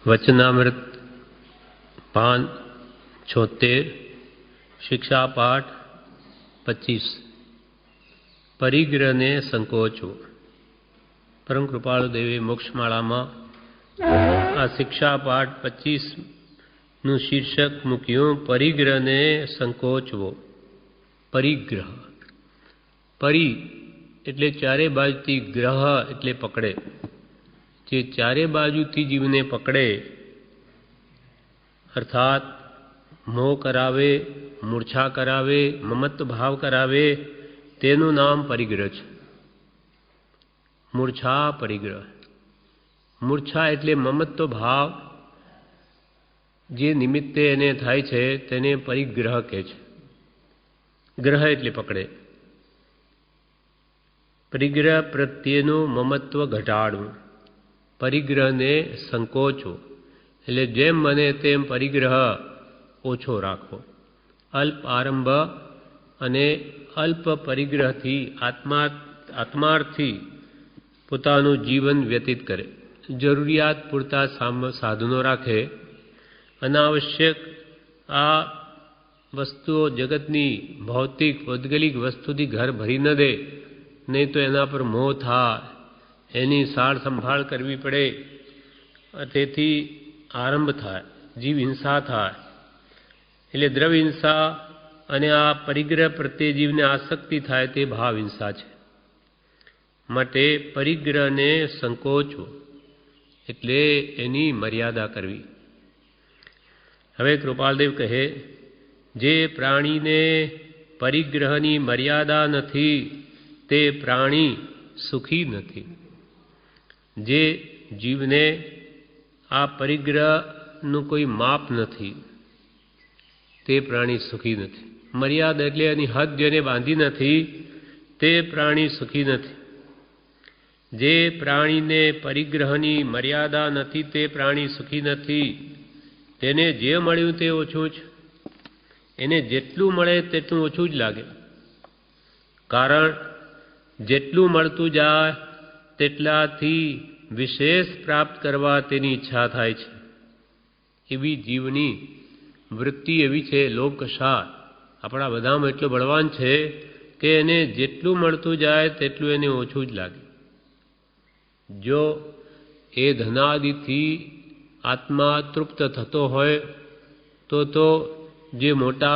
वचनामृत पान 76 शिक्षा पाठ 25 परिग्रह ने संकोचो। परम कृपालु देवी मोक्षमाला में आ शिक्षा पाठ 25 नु शीर्षक मूक्यु परिग्रह ने संकोचवो। परिग्रह परि एटले चारे बाजुथी ग्रह एटले पकड़े। जे चारे बाजुथी जीवने पकड़े अर्थात मोह करावे, मूर्छा करावे, ममत्व भाव करावे, तेनु नाम परिग्रह छे। मूर्छा परिग्रह। मूर्छा एटले ममत्व भाव जे निमित्ते एने थाय छे तेने परिग्रह कहे छे। ग्रह एटले पकड़े। परिग्रह प्रत्येनु ममत्व घटाड़वुं। परिग्रह ने संकोचो एटले जेम मने तेम परिग्रह ओछो राखो। अल्प आरंभ अने अल्प परिग्रह थी आत्मार्थी पोतानुं जीवन व्यतीत करे। जरूरियात पूरता साधनों राखे। अनावश्यक आ वस्तुओं जगतनी भौतिक पौद्गलिक वस्तुथी घर भरी न दे, नहीं तो एना पर मोह थाय, एनी सार संभाळ करवी पड़े, तेथी आरंभ थाय, जीव हिंसा थाय। एटले द्रव्य हिंसा अने आ परिग्रह प्रत्ये जीवने आसक्ति थाय ते भाव हिंसा छे। माटे परिग्रह ने संकोचो एटले एनी मर्यादा करवी। हवे कृपालदेव कहे जे प्राणी ने परिग्रहनी मर्यादा नथी ते प्राणी सुखी नथी। जे जीवने आ परिग्रहनु कोई माप नथी ते प्राणी सुखी नथी। मर्यादा एटले एनी हद जेने बांधी नथी ते प्राणी सुखी नथी। जे प्राणी ने परिग्रहनी मर्यादा नथी ते प्राणी सुखी नथी। तेने जे मळ्युं ते ओछुं ज। एने जेटलुं मळे तेटलुं ओछुं ज लागे। कारण जेटलुं मळतुं जाय तेटलाथी विशेष प्राप्त करवा तेनी इच्छा थाय छे। एवी जीवनी वृत्ति एवी छे। लोभ कषाय आपणा बधामां एटलो बळवान छे के एने जेटलुं मळतुं जाय तेटलुं एने ओछुं ज लागे। जो ए धनादिथी आत्मा तृप्त थतो होय तो जे मोटा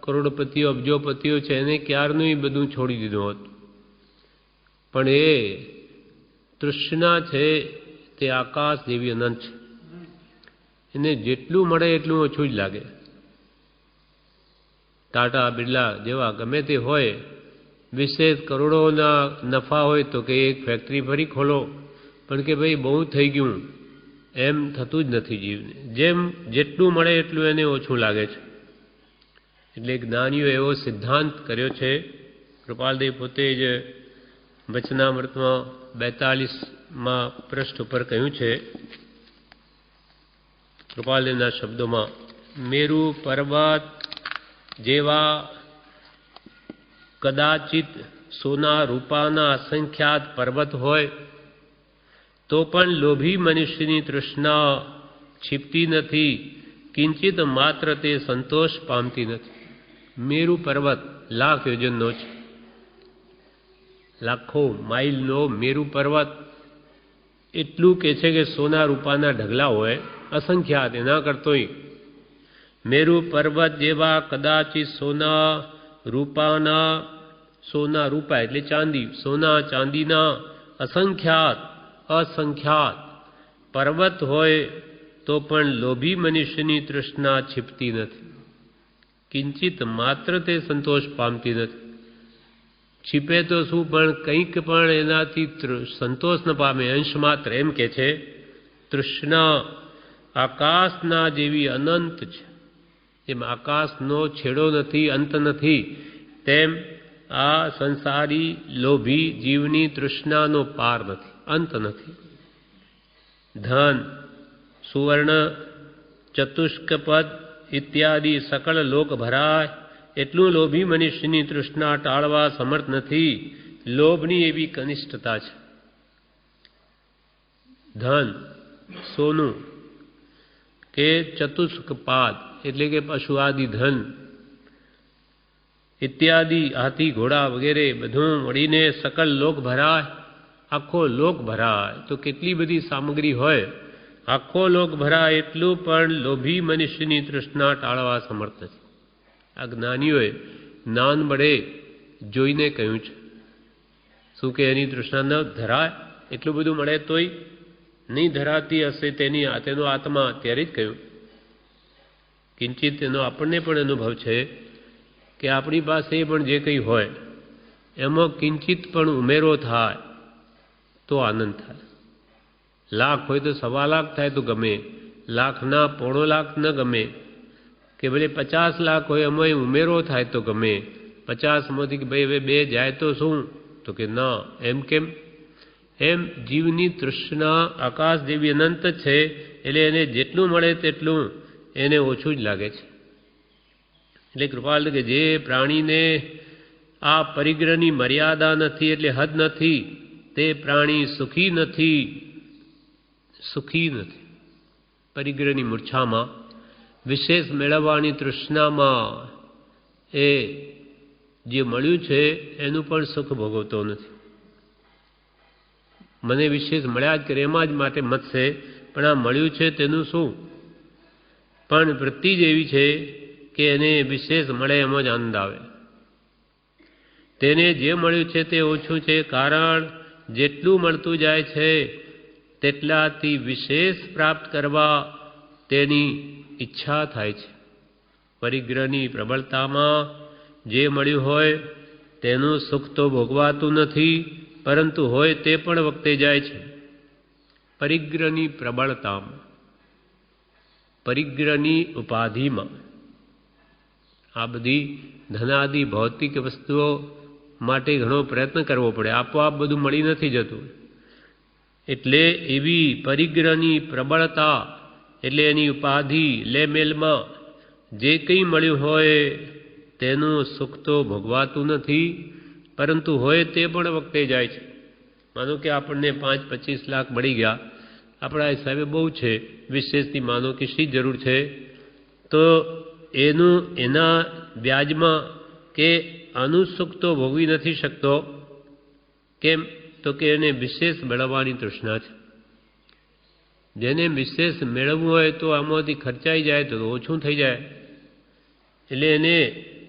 करोड़पतिओ अब्जोपतिओ छे एने क्यारनुं बधुं छोड़ी दीधुं होत। पण ए तृष्णा छे ते आकाश जेवी अनंत छे। एने जेटलुं मळे एटलुं ओछुं ज लागे। टाटा बिरला जेवा गमे ते होय, विशेष करोड़ोना नफा होय तो के एक फैक्टरी फरी खोलो, पण के भाई बहु थई गयुं एम थतुं ज नथी जीवने। जेम जेटलुं मळे एटलुं एने ओछुं लागे छे। एटले ज्ञानीओए एवो सिद्धांत कर्यो छे। कृपालदेव पोते ज वचनामृत में 42 पृष्ठ पर कह्युं छे। कृपालदेवना शब्दों में मेरु पर्वत जेवा कदाचित सोना रूपाना असंख्यात पर्वत होय तो पण लोभी मनुष्यनी तृष्णा छिपती नथी, किंचित मात्र ते संतोष पामती नथी। मेरु पर्वत लाख योजननो छे। लाखों माइलनो मेरु पर्वत एटलुं के छे के सोना रूपाना ढगला होय असंख्यात एना करतोय। मेरु पर्वत जेवा कदाचित सोना रूपाना, सोना रूपा एटले चांदी, सोना चांदीना असंख्यात पर्वत होय तो पण लोभी मनुष्यनी तृष्णा छिपती नथी, किंचित मात्र ते संतोष पामती नथी। छिपे तो शू पण कंईक पण एनाथी संतोष न पामे, अंश मात्र। एम के छे तृष्णा आकाशना जेवी अनंत छे। जेम आकाशनो छेड़ो नथी, अंत नथी, तेम आ संसारी लोभी जीवनी तृष्णानो पार नथी, अंत नथी। धन, सुवर्ण, चतुष्कपद इत्यादि सकल लोक भराय एटलुं लोभी मनुष्यनी तृष्णा टाळवा समर्थ नथी। लोभनी एवी कनिष्ठता छे। धन, सोनू, કે ચતુષ્કપાદ એટલે કે પશુ આદિ ધન ઇત્યાદિ હાથી ઘોડા વગેરે બધું મળીને સકલ લોક ભરાય, આખો લોક ભરાય તો કેટલી બધી સામગ્રી હોય, આખો લોક ભરાય એટલું પણ લોભી મનુષ્યની તૃષ્ણા ટાળવા સમર્થ નથી. આ જ્ઞાનીઓએ જ્ઞાન મળે જોઈને કહ્યું છે. શું કે એની તૃષ્ણા ન ધરાય? એટલું બધું મળે તોય નહીં ધરાતી હશે તેનો આત્મા ત્યારે જ કહ્યું. કિંચિત એનો આપણને પણ અનુભવ છે કે આપણી પાસે પણ જે કંઈ હોય એમાં કિંચિત પણ ઉમેરો થાય તો આનંદ થાય. લાખ હોય તો 1.25 લાખ થાય તો ગમે, લાખના 1.25 લાખ ન ગમે, કે ભલે 50 લાખ હોય એમાં ઉમેરો થાય તો ગમે. 50માંથી કે ભાઈ હવે 2 જાય તો શું? તો કે ના. એમ કેમ? એમ જીવની તૃષ્ણા આકાશ જેવી અનંત છે, એટલે એને જેટલું મળે તેટલું એને ઓછું જ લાગે છે. એટલે કૃપાલ કે જે પ્રાણીને આ પરિગ્રહની મર્યાદા નથી એટલે હદ નથી, તે પ્રાણી સુખી નથી. સુખી નથી. પરિગ્રહની મૂર્છામાં, વિશેષ મેળવવાની તૃષ્ણામાં એ જે મળ્યું છે એનું પણ સુખ ભોગવતો નથી. મને વિશેષ મળ્યા જ કરે એમાં જ માટે મતશે, પણ આ મળ્યું છે તેનું શું? પણ વૃત્તિ જ એવી છે કે એને વિશેષ મળે એમાં જ આનંદ આવે. તેને જે મળ્યું છે તે ઓછું છે, કારણ જેટલું મળતું જાય છે તેટલાથી વિશેષ પ્રાપ્ત કરવા તેની ઈચ્છા થાય છે. પરિગ્રહની પ્રબળતામાં જે મળ્યું હોય તેનું સુખ તો ભોગવાતું નથી, પરંતુ હોય તે પણ વખતે જાય છે. પરિગ્રહની પ્રબળતામાં, પરિગ્રહની ઉપાધિમાં, આ બધી ધનાદિ ભૌતિક વસ્તુઓ માટે ઘણો પ્રયત્ન કરવો પડે, આપોઆપ બધું મળી નથી જતું. એટલે એવી પરિગ્રહની પ્રબળતા એટલે એની ઉપાધિ લેમેલમાં જે કંઈ મળ્યું હોય તેનું સુખ તો ભોગવાતું નથી, પરંતુ હોય તે પણ વખતે જાય છે. માનો કે આપણને 5-25 લાખ મળી ગયા, આપણા હિસાબે બહુ છે, વિશેષથી માનો કે શી જરૂર છે, તો એના વ્યાજમાં કે આનું સુખ તો ભોગવી નથી શકતો. કેમ? તો કે એને વિશેષ મેળવવાની તૃષ્ણા છે. જેને વિશેષ મેળવવું હોય તો આમાંથી ખર્ચાઈ જાય તો ઓછું થઈ જાય, એટલે એને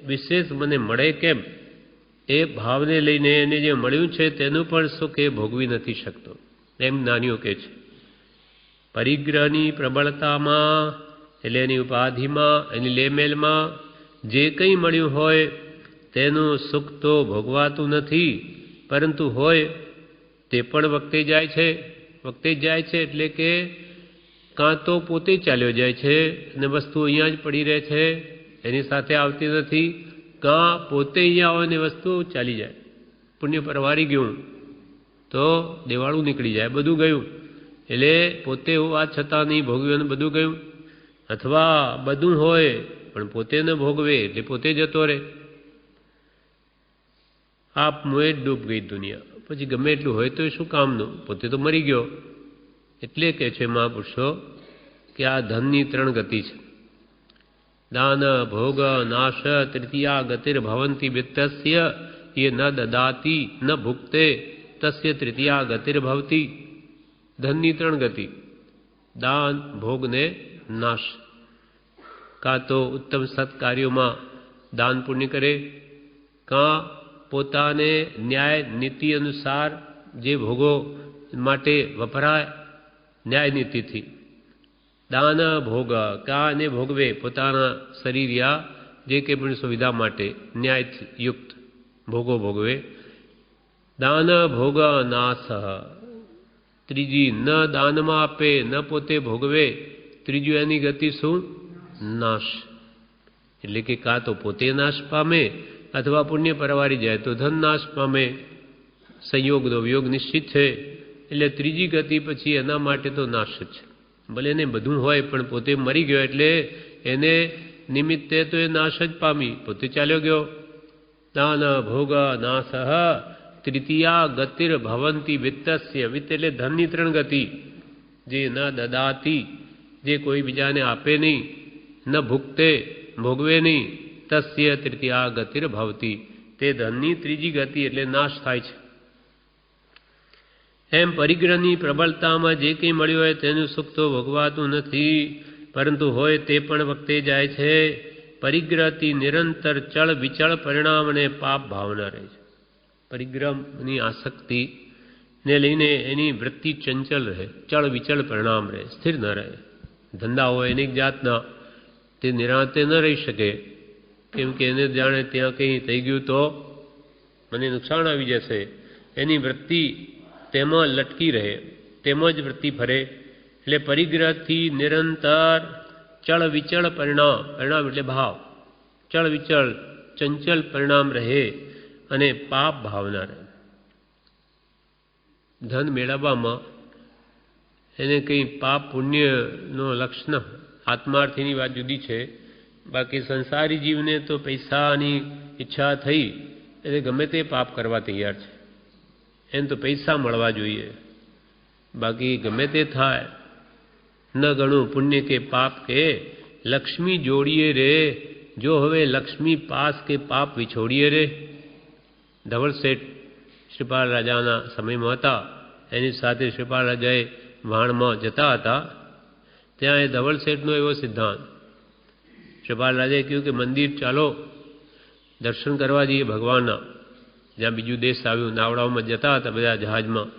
વિશેષ મને મળે કેમ એ ભાવને લઈને એને જે મળ્યું છે તેનું પણ સુખ એ ભોગવી નથી શકતો. એમ જ્ઞાનીઓ કહે છે. પરિગ્રહની પ્રબળતામાં એટલે એની ઉપાધિમાં, એની લેમેલમાં જે કંઈ મળ્યું હોય તેનું સુખ તો ભોગવાતું નથી, પરંતુ હોય તે પણ વખતે જાય છે. વખતે જાય છે એટલે કે કાં તો પોતે ચાલ્યો જાય છે અને વસ્તુ અહીંયા જ પડી રહે છે, એની સાથે આવતી નથી, કાં પોતે અહીંયા આવે ને વસ્તુ ચાલી જાય. પુણ્ય પરવારી ગયું તો દેવાળું નીકળી જાય, બધું ગયું. એટલે પોતે હોવા છતાં નહીં ભોગવ્યું, બધું ગયું. અથવા બધું હોય પણ પોતે ન ભોગવે એટલે પોતે જતો રહે. આપ મોએ ડૂબ ગઈ દુનિયા. પછી ગમે એટલું હોય તો શું કામનું? પોતે તો મરી ગયો. એટલે કે છે મહાપુરુષો કે આ ધનની 3 ગતિ છે. દાન ભોગ નાશ તૃતીયા ગતિર ભવંતી વિત્તસ્ય એ ન દદાતી ન ભુક્તે તસ્ય તૃતીયા ગતિર ભવતી. ધનની 3 ગતિ: દાન, ભોગ ને નાશ. કાં તો ઉત્તમ સત્કાર્યોમાં દાન પુણ્ય કરે, કાં પોતાને ન્યાય નીતિ અનુસાર જે ભોગો માટે વપરાય ન્યાય નીતિથી દાન ભોગ, કાં એને ભોગવે પોતાના શરીર યા જે કંઈ પણ સુવિધા માટે ન્યાયથી યુક્ત ભોગો ભોગવે. દાન ભોગ નાશ. ત્રીજી, ન દાનમાં આપે ન પોતે ભોગવે. ત્રીજું એની ગતિ શું? નાશ. એટલે કે કાં તો પોતે નાશ પામે અથવા પુણ્ય પરવારી જાય તો ધન નાશ પામે. સંયોગનો વિયોગ નિશ્ચિત છે. એટલે ત્રીજી ગતિ પછી એના માટે તો નાશ જ છે. ભલે એને બધું હોય પણ પોતે મરી ગયો એટલે એને નિમિત્તે તો એ નાશ જ પામી, પોતે ચાલ્યો ગયો. દાન ભોગ નાશ તૃતીયા ગતિર ભવંતી વિત્તસ્ય. વિત્ત એટલે ધનની 3 ગતિ. જે ન દદાતી જે કોઈ બીજાને આપે નહીં, ન ભૂખતે ભોગવે નહીં, તસ્ય તૃતીયા ગતિર ભવતી, તે ધનની ત્રીજી ગતિ એટલે નાશ થાય છે. એમ પરિગ્રહની પ્રબળતામાં જે કંઈ મળ્યું હોય તેનું સુખ તો ભોગવાતું નથી, પરંતુ હોય તે પણ વખતે જાય છે. પરિગ્રહથી નિરંતર ચળ વિચળ પરિણામ અને પાપ ભાવના રહે છે. પરિગ્રહની આસક્તિ ને લઈને એની વૃત્તિ ચંચલ રહે, ચળ વિચળ પરિણામ રહે, સ્થિર ન રહે. ધંધા હોય અનેક જાતના, તે નિરાંતે ન રહી શકે, કેમ કે એને જાણે ત્યાં કંઈ થઈ ગયું તો મને નુકસાન આવી જશે. એની વૃત્તિ તેમાં લટકી રહે, તેમાં જ વૃત્તિ ફરે. એટલે પરિગ્રહથી નિરંતર ચળ વિચળ પરિણામ, પરિણામ એટલે ભાવ, ચળ વિચળ ચંચલ પરિણામ રહે અને પાપ ભાવના રહે. ધન મેળવવામાં એને કંઈ પાપ પુણ્યનો લક્ષણ, આત્માર્થીની વાત જુદી છે. બાકી સંસારી જીવને તો પૈસાની ઈચ્છા થઈ એટલે ગમે તે પાપ કરવા તૈયાર છે. એને તો પૈસા મળવા જોઈએ, બાકી ગમે તે થાય. ન ગણું પુણ્ય કે પાપ કે લક્ષ્મી જોડીએ રે, જો હવે લક્ષ્મી પાસ કે પાપ વિછોડીએ રે. ધવલ શેઠ શ્રીપાલ રાજાના સમયમાં હતા, એની સાથે શ્રીપાલ રાજાએ વાણમાં જતા હતા. ત્યાં એ ધવલ શેઠનો એવો સિદ્ધાંત, શ્રીપાલ રાજાએ કહ્યું કે મંદિર ચાલો દર્શન કરવા જઈએ ભગવાનના, જ્યાં બીજું દેશ આવ્યું. નાવડાઓમાં જતા હતા બધા જહાજમાં.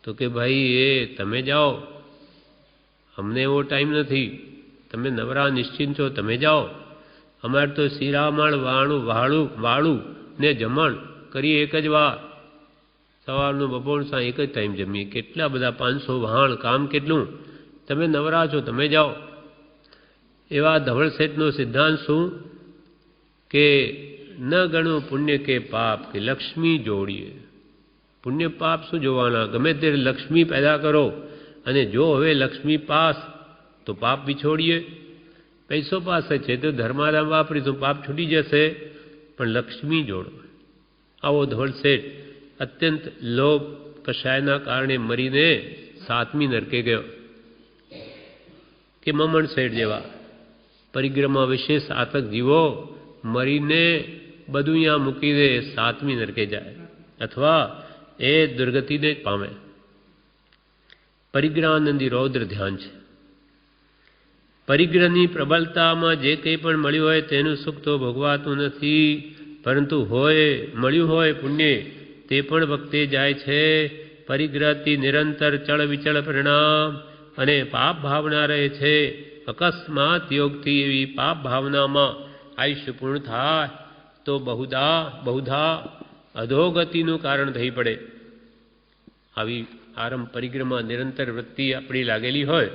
તો કે ભાઈ એ તમે જાઓ, અમને એવો ટાઈમ નથી, તમે નવરા નિશ્ચિંત છો, તમે જાઓ. અમારે તો શિરામણ વાળું ને જમણ કરીએ એક જ વાર, સવારનું બપોર સાંજ એક જ ટાઈમ જમીએ. કેટલા બધા 500 વહાણ, કામ કેટલું, તમે નવરા છો, તમે જાઓ. એવા ધવળ શેઠનો સિદ્ધાંત શું કે ન ગણું પુણ્ય કે પાપ કે લક્ષ્મી જોડીએ. પુણ્ય પાપ શું જોવાના, ગમે તે લક્ષ્મી પેદા કરો, અને જો હવે લક્ષ્મી પાસ તો પાપ વિછોડીએ. પૈસો પાસે છે તો ધર્માદામ વાપરીશું, પાપ છૂટી જશે, પણ લક્ષ્મી જોડો. આવો ધવળ શેઠ અત્યંત લોભ કષાયના કારણે મરીને 7મી નરકે ગયો. કે મમણ શેઠ જેવા પરિગ્રહમાં વિશેષ આતક જીવો મરીને બધું અહીંયા મૂકી દે, 7મી નરકે જાય, અથવા એ દુર્ગતિને જ પામે. પરિગ્રહાનંદી રૌદ્ર ધ્યાન છે. પરિગ્રહની પ્રબળતામાં જે કંઈ પણ મળ્યું હોય તેનું સુખ તો ભોગવાતું નથી, પરંતુ મળ્યું હોય પુણ્ય તે પણ વખતે જાય છે. પરિગ્રહથી નિરંતર ચળ વિચળ પરિણામ અને પાપ ભાવના રહે છે. અકસ્માત યોગથી એવી પાપ ભાવનામાં આયુષ્ય પૂર્ણ થાય તો બહુધા અધોગતિનું કારણ થઈ પડે. આવી આરંભ પરિગ્રહમાં નિરંતર વૃત્તિ આપણી લાગેલી હોય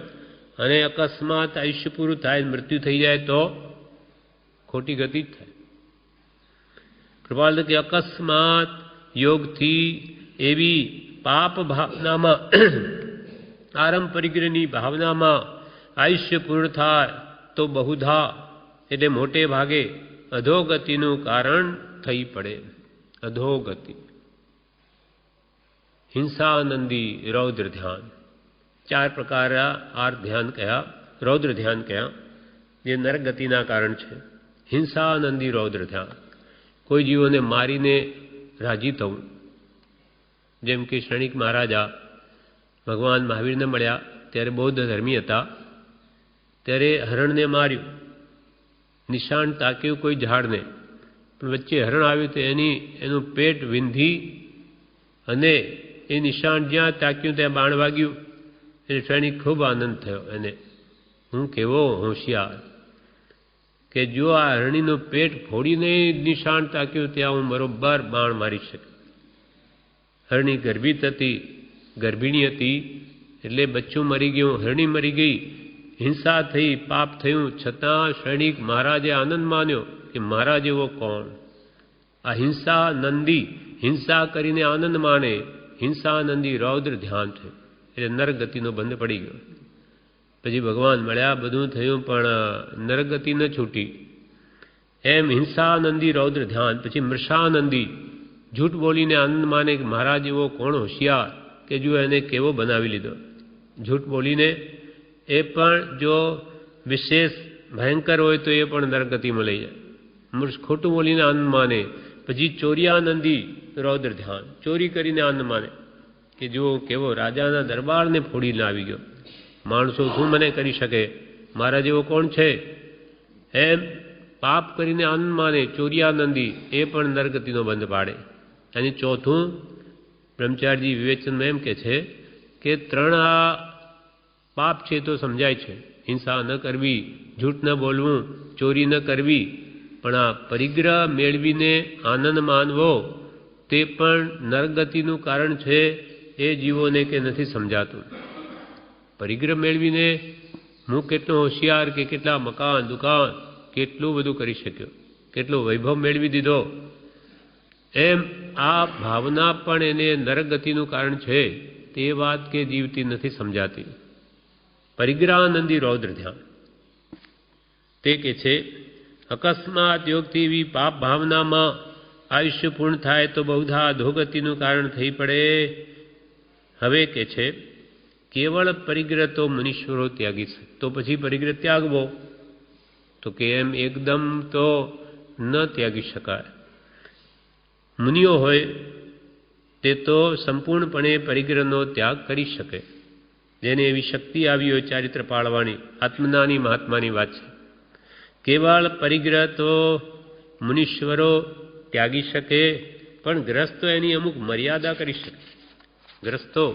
અને અકસ્માત આયુષ્ય પૂરું થાય, મૃત્યુ થઈ જાય તો ખોટી ગતિ જ થાય. પ્રભાલ કે અકસ્માત યોગથી એવી પાપ ભાવનામાં આરંભ પરિગ્રહની ભાવનામાં આયુષ્ય પૂર્ણ થાય તો બહુધા એટલે મોટે ભાગે અધોગતિનું કારણ થઈ પડે. અધોગતિ. હિંસાનંદી રૌદ્ર ધ્યાન, 4 પ્રકારના આર ધ્યાન કયા, રૌદ્ર ધ્યાન કયા, જે નરક ગતિના કારણ છે. હિંસાનંદી રૌદ્ર ધ્યાન, કોઈ જીવોને મારીને રાજી થવું. જેમ કે ક્ષણિક મહારાજા ભગવાન મહાવીરને મળ્યા ત્યારે બૌદ્ધ ધર્મી હતા, ત્યારે હરણને માર્યું, નિશાન તાક્યું કોઈ ઝાડને, પણ વચ્ચે હરણ આવ્યું તો એનું પેટ વિંધી અને એ નિશાન જ્યાં તાક્યું ત્યાં બાણ વાગ્યું. એટલે ક્ષણિક ખૂબ આનંદ થયો એને. હું કેવો હોશિયાર કે જો આ હરણીનું પેટ ફોડીને નિશાન તાક્યું ત્યાં હું બરોબર બાણ મારી શક્યો. હરણી ગર્ભિણી હતી એટલે બચ્ચું મરી ગયું, હરણી મરી ગઈ, હિંસા થઈ, પાપ થયું, છતાં ક્ષણિક મહારાજે આનંદ માન્યો કે મહારાજ એવો કોણ. આ હિંસા કરીને આનંદ માને, હિંસાનંદી રૌદ્ર ધ્યાન છે. એટલે નરક ગતિનો બંધ પડી ગયો. પછી ભગવાન મળ્યા, બધું થયું, પણ નરક ગતિ ન છૂટી. એમ હિંસાનંદી રૌદ્ર ધ્યાન. પછી મૃષાનંદી, જૂઠ બોલીને આનંદ માને કે મહારાજ એવો કોણ હોશિયાર કે જો એને કેવો બનાવી લીધો. જૂઠ બોલીને એ પણ જો વિશેષ ભયંકર હોય તો એ પણ નરગતિમાં લઈ જાય. મૂર્ખ ખોટું બોલીને આનંદ માને, પછી ચોર્યાનંદી રૌદ્ર ધ્યાન, ચોરી કરીને આનંદ માને કે જો કેવો રાજાના દરબારને ફોડીને આવી ગયો, માણસો શું મને કરી શકે, મારા જેવો કોણ છે, એમ પાપ કરીને આનંદ માને ચોર્યાનંદી, એ પણ નરગતિનો બંધ પાડે. અને ચોથું બ્રહ્મચારી વિવેચનમાં એમ કે છે કે 3 આ પાપ છે તો સમજાય છે, હિંસા ન કરવી, જૂઠ ન બોલવું, ચોરી ન કરવી, પણ આ પરિગ્રહ મેળવીને આનંદ માનવો તે પણ નરગતિનું કારણ છે, એ જીવોને કે નથી સમજાતું. પરિગ્રહ મેળવીને હું કેટલો હોશિયાર, કે કેટલા મકાન દુકાન, કેટલું બધું કરી શક્યો, કેટલો વૈભવ મેળવી દીધો, એમ આ ભાવના પણ એને નરગતિનું કારણ છે, તે વાત કે જીવતી નથી સમજાતી. પરિગ્રહાનંદી રૌદ્ર ધ્યાન તે કે છે અકસ્માત યોગથી એવી પાપ ભાવનામાં આયુષ્ય પૂર્ણ થાય તો બહુધા અધોગતિનું કારણ થઈ પડે. હવે કે છે કેવળ પરિગ્રહ તો મનુષ્યરો ત્યાગી છે, તો પછી પરિગ્રહ ત્યાગવો, તો કે એમ એકદમ તો ન ત્યાગી શકાય. મુનિઓ હોય તે તો સંપૂર્ણપણે પરિગ્રહનો ત્યાગ કરી શકે, જેને એવી શક્તિ આવી હોય ચારિત્ર પાળવાની, આત્મનાની મહાત્માની વાત છે. કેવળ પરિગ્રહ તો મુનીશ્વરો ત્યાગી શકે, પણ ગ્રસ્તો એની અમુક મર્યાદા કરી શકે. ગ્રસ્તો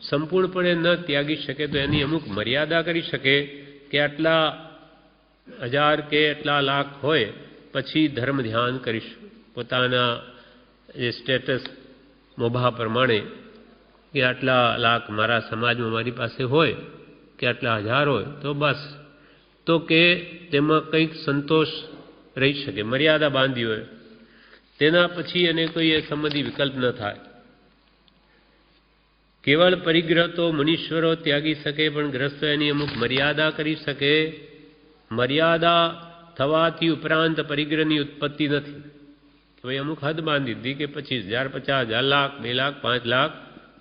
સંપૂર્ણપણે ન ત્યાગી શકે તો એની અમુક મર્યાદા કરી શકે કે આટલા 1000 કે આટલા લાખ હોય પછી ધર્મ ધ્યાન કરીશું, પોતાના જે સ્ટેટસ મોભા પ્રમાણે, કે આટલા લાખ મારા સમાજમાં મારી પાસે હોય, કે આટલા 1000 હોય તો બસ, તો કે તેમાં કંઈક સંતોષ રહી શકે, મર્યાદા બાંધી હોય, તેના પછી એને કોઈ એ સંબંધી વિકલ્પ ન થાય. કેવળ પરિગ્રહ તો મુનીશ્વરો ત્યાગી શકે, પણ ગ્રસ્તો એની અમુક મર્યાદા કરી શકે. મર્યાદા થવાથી ઉપરાંત પરિગ્રહની ઉત્પત્તિ નથી. ભાઈ અમુક હદ બાંધી દીધી કે 25,000, 50,000, લાખ, 2 લાખ, 5 લાખ,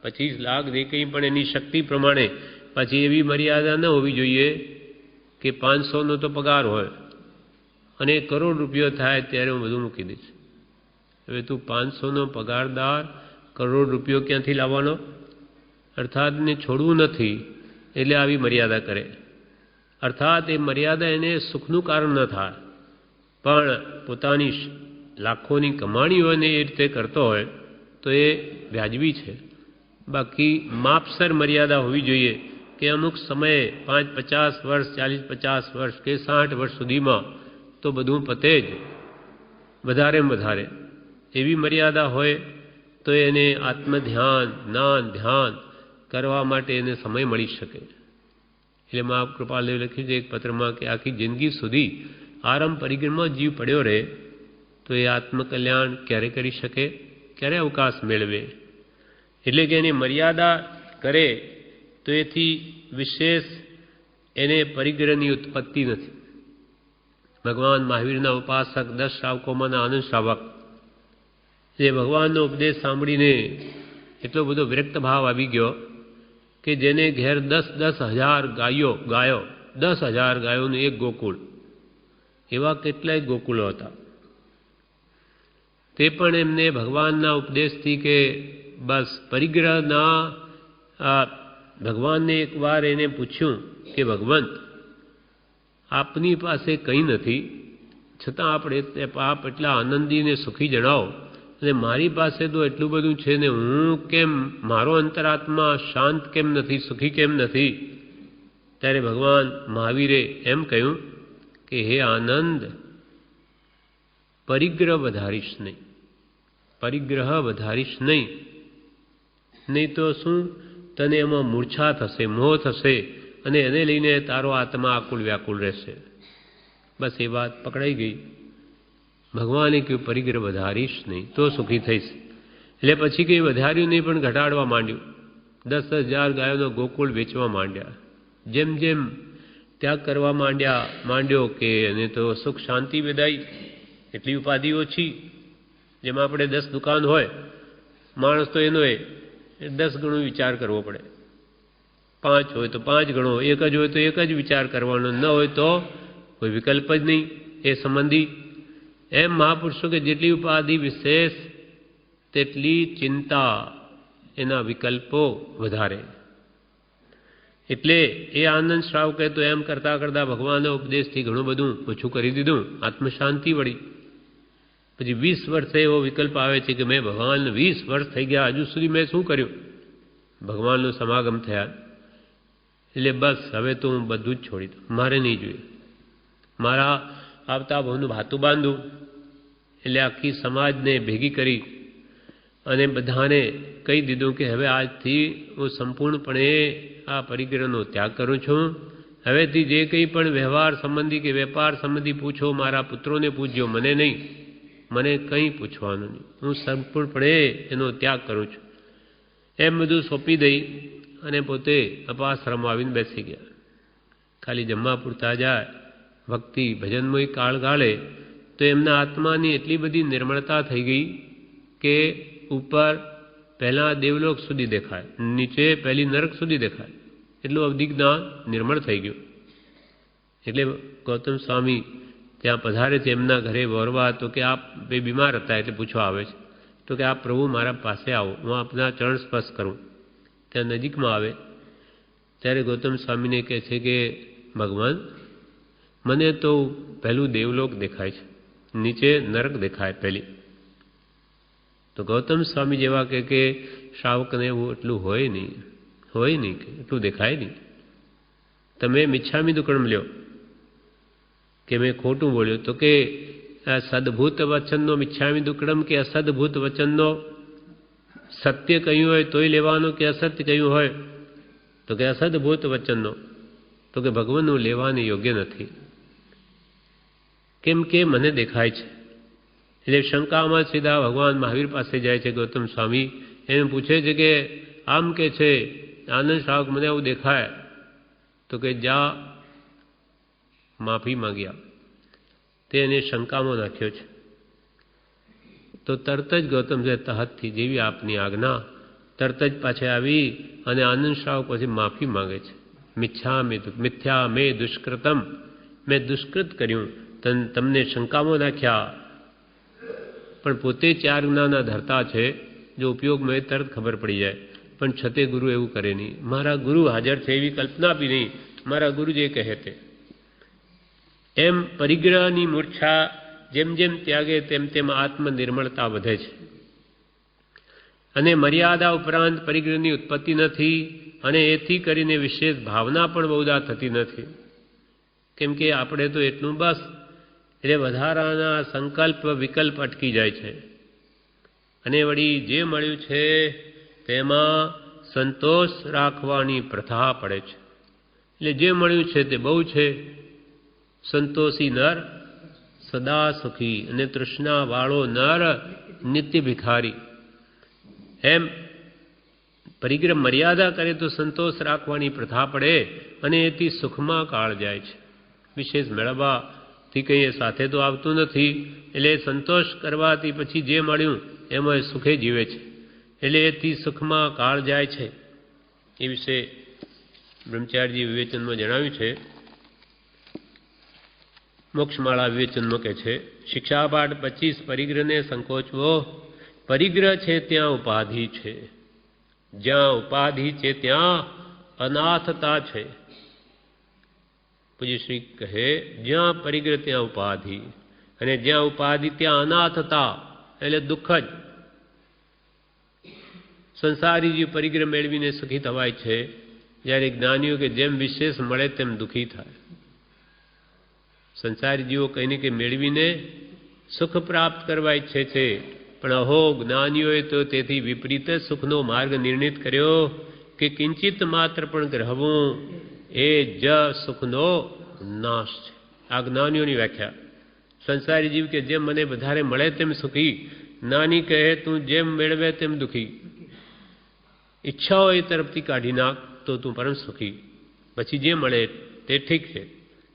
25 લાખ, જે કંઈ પણ એની શક્તિ પ્રમાણે. પછી એવી મર્યાદા ન હોવી જોઈએ કે 500નો તો પગાર હોય અને 1 કરોડ રૂપિયો થાય ત્યારે હું બધું મૂકી દઈશ. હવે તું 500નો પગારદાર, કરોડ રૂપિયો ક્યાંથી લાવવાનો? અર્થાત ને છોડવું નથી એટલે આવી મર્યાદા કરે. અર્થાત એ મર્યાદા એને સુખનું કારણ ન થાય, પણ પોતાની લાખોની કમાણી હોય ને એ રીતે કરતો હોય તો એ વ્યાજબી છે. બાકી માપસર મર્યાદા હોવી જોઈએ કે અમુક સમયે 5-50 વર્ષ, 40-50 વર્ષ કે 60 વર્ષ સુધીમાં તો બધું પતે જ, વધારેમાં વધારે એવી મર્યાદા હોય તો એને આત્મધ્યાન, જ્ઞાન, ધ્યાન કરવા માટે એને સમય મળી શકે. એટલે મા કૃપાલદેવ લખ્યું છે એક પત્રમાં કે આખી જિંદગી સુધી આરંભ પરિગ્રહમાં જીવ પડ્યો રહે તો એ આત્મકલ્યાણ ક્યારે કરી શકે, ક્યારે અવકાશ મેળવે. એટલે કે એની મર્યાદા કરે તો એથી વિશેષ એને પરિગ્રહની ઉત્પત્તિ નથી. ભગવાન મહાવીરના ઉપાસક 10 શ્રાવકોમાંના આનંદ શ્રાવક, જે ભગવાનનો ઉપદેશ સાંભળીને એટલો બધો વિરક્ત ભાવ આવી ગયો કે જેને ઘેર 10,000 ગાયો, 10,000 ગાયોનું એક ગોકુળ, એવા કેટલાય ગોકુળો હતા. તે પણ એમને ભગવાનના ઉપદેશથી કે બસ પરિગ્રહના, ભગવાનને એકવાર એને પૂછ્યું કે ભગવંત આપની પાસે કંઈ નથી, છતાં આપણે આપ એટલા આનંદી ને સુખી જણાવો, અને મારી પાસે તો એટલું બધું છે ને હું કેમ, મારો અંતરાત્મા શાંત કેમ નથી, સુખી કેમ નથી? ત્યારે ભગવાન મહાવીરે એમ કહ્યું કે હે આનંદ, પરિગ્રહ વધારીશ નહીં, પરિગ્રહ વધારીશ નહીં, નહીં તો શું તને એમાં મૂર્છા થશે, મોહ થશે, અને એને લઈને તારો આત્મા આકુલ વ્યાકુલ રહેશે. બસ એ વાત પકડાઈ ગઈ. ભગવાને કહ્યું પરિગ્રહ વધારીશ નહીં તો સુખી થઈશ. એટલે પછી કંઈ વધાર્યું નહીં પણ ઘટાડવા માંડ્યું. 10,000 ગાયોનો ગોકુળ વેચવા માંડ્યા. જેમ જેમ ત્યાગ કરવા માંડ્યો કે એને તો સુખ શાંતિ વેદાઈ, એટલી ઉપાધિ ઓછી. જેમાં આપણે 10 દુકાન હોય, માણસ તો એનો 10 ગણો વિચાર કરવો પડે. 5 હોય તો 5 ગણો, 1 જ હોય તો 1 જ વિચાર કરવાનો, ન હોય તો કોઈ વિકલ્પ જ નહીં એ સંબંધી. એમ મહાપુરુષો કે જેટલી ઉપાધિ વિશેષ તેટલી ચિંતા, એના વિકલ્પો વધારે. એટલે એ આનંદ શ્રાવકે તો એમ કરતાં કરતાં ભગવાનના ઉપદેશથી ઘણું બધું ઓછું કરી દીધું, આત્મશાંતિ વળી. પછી 20 વર્ષે એવો વિકલ્પ આવે છે કે મેં ભગવાન 20 વર્ષ થઈ ગયા, હજુ સુધી મેં શું કર્યું? ભગવાનનો સમાગમ થયા એટલે બસ હવે તો હું બધું જ છોડી દઉં, મારે નહીં જોઈએ. મારા આવતા ભાવનું ભાતું બાંધું એટલે આખી સમાજને ભેગી કરી અને બધાને કહી દીધું કે હવે આજથી હું સંપૂર્ણપણે આ પરિગ્રહનો ત્યાગ કરું છું. હવેથી જે કંઈ પણ વ્યવહાર સંબંધી કે વેપાર સંબંધી પૂછો, મારા પુત્રોને પૂછજો, મને નહીં, મને કંઈ પૂછવાનું નહીં, હું સંપૂર્ણપણે એનો ત્યાગ કરું છું. એમ બધું સોંપી દઈ અને પોતે અપાશ્રમમાં આવીને બેસી ગયા. ખાલી જમવા પૂરતા જાય, ભક્તિ ભજનમય કાળ ગાળે તો એમના આત્માની એટલી બધી નિર્મળતા થઈ ગઈ કે ઉપર પહેલાં દેવલોક સુધી દેખાય, નીચે પહેલી નરક સુધી દેખાય, એટલું અવધિજ્ઞાન નિર્મળ થઈ ગયું. એટલે ગૌતમ સ્વામી ત્યાં પધારે છે એમના ઘરે વરવા, તો કે આપ બે બીમાર હતા એટલે પૂછવા આવે છે. તો કે આપ પ્રભુ મારા પાસે આવો, હું આપના ચરણ સ્પર્શ કરું. ત્યાં નજીકમાં આવે ત્યારે ગૌતમ સ્વામીને કહે છે કે ભગવાન મને તો પહેલું દેવલોક દેખાય છે, નીચે નરક દેખાય પહેલી. તો ગૌતમ સ્વામી જેવા કે શ્રાવકને એવું એટલું હોય નહીં કે એટલું દેખાય નહીં. તમે મિચ્છામી દુક્કડમ લ્યો કે મેં ખોટું બોલ્યો, તો કે સદભૂત વચનનો મિચ્છામી દુક્કડમ કે અસદભૂત વચનનો સત્ય કહ્યું હોય તોય લેવાનો કે અસત્ય કહ્યું હોય તો કે અસદભૂત વચનનો, તો કે ભગવાનનું લેવાની યોગ્ય નથી, કેમ કે મને દેખાય છે. એટલે શંકામાં સીધા ભગવાન મહાવીર પાસે જાય છે ગૌતમ સ્વામી. એને પૂછે છે કે આમ કે છે આનંદ શ્રાવક મને આવું દેખાય, તો કે જા માફી માંગ્યા. તે એને શંકામાં નાખ્યો છે. તો તરત જ ગૌતમ છે તહતથી જેવી આપની આજ્ઞા તરત જ પાછે આવી અને આનંદ શ્રાવક પછી માફી માંગે છે. મિથ્યા મેં દુષ્કૃતમ, મેં દુષ્કૃત કર્યું, તમને શંકામાં નાખ્યા. પણ પોતે 4 જ્ઞાના ધરતા છે, જો ઉપયોગમાં તરત ખબર પડી જાય, પણ છતે ગુરુ એવું કરે નહીં. મારા ગુરુ હાજર છે એવી કલ્પના બી નહીં, મારા ગુરુ જે કહે તે. એમ પરિગ્રહની મૂર્છા જેમ જેમ ત્યાગે તેમ તેમ આત્મનિર્મળતા વધે છે. અને મર્યાદા ઉપરાંત પરિગ્રહની ઉત્પત્તિ નથી, અને એથી કરીને વિશેષ ભાવના પણ બહુધા થતી નથી. કેમ કે આપણે તો એટલું બસ એટલે વધારાના સંકલ્પ વિકલ્પ અટકી જાય છે. અને વળી જે મળ્યું છે તેમાં સંતોષ રાખવાની પ્રથા પડે છે. એટલે જે મળ્યું છે તે બહુ છે. સંતોષી નર સદા સુખી, અને તૃષ્ણાવાળો નર નિત્ય ભિખારી. એમ પરિગ્રહ મર્યાદા કરે તો સંતોષ રાખવાની પ્રથા પડે, અને એથી સુખમાં કાળ જાય છે. વિશેષ મેળવવાથી કંઈ સાથે તો આવતું નથી. એટલે સંતોષ કરવાથી પછી જે મળ્યું એમાં સુખે જીવે છે. એટલે એથી સુખમાં કાળ જાય છે. એ વિશે બ્રહ્મચારીજી વિવેચનમાં જણાવ્યું છે. મોક્ષમાળા વિવેચનમાં કહે છે, શિક્ષાપાઠ 25 પરિગ્રહને સંકોચવો. પરિગ્રહ છે ત્યાં ઉપાધિ છે, જ્યાં ઉપાધિ છે ત્યાં અનાથતા છે. પૂજ્ય શ્રી કહે જ્યાં પરિગ્રહ ત્યાં ઉપાધિ, અને જ્યાં ઉપાધિ ત્યાં અનાથતા, એટલે દુઃખ જ. સંસારી જીવ પરિગ્રહ મેળવીને સુખી થવાય છે, જ્યારે જ્ઞાનીઓ કે જેમ વિશેષ મળે તેમ દુઃખી થાય. સંસારી જીવો કંઈને કંઈ મેળવીને સુખ પ્રાપ્ત કરવા ઈચ્છે છે, પણ અહો જ્ઞાનીઓએ તો તેથી વિપરીત સુખનો માર્ગ નિર્ણિત કર્યો કે કિંચિત માત્ર પણ ગ્રહવું એ જ સુખનો નાશ છે. આ જ્ઞાનીઓની વ્યાખ્યા. સંસારી જીવ કે જેમ મને વધારે મળે તેમ સુખી, જ્ઞાની કહે તું જેમ મેળવે તેમ દુઃખી. ઈચ્છાઓ એ તરફથી કાઢી નાખ તો તું પરમ સુખી. પછી જે મળે તે ઠીક છે.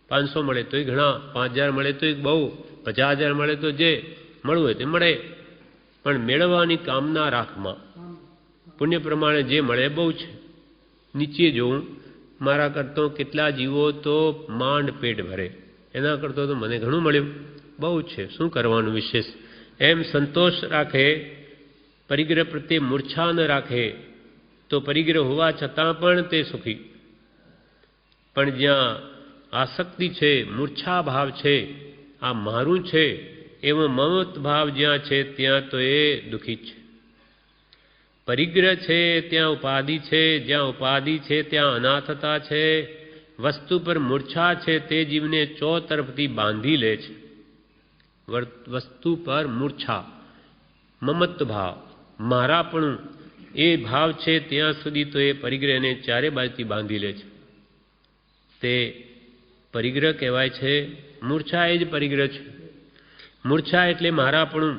500 મળે તોય ઘણા, 5000 મળે તોય બહુ, 50000 મળે તો જે મળવું હોય તે મળે, પણ મેળવવાની કામના રાખમાં. પુણ્ય પ્રમાણે જે મળે બહુ છે, નીચે જોઉં, મારા કરતો કેટલા જીવો તો માંડ પેટ ભરે, એના કરતો તો મને ઘણું મળ્યું, બહુ છે, શું કરવાનું વિશેષ, એમ સંતોષ રાખે, પરિગ્રહ પ્રત્યે મૂર્છા ન રાખે તો પરિગ્રહ હોવા છતાં પણ તે સુખી. પણ જ્યાં આસક્તિ છે, મૂર્છા ભાવ છે, આ મારું છે એવો મમત ભાવ જ્યાં છે ત્યાં તો એ દુઃખી છે. પરિગ્રહ છે ત્યાં ઉપાધિ છે, જ્યાં ઉપાધિ છે ત્યાં અનાથતા છે, વસ્તુ પર મૂર્છા છે તે જીવને ચો તરફથી બાંધી લે છે. વસ્તુ પર મૂર્છા, મમત્વ ભાવ, મારાપણું, એ ભાવ છે ત્યાં સુધી તો એ પરિગ્રહને ચારે બાજુથી બાંધી લે છે. તે પરિગ્રહ કહેવાય છે. મૂર્છા એ જ પરિગ્રહ છે. મૂર્છા એટલે મારાપણું,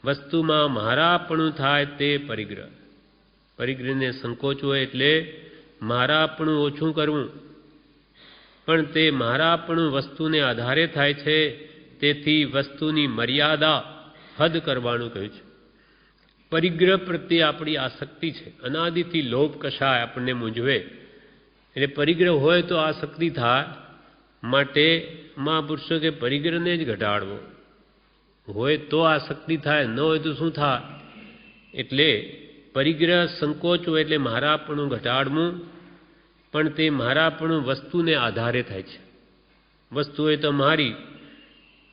વસ્તુમાં મારાપણું થાય તે પરિગ્રહ. પરિગ્રહને સંકોચવો એટલે મારાપણું ઓછું કરવું, પણ તે મારાપણું વસ્તુને આધારે થાય છે, તેથી વસ્તુની મર્યાદા, હદ કરવાનું કહ્યું છે. પરિગ્રહ પ્રત્યે આપણી આસક્તિ છે, અનાદિથી લોભ કશાય આપણને મૂંઝવે, એટલે પરિગ્રહ હોય તો આસક્તિ થાય. માટે મહાપુરુષો કે પરિગ્રહને જ ઘટાડવો, હોય તો આસક્તિ થાય, ન હોય તો શું થાય. એટલે પરિગ્રહ સંકોચવો એટલે મારાપણું ઘટાડવું, પણ તે મારાપણું વસ્તુને આધારે થાય છે. વસ્તુ હોય તો મારી,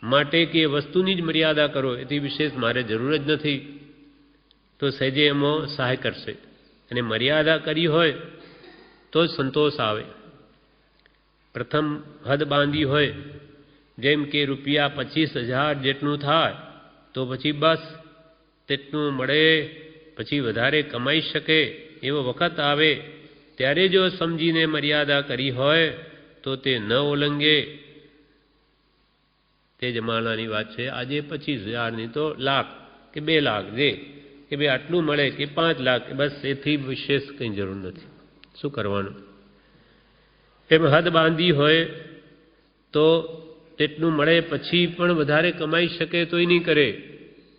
માટે કે વસ્તુની જ મર્યાદા કરો, એથી વિશેષ મારે જરૂર જ નથી, તો સહેજે એમાં સહાય કરશે. અને મર્યાદા કરી હોય તો જ સંતોષ આવે. પ્રથમ હદ બાંધી હોય, જેમ કે રૂપિયા 25,000 જેટલું થાય તો પછી બસ તેટલું મળે, પછી વધારે કમાઈ શકે એવો વખત આવે ત્યારે જો સમજીને મર્યાદા કરી હોય તો તે ન ઓલંગે. તે જમાનાની વાત છે. આજે 25,000ની તો લાખ કે 2 લાખ જે કે ભાઈ આટલું મળે કે 5 લાખ, બસ એથી વિશેષ કંઈ જરૂર નથી, શું કરવાનું. એમ હદ બાંધી હોય તો તેટલું મળે, પછી પણ વધારે કમાઈ શકે તોય નહીં કરે,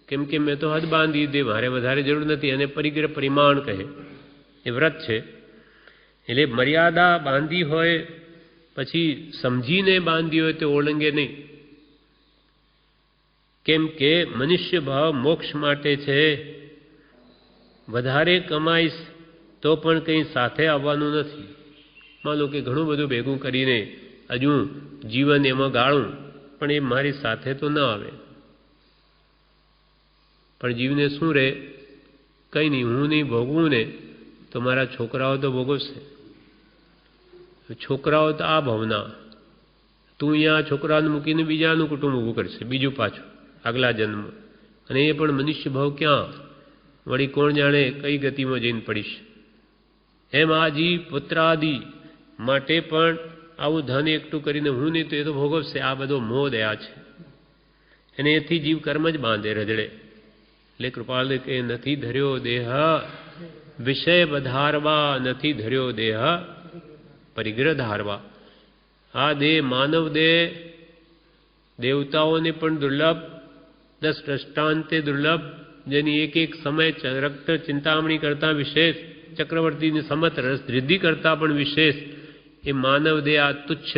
કેમ કે મેં તો હદ બાંધી દે, મારે વધારે જરૂર નથી. અને પરિગ્રહ પરિમાણ કહે, એ વ્રત છે. એટલે મર્યાદા બાંધી હોય પછી સમજીને બાંધી હોય તો ઓળંગે નહીં, કેમ કે મનુષ્ય ભાવ મોક્ષ માટે છે. વધારે કમાઈશ તો પણ કંઈ સાથે આવવાનું નથી. માનો કે ઘણું બધું ભેગું કરીને હજુ જીવન એમાં ગાળું, પણ એ મારી સાથે તો ન આવે. પણ જીવને શું રહે, કંઈ નહીં, હું નહીં ભોગવું ને તો મારા છોકરાઓ તો ભોગવશે. છોકરાઓ તો આ ભાવના, તું અહીંયા છોકરાને મૂકીને બીજાનું કુટુંબ ઊભું કરશે, બીજું પાછું આગલા જન્મ. અને એ પણ મનુષ્ય ભાવ ક્યાં, વળી કોણ જાણે કઈ ગતિમાં જઈને પડીશ. એમ આ જીવ પુત્રાદિ માટે પણ આવું ધન એકઠું કરીને હું નહીં તો એ તો ભોગવશે. આ બધો મોહ દયા છે, અને એથી જીવ કર્મ જ બાંધે રજડે. એટલે કૃપાલ કે નથી ધર્યો દેહ વિષય વધારવા, નથી ધર્યો દેહ પરિગ્રહ ધારવા. આ દેહ માનવ દેહ દેવતાઓને પણ દુર્લભ, 10 દ્રષ્ટાંતે દુર્લભ, જેની એક એક સમય રક્ત ચિંતામણી કરતા વિશેષ, ચક્રવર્તીની સમત રસધ્રિદ્ધિ કરતા પણ વિશેષ એ માનવ દેહ આ તુચ્છ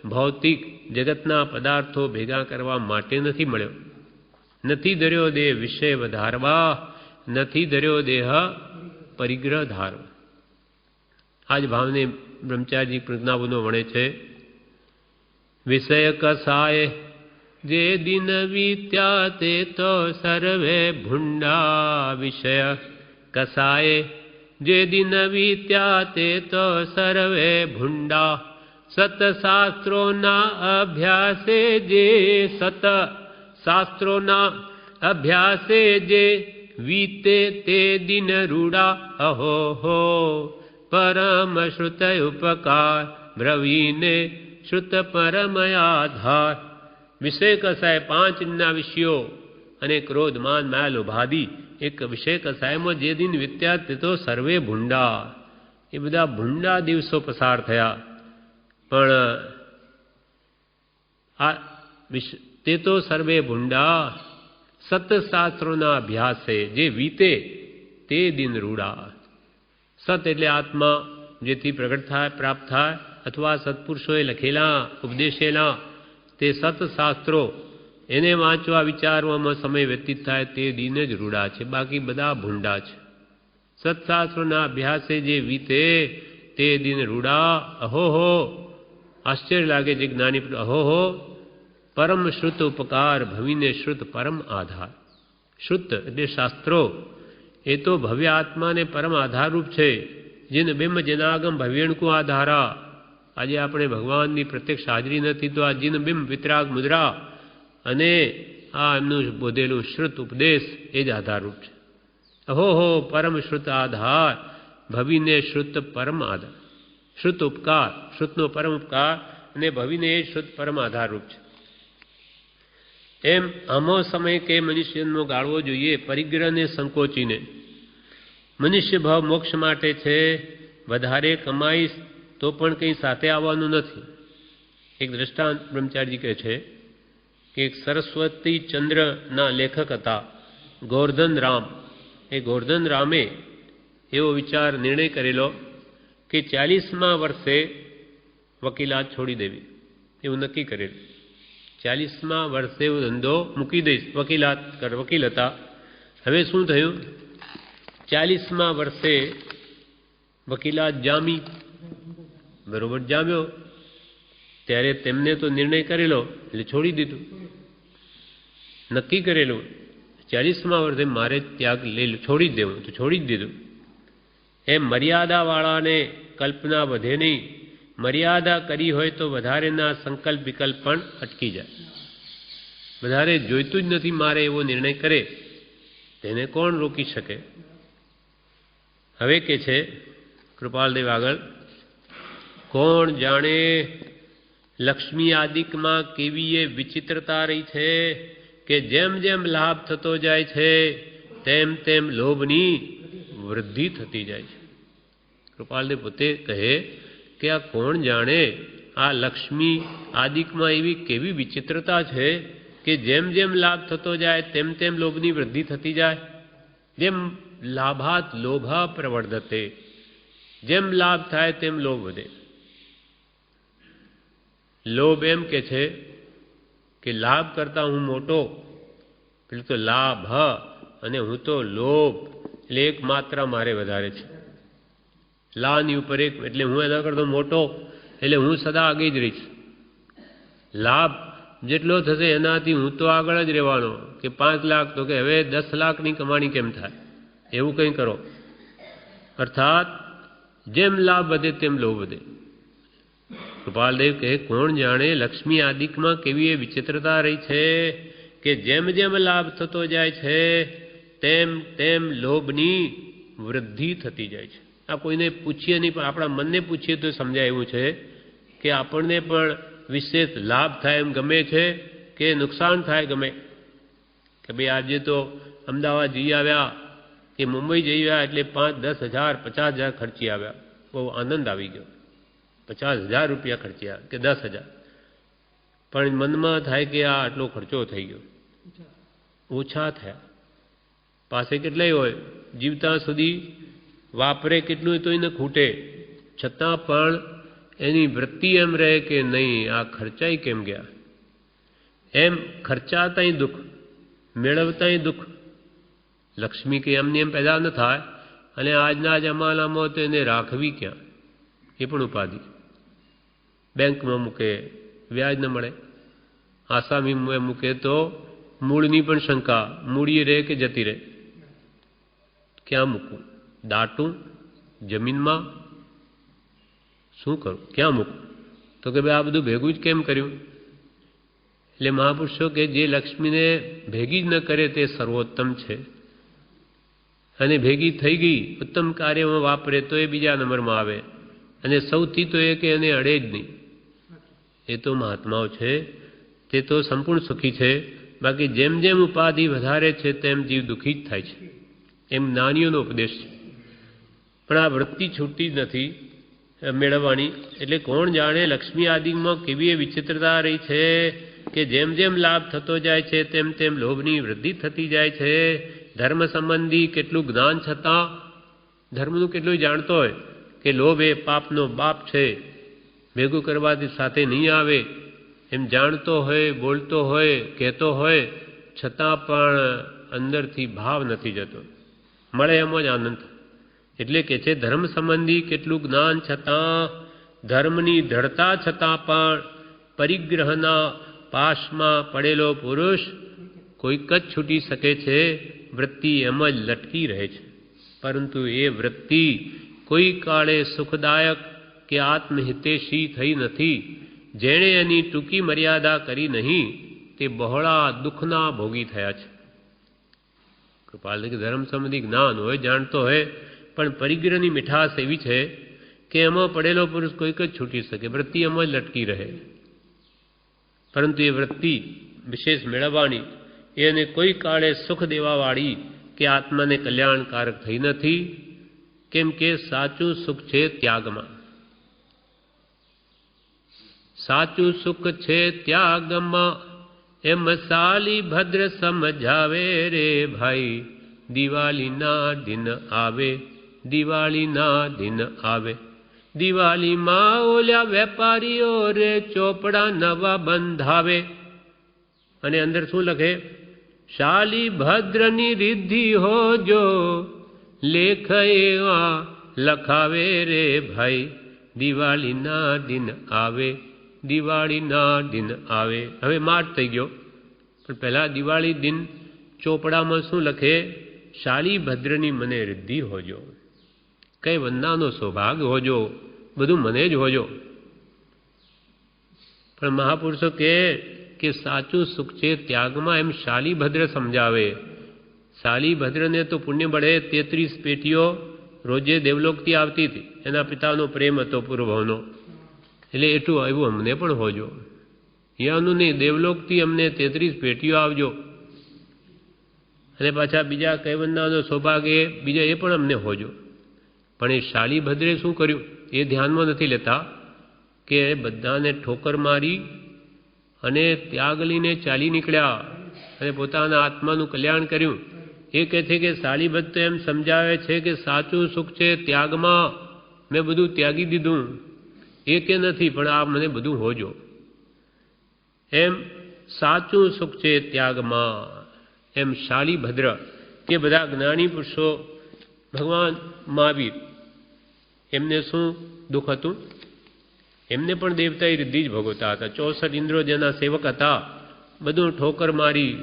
ભૌતિક જગતના પદાર્થો ભેગા કરવા માટે નથી મળ્યો. નથી ધર્યો દેહ વિષય વધારવા, નથી ધર્યો દેહ પરિગ્રહ ધારવા. આ જ ભાવને બ્રહ્મચારી પ્રજ્ઞાબુનો વણે છે. વિષય કસાય જે દિન વીત્યા તે તો સર્વે ભૂંડા. વિષય કસાય જે દિન વીત્યા તે તો સર્વે ભૂંડા. સતશાસ્ત્રોના અભ્યાસે જે, સતશાસ્ત્રોના અભ્યાસે જે વીતે તે દિન રૂડા. અહો હો પરમ શ્રુત ઉપકાર બ્રવીને શ્રુત પરમયાધાર. વિષય કસાય 5 વિષયો અને ક્રોધ માન માયા લોભાદી એક વિષય કસાયમાં જે દિન વિત્યા તે તો સર્વે ભૂંડા. એ બધા ભૂંડા દિવસો પસાર થયા. પણ આ તે તો સર્વે ભૂંડા. સતશાસ્ત્રોના અભ્યાસે જે વીતે તે દિન રૂડા. સત એટલે આત્મા, જેથી પ્રગટ થાય, પ્રાપ્ત થાય, અથવા સત્પુરુષોએ લખેલા ઉપદેશેલા તે સત્શાસ્ત્રો એને વાંચવા વિચારવામાં સમય વ્યતીત થાય તે દિન જ રૂડા છે, બાકી બધા ભૂંડા છે. સત્શાસ્ત્રોના અભ્યાસે જે વીતે તે દિન રૂડા. અહોહો, આશ્ચર્ય લાગે છે જ્ઞાની, અહોહો પરમ શ્રુત ઉપકાર ભવિને શ્રુત પરમ આધાર. શ્રુત એટલે શાસ્ત્રો, એ તો ભવ્ય આત્માને પરમ આધારરૂપ છે. જીન બિંબ જનાગમ ભવ્યણકુ આધારા. આજે આપણે ભગવાનની પ્રત્યક્ષ હાજરી નથી તો આ જીન બિંબ વિતરાગ મુદ્રા અને આ એમનું બોધેલું શ્રુત ઉપદેશ એ જ આધારરૂપ છે. અહોહો પરમ શ્રુત આધાર ભવિને શ્રુત પરમ આધાર. શ્રુત ઉપકાર, શ્રુતનો પરમ ઉપકાર અને ભવિને એ શ્રુત પરમ આધારરૂપ છે. એમ આમો સમય કે મનુષ્યનો ગાળવો જોઈએ પરિગ્રહને સંકોચીને. મનુષ્ય ભાવ મોક્ષ માટે છે, વધારે કમાઈશ તો પણ કંઈ સાથે આવવાનું નથી. એક દ્રષ્ટાંત બ્રહ્મચારીજી કહે છે કે એક સરસ્વતી ચંદ્રના લેખક હતા ગોર્ધન રામ. એ ગોર્ધન રામે એવો વિચાર નિર્ણય કરેલો કે 40મા વર્ષે વકીલાત છોડી દેવી, એવું નક્કી કરેલું. 40મા વર્ષે હું ધંધો મૂકી દઈશ, વકીલ હતા. હવે શું થયું, 40મા વર્ષે વકીલાત જામી, બરોબર જામ્યો, ત્યારે તેમને તો નિર્ણય કરેલો એટલે છોડી દીધું. નક્કી કરેલું 40મા વર્ષે મારે ત્યાગ છોડી જ દેવું તો છોડી જ દીધું. એમ મર્યાદાવાળાને કલ્પના વધે નહીં. મર્યાદા કરી હોય તો વધારેના સંકલ્પ વિકલ્પ પણ અટકી જાય. વધારે જોઈતું જ નથી મારે એવો નિર્ણય કરે તેને કોણ રોકી શકે. હવે કે છે કૃપાલદેવ આગળ, કોણ જાણે લક્ષ્મી આદિકમાં કેવી એ વિચિત્રતા રહી છે કે જેમ જેમ લાભ થતો જાય છે તેમ તેમ લોભની વૃદ્ધિ થતી જાય છે. કૃપાલદેવ પોતે કહે કે આ કોણ જાણે આ લક્ષ્મી આદિકમાં એવી કેવી વિચિત્રતા છે કે જેમ જેમ લાભ થતો જાય તેમ તેમ લોભની વૃદ્ધિ થતી જાય. જેમ લાભાત લોભા પ્રવર્ધતે, જેમ લાભ થાય તેમ લોભ વધે. લોભ એમ કે છે કે લાભ કરતા હું મોટો, પેલું તો લાભ અને હું તો લોભ, એટલે એક માત્રા મારે વધારે છે. લાની ઉપર એક, એટલે હું એના કરતો મોટો, એટલે હું સદા આગળ જ રહીશ. લાભ જેટલો થશે એનાથી હું તો આગળ જ રહેવાનો. કે 5 લાખ તો કે હવે 10 લાખની કમાણી કેમ થાય, એવું કંઈ કરો. અર્થાત જેમ લાભ વધે તેમ લોભ વધે. કૃપાલદેવ કહે કોણ જાણે લક્ષ્મી આદિકમાં કેવી એ વિચિત્રતા રહી છે કે જેમ જેમ લાભ થતો જાય છે તેમ તેમ લોભની વૃદ્ધિ થતી જાય છે. આ કોઈને પૂછીએ નહીં, પણ આપણા મનને પૂછીએ તો સમજાય એવું છે કે આપણને પણ વિશેષ લાભ થાય એમ ગમે છે કે નુકસાન થાય ગમે. કે ભાઈ આજે તો અમદાવાદ જઈ આવ્યા કે મુંબઈ જઈ આવ્યા એટલે 5-10 હજાર 50 હજાર ખર્ચી આવ્યા, બહુ આનંદ આવી ગયો. 50,000 રૂપિયા ખર્ચ્યા કે 10,000, પણ મનમાં થાય કે આ આટલો ખર્ચો થઈ ગયો. ઓછા થયા. પાસે કેટલાય હોય, જીવતા સુધી વાપરે કેટલું તો એને ખૂટે, છતાં પણ એની વૃત્તિ એમ રહે કે નહીં આ ખર્ચાઈ કેમ ગયા. એમ ખર્ચાતાય દુઃખ, મેળવતાય દુઃખ. લક્ષ્મી કે એમની એમ પેદા ન થાય અને આજના જમાનામાં તો એને રાખવી ક્યાં, એ પણ ઉપાધિ. બેંકમાં મૂકે વ્યાજ ન મળે, આસામી મૂકે તો મૂળની પણ શંકા, મૂડી રહે કે જતી રહે. ક્યાં મૂકવું, દાટું જમીનમાં, શું કરું, ક્યાં મૂકું? તો કે ભાઈ આ બધું ભેગું જ કેમ કર્યું. એટલે મહાપુરુષો કે જે લક્ષ્મીને ભેગી જ ન કરે તે સર્વોત્તમ છે, અને ભેગી થઈ ગઈ ઉત્તમ કાર્યમાં વાપરે તો એ બીજા નંબરમાં આવે, અને સૌથી તો એ કે એને અડે જ નહીં. એ તો મહાત્માઓ છે, તે તો સંપૂર્ણ સુખી છે. બાકી જેમ જેમ ઉપાધિ વધારે છે તેમ જીવ દુઃખી જ થાય છે, એમ જ્ઞાનીઓનો ઉપદેશ છે. પણ આ વૃત્તિ છૂટતી જ નથી મેળવવાની. એટલે કોણ જાણે લક્ષ્મી આદિમાં કેવી એ વિચિત્રતા રહી છે કે જેમ જેમ લાભ થતો જાય છે તેમ તેમ લોભની વૃદ્ધિ થતી જાય છે. ધર્મ સંબંધી કેટલું જ્ઞાન છતાં, ધર્મનું કેટલું જાણતો હોય કે લોભ એ પાપનો બાપ છે, ભેગું કરવાથી સાથે નહીં આવે, એમ જાણતો હોય, બોલતો હોય, કહેતો હોય, છતાં પણ અંદરથી ભાવ નથી જતો, મળે એમ જ આનંદ. એટલે કે છે ધર્મ સંબંધી કેટલું જ્ઞાન છતાં, ધર્મની દ્રઢતા છતાં પણ પરિગ્રહના પાશમાં પડેલો પુરુષ કોઈક જ છૂટી શકે છે. વૃત્તિ એમ જ લટકી રહે છે, પરંતુ એ વૃત્તિ કોઈ કાળે સુખદાયક કે આત્મહિતેશી થઈ નથી. જેણે એની ટૂંકી મર્યાદા કરી નહીં તે બહોળા દુઃખના ભોગી થયા છે. કૃપાલ ધર્મ સંબંધી જ્ઞાન હોય, જાણતો હોય, પણ પરિગ્રહની મીઠાશ એવી છે કે એમાં પડેલો પુરુષ કોઈક જ છૂટી શકે, વૃત્તિ એમ જ લટકી રહે. પરંતુ એ વૃત્તિ વિશેષ મેળવવાની, એને કોઈ કાળે સુખ દેવાવાળી કે આત્માને કલ્યાણકારક થઈ નથી. કેમ કે સાચું સુખ છે ત્યાગમાં. સાચું સુખ છે ત્યાગમાં, એમ સાલી ભદ્ર સમજાવે રે ભાઈ. દિવાળીના દિન આવે, દિવાળીના દિન આવે, દિવાળીમાં ઓલ્યા વેપારીઓ રે ચોપડા નવા બંધાવે. અને અંદર શું લખે? શાલી ભદ્રની રિદ્ધિ હોજો, લેખ એવા લખાવે રે ભાઈ. દિવાળીના દિન આવે, દિવાળીના દિન આવે. હવે માર્ચ થઈ ગયો, પણ પહેલા દિવાળી દિન ચોપડામાં શું લખે? શાલી ભદ્રની મને રિદ્ધિ હોજો, કઈ વંદાનો સૌભાગ્ય હોજો, બધું મને જ હોજો. પણ મહાપુરુષો કે સાચું સુખ છે ત્યાગમાં, એમ શાલીભદ્ર સમજાવે. શાલીભદ્રને તો પુણ્ય બળે 33 પેટીઓ રોજે દેવલોકથી આવતી હતી, એના પિતાનો પ્રેમ હતો પૂર્વભાવનો, એટલે એટલું આવ્યું અમને પણ હોજો. યાનું નહીં, દેવલોકથી અમને 33 પેટીઓ આવજો, અને પાછા બીજા કૈવંદાનો સૌભાગ્ય બીજા એ પણ અમને હોજો. પણ એ શાલીભદ્રે શું કર્યું એ ધ્યાનમાં નથી લેતા કે બધાને ઠોકર મારી અને ત્યાગ લઈને ચાલી નીકળ્યા અને પોતાના આત્માનું કલ્યાણ કર્યું. એ કહે છે કે શાલીભદ્ર એમ સમજાવે છે કે સાચું સુખ છે ત્યાગમાં, મેં બધું ત્યાગી દીધું. એ કે નથી, પણ આ મને બધું હોજો. એમ સાચું સુખ છે ત્યાગમાં, એમ શાલીભદ્ર કે બધા જ્ઞાની પુરુષો, ભગવાન મહાવીર, એમને શું દુઃખ હતું? એમને પણ દેવતાએ રિદ્ધિ જ ભોગવતા હતા. 64 ઇન્દ્રો જેના સેવક હતા, બધું ઠોકર મારી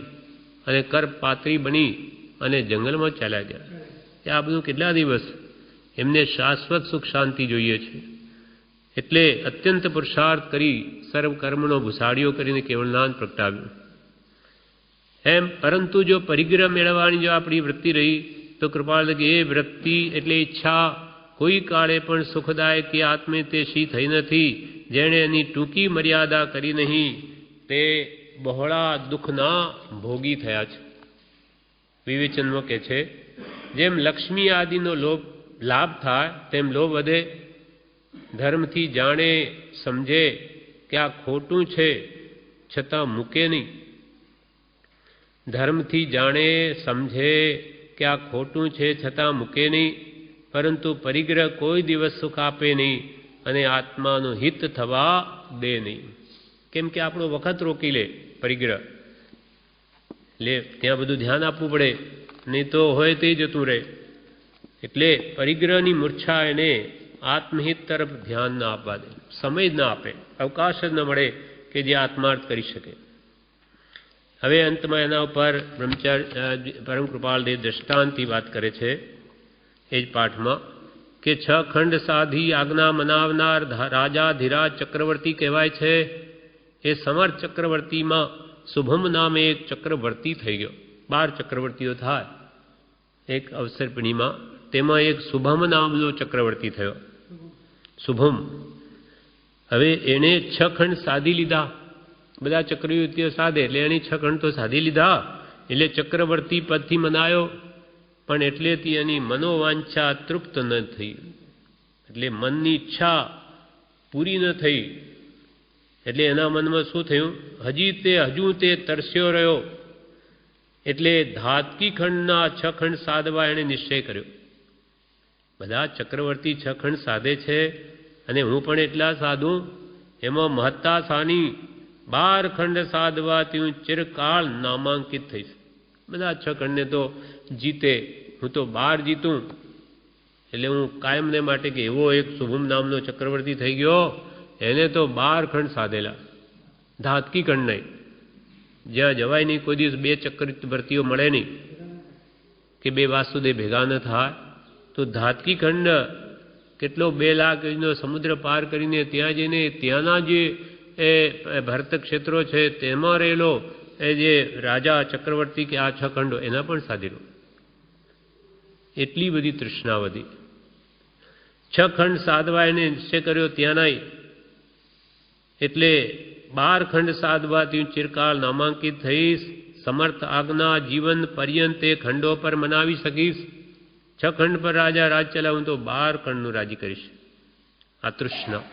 અને કર પાત્રી બની અને જંગલમાં ચાલ્યા ગયા. આ બધું કેટલા દિવસ? એમને શાશ્વત સુખ શાંતિ જોઈએ છે, એટલે અત્યંત પુરુષાર્થ કરી સર્વ કર્મનો ભૂસાડીઓ કરીને કેવળ જ્ઞાન પ્રગટાવ્યું. એમ પરંતુ જો પરિગ્રહ મેળવવાની જો આપણી વૃત્તિ રહી તો કૃપાળ એ વૃત્તિ એટલે ઈચ્છા કોઈ કાળે પણ સુખદાયક કે આત્મેતેશી થઈ નથી. જેણે એની ટૂંકી મર્યાદા કરી નહીં તે બહોળા દુઃખના ભોગી થયા છે. વિવેચનમાં કહે છે, જેમ લક્ષ્મી આદિનો લાભ થાય તેમ લોભ વધે. ધર્મથી જાણે સમજે કે આ ખોટું છે છતાં મૂકે નહીં. ધર્મથી જાણે સમજે કે આ ખોટું છે છતાં મૂકે નહીં, પરંતુ પરિગ્રહ કોઈ દિવસ સુખ આપે નહીં અને આત્માનું હિત થવા દે નહીં. કેમ કે આપણો વખત રોકી લે પરિગ્રહ, એટલે ત્યાં બધું ધ્યાન આપવું પડે, નહીં તો હોય તે જતું રહે. એટલે પરિગ્રહની મૂર્છા એને આત્મહિત તરફ ધ્યાન ના આપવા દે, સમય જ ના આપે, અવકાશ જ ન મળે કે જે આત્માર્થ કરી શકે. હવે અંતમાં એના ઉપર પરમ કૃપાલદેવ દ્રષ્ટાંતથી વાત કરે છે એ જ પાઠમાં કે 6 ખંડ સાધી આજ્ઞા મનાવનાર રાજા ધીરાજ ચક્રવર્તી કહેવાય છે. એ સમર્થ ચક્રવર્તીમાં શુભમ નામે એક ચક્રવર્તી થઈ ગયો. 12 ચક્રવર્તીઓ થાય એક અવસરપીણીમાં, તેમાં એક શુભમ નામનો ચક્રવર્તી થયો. શુભમ. હવે એણે 6 ખંડ સાધી લીધા. બધા ચક્રવર્તીઓ સાધે એટલે એની 6 ખંડ તો સાધી લીધા, એટલે ચક્રવર્તી પદથી મનાયો. પણ એટલેથી એની મનોવાંછા તૃપ્ત ન થઈ, એટલે મનની ઈચ્છા પૂરી ન થઈ. એટલે એના મનમાં શું થયું? હજુ તે તરસ્યો રહ્યો. એટલે ધાતકી ખંડના 6 ખંડ સાધવા એણે નિશ્ચય કર્યો. બધા ચક્રવર્તી 6 ખંડ સાધે છે અને હું પણ એટલા સાધું. એમાં મહત્તા સાની 12 ખંડ સાધવાથી હું ચિરકાળ નામાંકિત થઈશ. બધા 6 ખંડને તો જીતે, હું તો 12 જીતું. એટલે હું કાયમને માટે કે એવો એક શુભમ નામનો ચક્રવર્તી થઈ ગયો, એને તો 12 ખંડ સાધેલા, ધાતકી ખંડ નહીં. જ્યાં જવાય નહીં, કોઈ દિવસ 2 ચક્રવર્તીઓ મળે નહીં કે 2 વાસુદેવ ભેગા ન થાય. તો ધાતકી ખંડ કેટલો 2 લાખ સમુદ્ર પાર કરીને ત્યાં જઈને ત્યાંના જે એ ભરત ક્ષેત્રો છે તેમાં રહેલો એ જે રાજા ચક્રવર્તી કે આ 6 ખંડો એના પણ સાધેલો. એટલી બધી તૃષ્ણા વધી. 6 ખંડ સાધવા એને નિશ્ચય કર્યો ત્યાંના. એટલે 12 ખંડ સાધવાથી હું ચિરકાળ નામાંકિત થઈશ. સમર્થ આજ્ઞા જીવન પર્યંત એ ખંડો પર મનાવી શકીશ. 6 ખંડ પર રાજા રાજ ચલાવું તો 12 ખંડનું રાજી કરીશ. આ તૃષ્ણા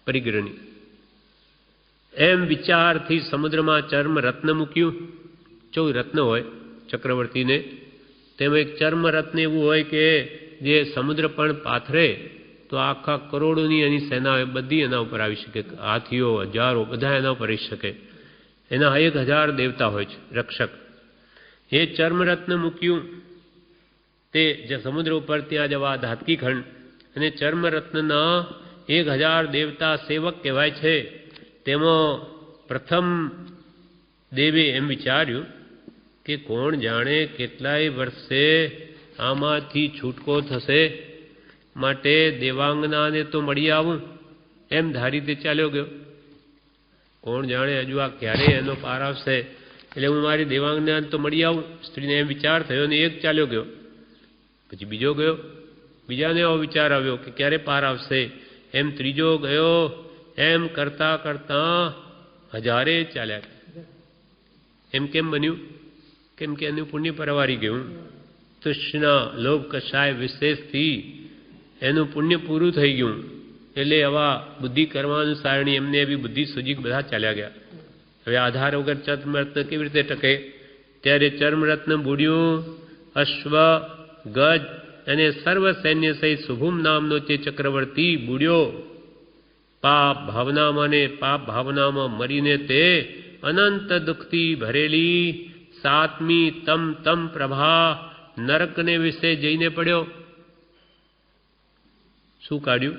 પરિગ્રહની. એમ વિચારથી સમુદ્રમાં ચર્મ રત્ન મૂક્યું. 14 રત્ન હોય ચક્રવર્તીને, તેમાં એક ચર્મ રત્ન એવું હોય કે જે સમુદ્ર પણ પાથરે તો આખા કરોડોની એની સેના બધી એના ઉપર આવી શકે. હાથીઓ, હજારો બધા એના ઉપર રહી શકે. એના 1000 દેવતા હોય છે રક્ષક. એ ચર્મરત્ન મૂક્યું તે જે સમુદ્ર ઉપર ત્યાં જવા ધાતકી ખંડ. અને ચર્મરત્નના 1000 દેવતા સેવક કહેવાય છે. તેમાં પ્રથમ દેવે એમ વિચાર્યું કે કોણ જાણે કેટલાય વર્ષે આમાંથી છૂટકો થશે, માટે દેવાંગનાને તો મળી આવું એમ ધારી તે ચાલ્યો ગયો. કોણ જાણે હજુ આ ક્યારે એનો પાર આવશે, એટલે હું મારી દેવાંગનાને તો મળી આવું. સ્ત્રીને એમ વિચાર થયો ને એક ચાલ્યો ગયો. પછી બીજો ગયો, બીજાને એવો વિચાર આવ્યો કે ક્યારે પાર આવશે, એમ ત્રીજો ગયો. એમ કરતા કરતા 1000 ચાલ્યા. એમ કેમ બન્યું? કેમ કે એનું પુણ્ય પરવારી ગયું. તૃષ્ણા, લોભ, કષાય વિશેષથી એનું પુણ્ય પૂરું થઈ ગયું. એટલે આવા બુદ્ધિ કરવાનું સારણી એમને એવી બુદ્ધિ સુજી બધા ચાલ્યા ગયા. હવે આધાર વગર ચર્મરત્ન કેવી રીતે ટકે? ત્યારે ચર્મરત્ન બુડ્યું. અશ્વ, ગજ અને સર્વ સૈન્ય સહિત શુભમ નામનો તે ચક્રવર્તી બુડ્યો. પાપ ભાવનામાં મરીને તે અનંત દુઃખથી ભરેલી 7મી તમ પ્રભા નરકને વિશે જઈને પડ્યો. શું કાઢ્યું?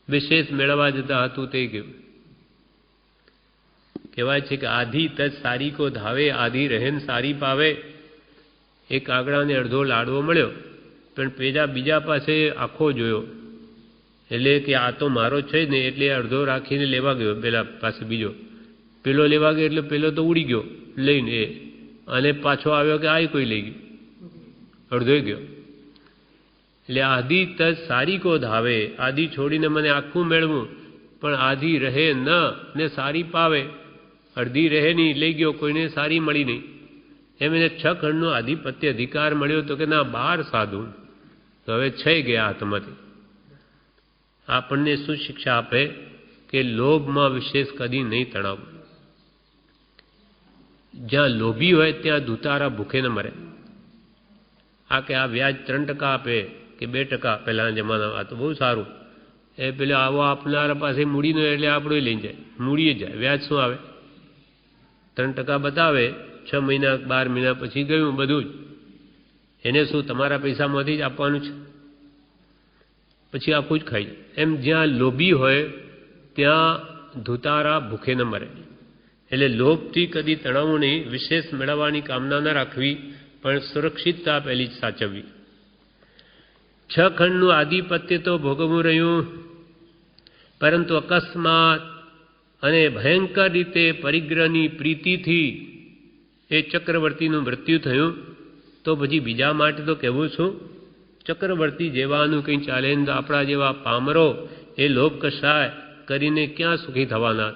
વિશેષ મેળવવા જતા હતું તે ગયું. કહેવાય છે કે આધી તજ સારી કો ધાવે, આધી રહેન સારી પાવે. એક કાગડાને અડધો લાડવો મળ્યો, પણ બીજા પાસે આખો જોયો. એટલે કે આ તો મારો છે ને, એટલે અડધો રાખીને લેવા ગયો પેલા પાસે બીજો. પેલો લેવા ગયો એટલે પેલો તો ઉડી ગયો લઈને, અને પાછો આવ્યો કે આ કોઈ લઈ ગયું, અડધો ગયો. એટલે આધી તજ સારી કો ધાવે, આધી છોડીને મને આખું મેળવું, પણ આધી રહે ન ને સારી પાવે. અડધી રહે નહીં, લઈ ગયો, કોઈને સારી મળી નહીં. એમ એને 6 ખંડનો આધિપત્ય અધિકાર મળ્યો તો કે ના 12 સાધુ, તો હવે 6 ગયા હાથમાંથી. આપણને શું શિક્ષા આપે કે લોભમાં વિશેષ કદી નહીં તણાવવું. જ્યાં લોભી હોય ત્યાં દુતારા ભૂખે ન મરે. આ કે આ વ્યાજ 3% આપે કે 2%, પહેલાના જમાનામાં આ તો બહુ સારું. એ પેલો આવો આપનારા પાસે મૂડી નો એટલે આપણું લઈ જાય, મૂડીએ જાય. વ્યાજ શું આવે? 3% બતાવે, 6 મહિના 12 મહિના પછી ગયું બધું જ. એને શું તમારા પૈસામાંથી જ આપવાનું છે? પછી આખું જ ખાઈ જાય. એમ જ્યાં લોભી હોય ત્યાં ધુતારા ભૂખે ન મરે. એટલે લોભથી કદી તણાવું નહીં. વિશેષ મેળવવાની કામના ન રાખવી, પણ સુરક્ષિતતા પહેલી જ સાચવવી. 6 ખંડનું આધિપત્ય તો ભોગવવું રહ્યું, પરંતુ અકસ્માત અને ભયંકર રીતે પરિગ્રહની પ્રીતિથી એ ચક્રવર્તીનું મૃત્યુ થયું. તો પછી બીજા માટે તો કહેવું છું, ચક્રવર્તી જેવાનું કંઈ ચાલે ને તો આપણા જેવા પામરો એ લોભ કષાય કરીને ક્યાં સુખી થવાના?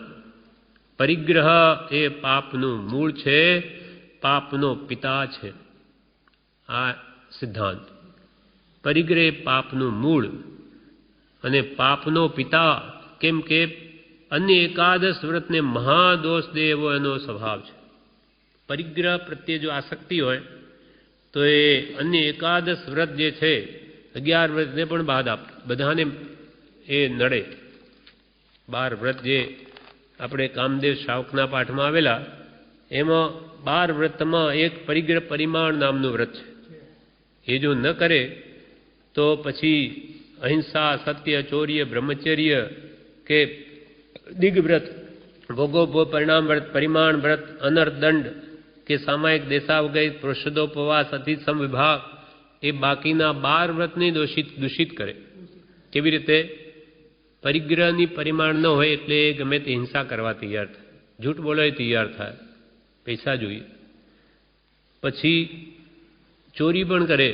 પરિગ્રહ એ પાપનું મૂળ છે, પાપનો પિતા છે. આ સિદ્ધાંત. પરિગ્રહ પાપનું મૂળ અને પાપનો પિતા. કેમ કે અન્ય એકાદશ વ્રતને મહાદોષ દે એવો એનો સ્વભાવ છે. પરિગ્રહ પ્રત્યે જો આસક્તિ હોય તો એ અન્ય એકાદશ વ્રત જે છે 11 વ્રતને પણ બાધા, બધાને એ નડે. 12 વ્રત જે આપણે કામદેવ શ્રાવકના પાઠમાં આવેલા, એમાં 12 વ્રતમાં એક પરિગ્રહ પરિમાણ નામનું વ્રત છે. એ જો ન કરે તો પછી અહિંસા, સત્ય, ચોર્ય, બ્રહ્મચર્ય કે દિગ્વ્રત, ભોગોભો પરિણામ વ્રત, પરિમાણ વ્રત, અનર્થ દંડ કે સામાયિક દેશાવગય, પ્રોષદોપવાસ, અતિ સમવિભાગ, એ બાકીના 12 વ્રતને દૂષિત કરે. કેવી રીતે? પરિગ્રહની પરિમાણ ન હોય એટલે એ ગમે તે હિંસા કરવા તૈયાર થાય, જૂઠ બોલવા તૈયાર થાય, પૈસા જોઈએ. પછી ચોરી પણ કરે,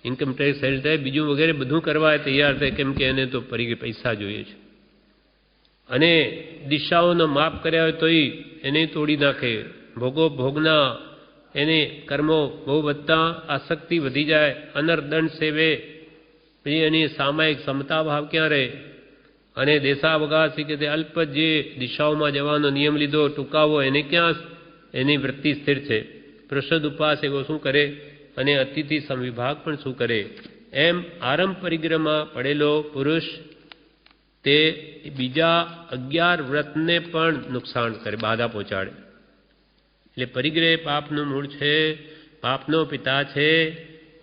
ઇન્કમ ટેક્સ હેલ્ડ થાય, બીજું વગેરે બધું કરવા તૈયાર થાય, કેમ કે એને તો પૈસા જોઈએ છે. અને દિશાઓનો માપ કર્યા હોય તોય એને તોડી નાખે. ભોગના એને કર્મો બહુ વધતા આસક્તિ વધી જાય, અનર્થ દંડ સેવે, પછી એની સામાયિક સમતા ભાવ ક્યાં રહે? અને દેશાવકાશી કે તે અલ્પ જે દિશાઓમાં જવાનો નિયમ લીધો ટૂંકાવો, એને ક્યાં એની વૃત્તિ સ્થિર છે? પ્રસદ ઉપવાસ એવો શું કરે? અને અતિથિ સમવિભાગ પણ શું કરે? એમ આરંભ પરિગ્રહમાં પડેલો પુરુષ તે બીજા 11 વ્રતને પણ નુકસાન કરે, બાધા પહોંચાડે. એટલે પરિગ્રહ પાપનું મૂળ છે, પાપનો પિતા છે.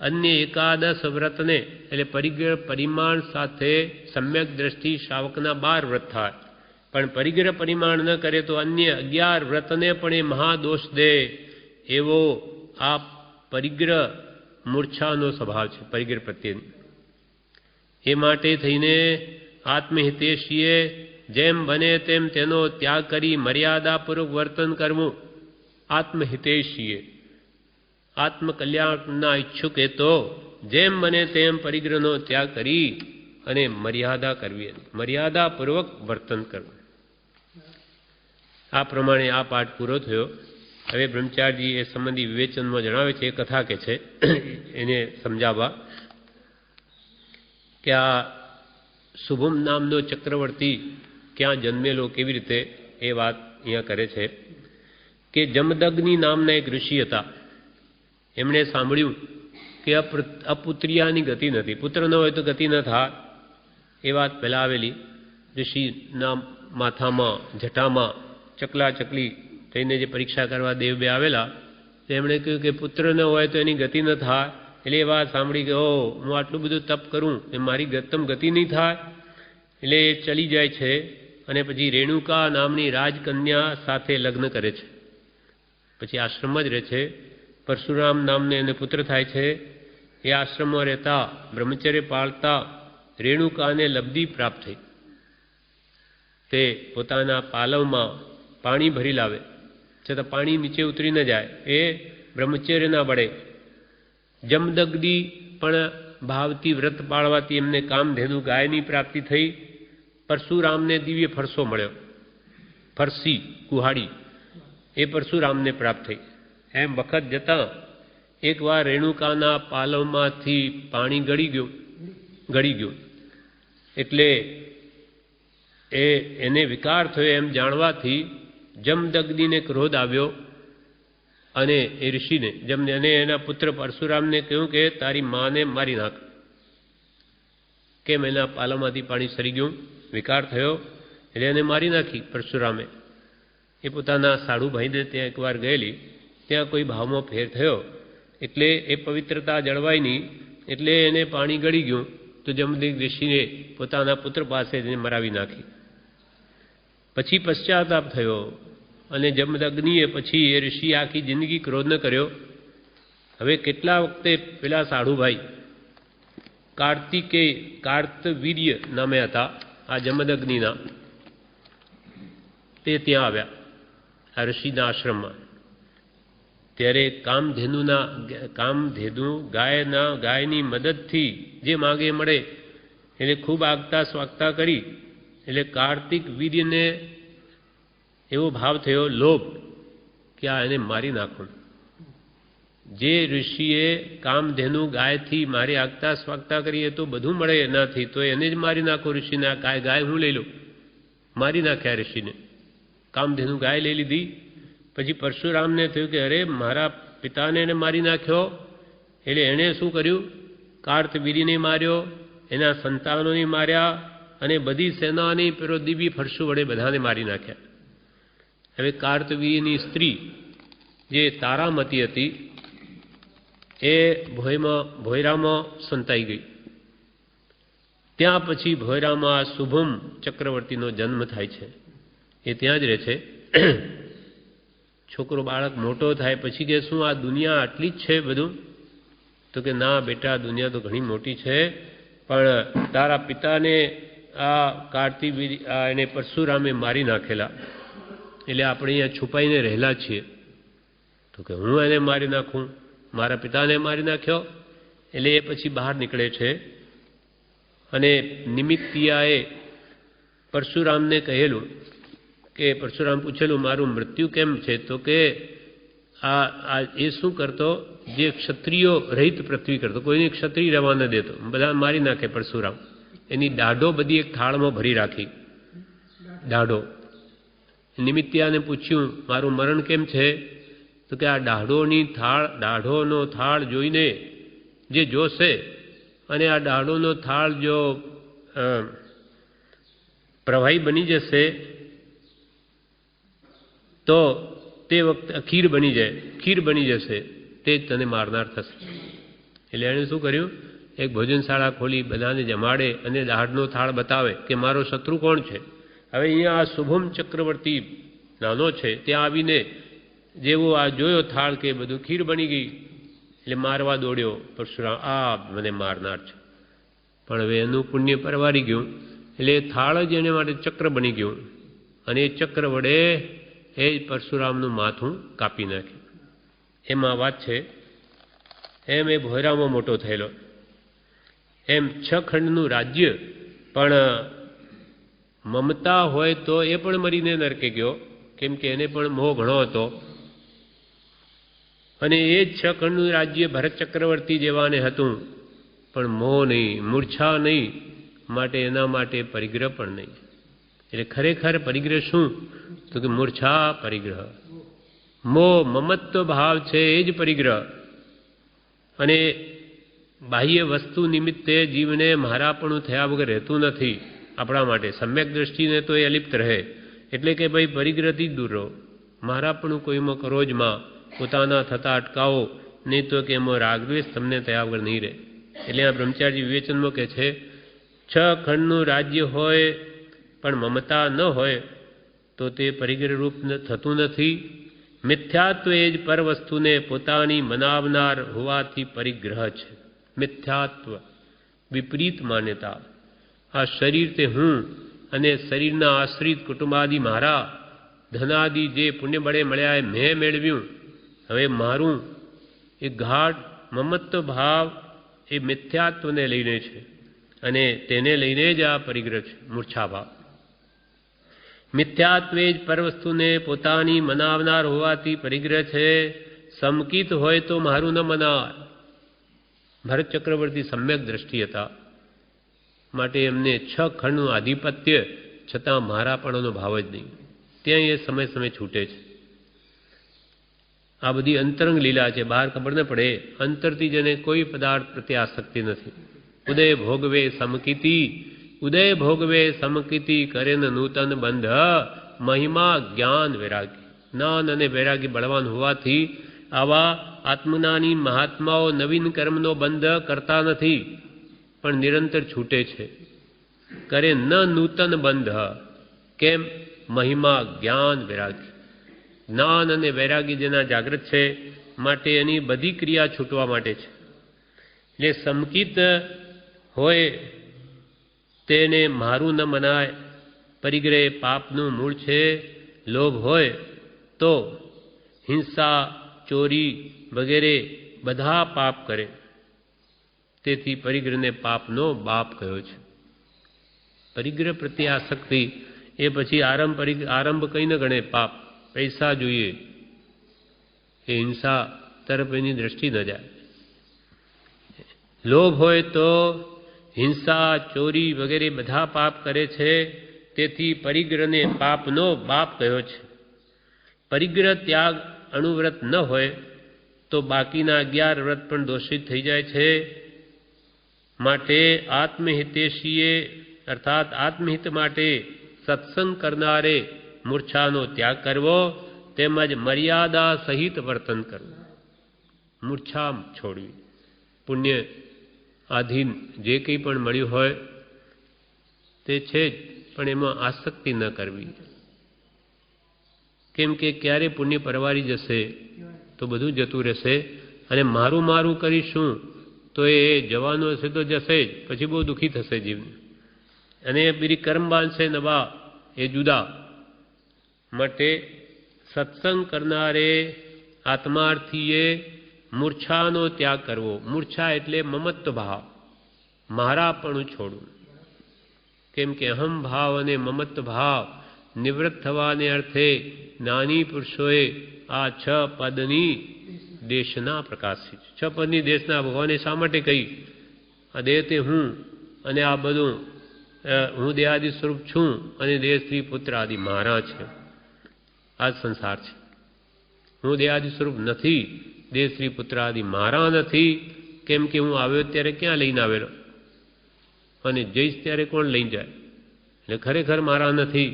અન્ય 11 વ્રતને એટલે પરિગ્રહ પરિમાણ સાથે સમ્યક દ્રષ્ટિ શ્રાવકના 12 વ્રત થાય, પણ પરિગ્રહ પરિમાણ ન કરે તો અન્ય 11 વ્રતને પણ એ મહાદોષ દે એવો આ પરિગ્રહ મૂર્છાનો સ્વભાવ છે, પરિગ્રહ પ્રત્યેની. એ માટે થઈને આત્મહિતેશીએ જેમ બને તેમ તેનો ત્યાગ કરી મર્યાદાપૂર્વક વર્તન કરવું. આત્મહિતેશીએ આત્મકલ્યાણના ઈચ્છુક એ તો જેમ બને તેમ પરિગ્રહનો ત્યાગ કરી અને મર્યાદા કરવી, મર્યાદાપૂર્વક વર્તન કરવું. આ પ્રમાણે આ પાઠ પૂરો થયો. હવે બ્રહ્મચારીજી એ સંબંધી વિવેચનમાં જણાવે છે, એ કથા કે છે એને સમજાવવા કે આ શુભમ નામનો ચક્રવર્તી ક્યાં જન્મેલો, કેવી રીતે, એ વાત અહીંયા કરે છે કે જમદગ્નિ નામના એક ઋષિ હતા. એમણે સાંભળ્યું કે અપુત્રિયાની ગતિ નથી, પુત્ર ન હોય તો ગતિ ન થાય, એ વાત પહેલાં આવેલી. ઋષિના માથામાં જટામાં ચકલા ચકલી થઈને જે પરીક્ષા કરવા દેવ બે આવેલા, તો એમણે કહ્યું કે પુત્ર ન હોય તો એની ગતિ ન થાય. એટલે એ વાત સાંભળી કે હું આટલું બધું તપ કરું એ મારી ગતિ નહીં થાય. એટલે એ ચલી જાય છે અને પછી રેણુકા નામની રાજકન્યા સાથે લગ્ન કરે છે. પછી આશ્રમ જ રહે છે. પરશુરામ નામને એને પુત્ર થાય છે. એ આશ્રમમાં રહેતા બ્રહ્મચર્ય પાળતા રેણુકાને લબ્ધિ પ્રાપ્ત થઈ. તે પોતાના પાલવમાં પાણી ભરી લાવે, છતાં પાણી નીચે ઉતરી ન જાય, એ બ્રહ્મચર્યના બળે. જમદગ્નિ પણ ભાવથી વ્રત પાળવાથી એમને કામધેનુ ગાયની પ્રાપ્તિ થઈ. પરશુરામને દિવ્ય ફરસો મળ્યો, ફરસી કુહાડી, એ પરશુરામને પ્રાપ્ત થઈ. એમ વખત જતાં એકવાર રેણુકાના પાલવમાંથી પાણી ગળી ગયું. એટલે એને વિકાર થયો એમ જાણવાથી જમદગ્નિને ક્રોધ આવ્યો અને એ ઋષિને અને એના પુત્ર પરશુરામને કહ્યું કે તારી માને મારી નાખ. કેમ? એના પાલવમાંથી પાણી સરી ગયું, વિકાર થયો, એટલે એને મારી નાખી પરશુરામે. એ પોતાના સાડુભાઈને ત્યાં એકવાર ગયેલી, ત્યાં કોઈ ભાવમાં ફેર થયો એટલે એ પવિત્રતા જળવાઈ નહીં, એટલે એને પાણી ગળી ગયું. તો જમદગ્નિ ઋષિને પોતાના પુત્ર પાસે એને મરાવી નાખી. પછી પશ્ચાતાપ થયો અને જમદગ્નિએ પછી એ ઋષિ આખી જિંદગી ક્રોધ ન કર્યો. હવે કેટલા વખતે પેલા સાડુભાઈ કાર્તવીર્ય નામે હતા આ જમદગ્નિના, તે ત્યાં આવ્યા આ ઋષિના આશ્રમમાં. ત્યારે કામધેનુ ગાયની મદદથી જે માગે મળે એટલે ખૂબ આગતા સ્વાગતા કરી. એટલે કાર્તિક વીર્યને એવો ભાવ થયો, લોભ, કે આ એને મારી નાખો. જે ઋષિએ કામધેનુ ગાયથી મારી આગતા સ્વાગતા કરી, એ તો બધું મળે એનાથી, તો એને જ મારી નાખો ઋષિને. આ ગાય હું લઈ લઉં. મારી નાખ્યા ઋષિને, કામધેનુ ગાય લઈ લીધી. પછી પરશુરામને થયું કે અરે મારા પિતાને એને મારી નાખ્યો. એટલે એણે શું કર્યું કાર્તવીર્યને માર્યો, એના સંતાનોને માર્યા અને બધી સેનાની પેલો દિવ્ય ફરસુ વડે બધાને મારી નાખ્યા. હવે કાર્તવીર્યની સ્ત્રી જે તારામતી હતી એ ભોયરામાં સંતાઈ ગઈ. ત્યાં પછી ભોયરામાં શુભમ ચક્રવર્તીનો જન્મ થાય છે. એ ત્યાં જ રહે છે. છોકરો બાળક મોટો થાય પછી કે શું આ દુનિયા આટલી જ છે બધું? તો કે ના બેટા, દુનિયા તો ઘણી મોટી છે, પણ તારા પિતાને આ કાર્તિવીર્ય એને પરશુરામે મારી નાખેલા, એટલે આપણે અહીંયા છુપાઈને રહેલા છીએ. તો કે હું એને મારી નાખું? મારા પિતાને મારી નાખ્યો? એટલે એ પછી બહાર નીકળે છે અને નિમિત્તિયાએ પરશુરામને કહેલું કે પરશુરામ પૂછેલું મારું મૃત્યુ કેમ છે? તો કે આ એ શું કરતો? જે ક્ષત્રિયો રહિત પૃથ્વી કરતો, કોઈને ક્ષત્રિય રહેવા ન દેતો, બધા મારી નાખે પરશુરામ. એની દાઢો બધી એક થાળમાં ભરી રાખી, દાઢો. નિમિત્તિયાને પૂછ્યું મારું મરણ કેમ છે? તો કે આ દાઢોનો થાળ જોઈને જે જોશે અને આ દાઢોનો થાળ જો પ્રવાહી બની જશે તો તે વખતે ખીર બની જશે, તે જ તને મારનાર થશે. એટલે એણે શું કર્યું? એક ભોજનશાળા ખોલી, બધાને જમાડે અને દાઢનો થાળ બતાવે કે મારો શત્રુ કોણ છે. હવે અહીંયા આ શુભમ ચક્રવર્તી નાનો છે, ત્યાં આવીને જેવું આ જોયો થાળ કે બધું ખીર બની ગઈ, એટલે મારવા દોડ્યો પરશુરામ, આ મને મારનાર છે. પણ હવે એનું પુણ્ય પરવારી ગયું, એટલે એ થાળ જ એને માટે ચક્ર બની ગયું અને એ ચક્ર વડે એ જ પરશુરામનું માથું કાપી નાખ્યું. એમાં વાત છે એમ એ ભોયરામાં મોટો થયેલો. એમ 6 ખંડનું રાજ્ય પણ મમતા હોય તો એ પણ મરીને નરકે ગયો, કેમ કે એને પણ મોહ ઘણો હતો. અને એ જ 6 ખંડનું રાજ્ય ભરત ચક્રવર્તી જેવાને હતું, પણ મોહ નહીં, મૂર્છા નહીં, માટે એના માટે પરિગ્રહ પણ નહીં. એટલે ખરેખર પરિગ્રહ શું? તો કે મૂર્છા પરિગ્રહ. મોહ મમત્વ ભાવ છે એ જ પરિગ્રહ. અને બાહ્ય વસ્તુ નિમિત્તે જીવને મારાપણું થયા વગર રહેતું નથી. આપણા માટે સમ્યક દ્રષ્ટિને તો એ અલિપ્ત રહે, એટલે કે ભાઈ પરિગ્રહથી જ દૂર રહો. મારાપણું કોઈમાં કરો જ માં, પોતાના થતા અટકાવો, નહીં તો કે એમાં રાગદ્વેષ તમને થયા વગર નહીં રહે. એટલે આ બ્રહ્મચારી વિવેચનમાં કહે છે 6 ખંડનું રાજ્ય હોય પણ મમતા ન હોય તો તે પરિગ્રહ રૂપ થતું નથી. મિથ્યાત્વ એ જ પર વસ્તુને પોતાની મનાવનાર હોવાથી પરિગ્રહ છે. મિથ્યાત્વ, વિપરીત માન્યતા. આ શરીર તે હું અને શરીરના આશ્રિત કુટુંબાદિ મારા, ધનાદિ જે પુણ્ય બળે મળ્યા એ મેં મેળવ્યું, હવે મારું, એ ગાઢ મમત્વ ભાવ એ મિથ્યાત્વને લઈને છે અને તેને લઈને જ આ પરિગ્રહ છે, મૂર્છા ભાવ. મિથ્યાત્વે જ પરવસ્તુને પોતાની મનાવનાર હોવાથી પરિગ્રહ છે. સમકિત હોય તો મારું ન મનાય. ભરત ચક્રવર્તી સમ્યક દ્રષ્ટિ હતા, માટે એમને 6 ખંડનું આધિપત્ય છતાં મારાપણનો ભાવ જ નહીં. ત્યાં એ સમય સમય છૂટે છે. આ બધી અંતરંગ લીલા છે, બહાર ખબર ન પડે. અંતરથી જેને કોઈ પદાર્થ પ્રત્યે આસક્તિ નથી. ઉદય ભોગવે સમકિતિ કરેન નૂતન બંધ, મહિમા જ્ઞાન વૈરાગી. જ્ઞાન અને વૈરાગી બળવાન હોવાથી આવા આત્મજ્ઞાની મહાત્માઓ નવીન કર્મનો બંધ કરતા નથી, પણ નિરંતર છૂટે છે. કરે ન નૂતન બંધ. કેમ? મહિમા જ્ઞાન વૈરાગી. જ્ઞાન અને વૈરાગી જેના જાગૃત છે, માટે એની બધી ક્રિયા છૂટવા માટે છે. એટલે સમકિત હોય તેને મારું ન મનાય. પરિગ્રહ પાપનું મૂળ છે. લોભ હોય તો હિંસા, ચોરી વગેરે બધા પાપ કરે. તેથી પરિગ્રહને પાપનો બાપ કહ્યો છે. પરિગ્રહ પ્રત્યે આસક્તિ એ પછી આરંભ કંઈ ન ગણે. પાપ, પૈસા જોઈએ એ હિંસા તરફ એની દ્રષ્ટિ ન જાય. લોભ હોય તો હિંસા, ચોરી વગેરે બધા પાપ કરે છે. તેથી પરિગ્રહને પાપનો બાપ કહ્યો છે. પરિગ્રહ ત્યાગ અણુવ્રત ન હોય તો બાકીના 11 વ્રત પણ દોષિત થઈ જાય છે. માટે આત્મહિતેશીએ અર્થાત આત્મહિત માટે સત્સંગ કરનારે મૂર્છાનો ત્યાગ કરવો તેમજ મર્યાદા સહિત વર્તન કરવું. મૂર્છા છોડવી, પુણ્ય આધીન જે કંઈ પણ મળ્યું હોય તે છે જ, પણ એમાં આસક્તિ ન કરવી. કેમ કે ક્યારે પુણ્ય પરવારી જશે તો બધું જતું રહેશે, અને મારું મારું કરીશું તો એ જવાનું હશે તો જશે જ, પછી બહુ દુઃખી થશે જીવને. અને બીજી કર્મ બાંધશે નવા, એ જુદા. માટે સત્સંગ કરનારે આત્માર્થીએ મૂર્છાનો ત્યાગ કરવો. મૂર્છા એટલે મમત્વ ભાવ, મારાપણું છોડવું. કેમ કે અહમ ભાવ અને મમત્વ ભાવ નિવૃત્ત થવાને અર્થે જ્ઞાની પુરુષોએ આ 6 પદની દેશના પ્રકાશી છે. 6 પદની દેશના ભગવાને શા માટે કહી? આ દેહ તે હું, અને આ બધું હું દેહાદિ સ્વરૂપ છું, અને દેહ સ્ત્રી પુત્ર આદિ મારા છે. આ જ સંસાર છે. હું દેહાદિ સ્વરૂપ નથી, દેહ સ્ત્રી પુત્ર આદિ મારા નથી. કેમ કે હું આવ્યો ત્યારે ક્યાં લઈને આવેલો, અને જઈશ ત્યારે કોણ લઈ જાય? એટલે ખરેખર મારા નથી.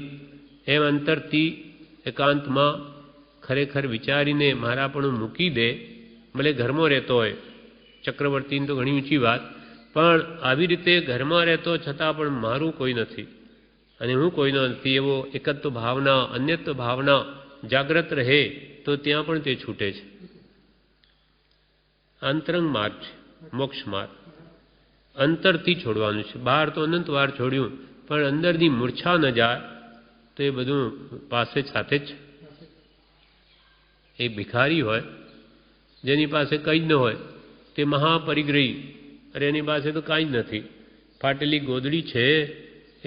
એમ અંતરથી એકાંતમાં ખરેખર વિચારીને મારા પણ મૂકી દે. ભલે ઘરમાં રહેતો હોય, ચક્રવર્તીની તો ઘણી ઊંચી વાત, પણ આવી રીતે ઘરમાં રહેતો છતાં પણ મારું કોઈ નથી અને હું કોઈનો નથી, એવો એકત્વ ભાવના, અન્યત્વ ભાવના જાગ્રત રહે તો ત્યાં પણ તે છૂટે છે. અંતરંગ માર્ગ છે, મોક્ષ માર્ગ. અંતરથી છોડવાનું છે. બહાર તો અનંત વાર છોડ્યું, પણ અંદરની મૂર્છા ન જાય તો એ બધું પાસે સાથે જ. એ ભિખારી હોય જેની પાસે કંઈ જ ન હોય તે મહાપરિગ્રહી, અરે એની પાસે તો કાંઈ જ નથી. ફાટેલી ગોદડી છે,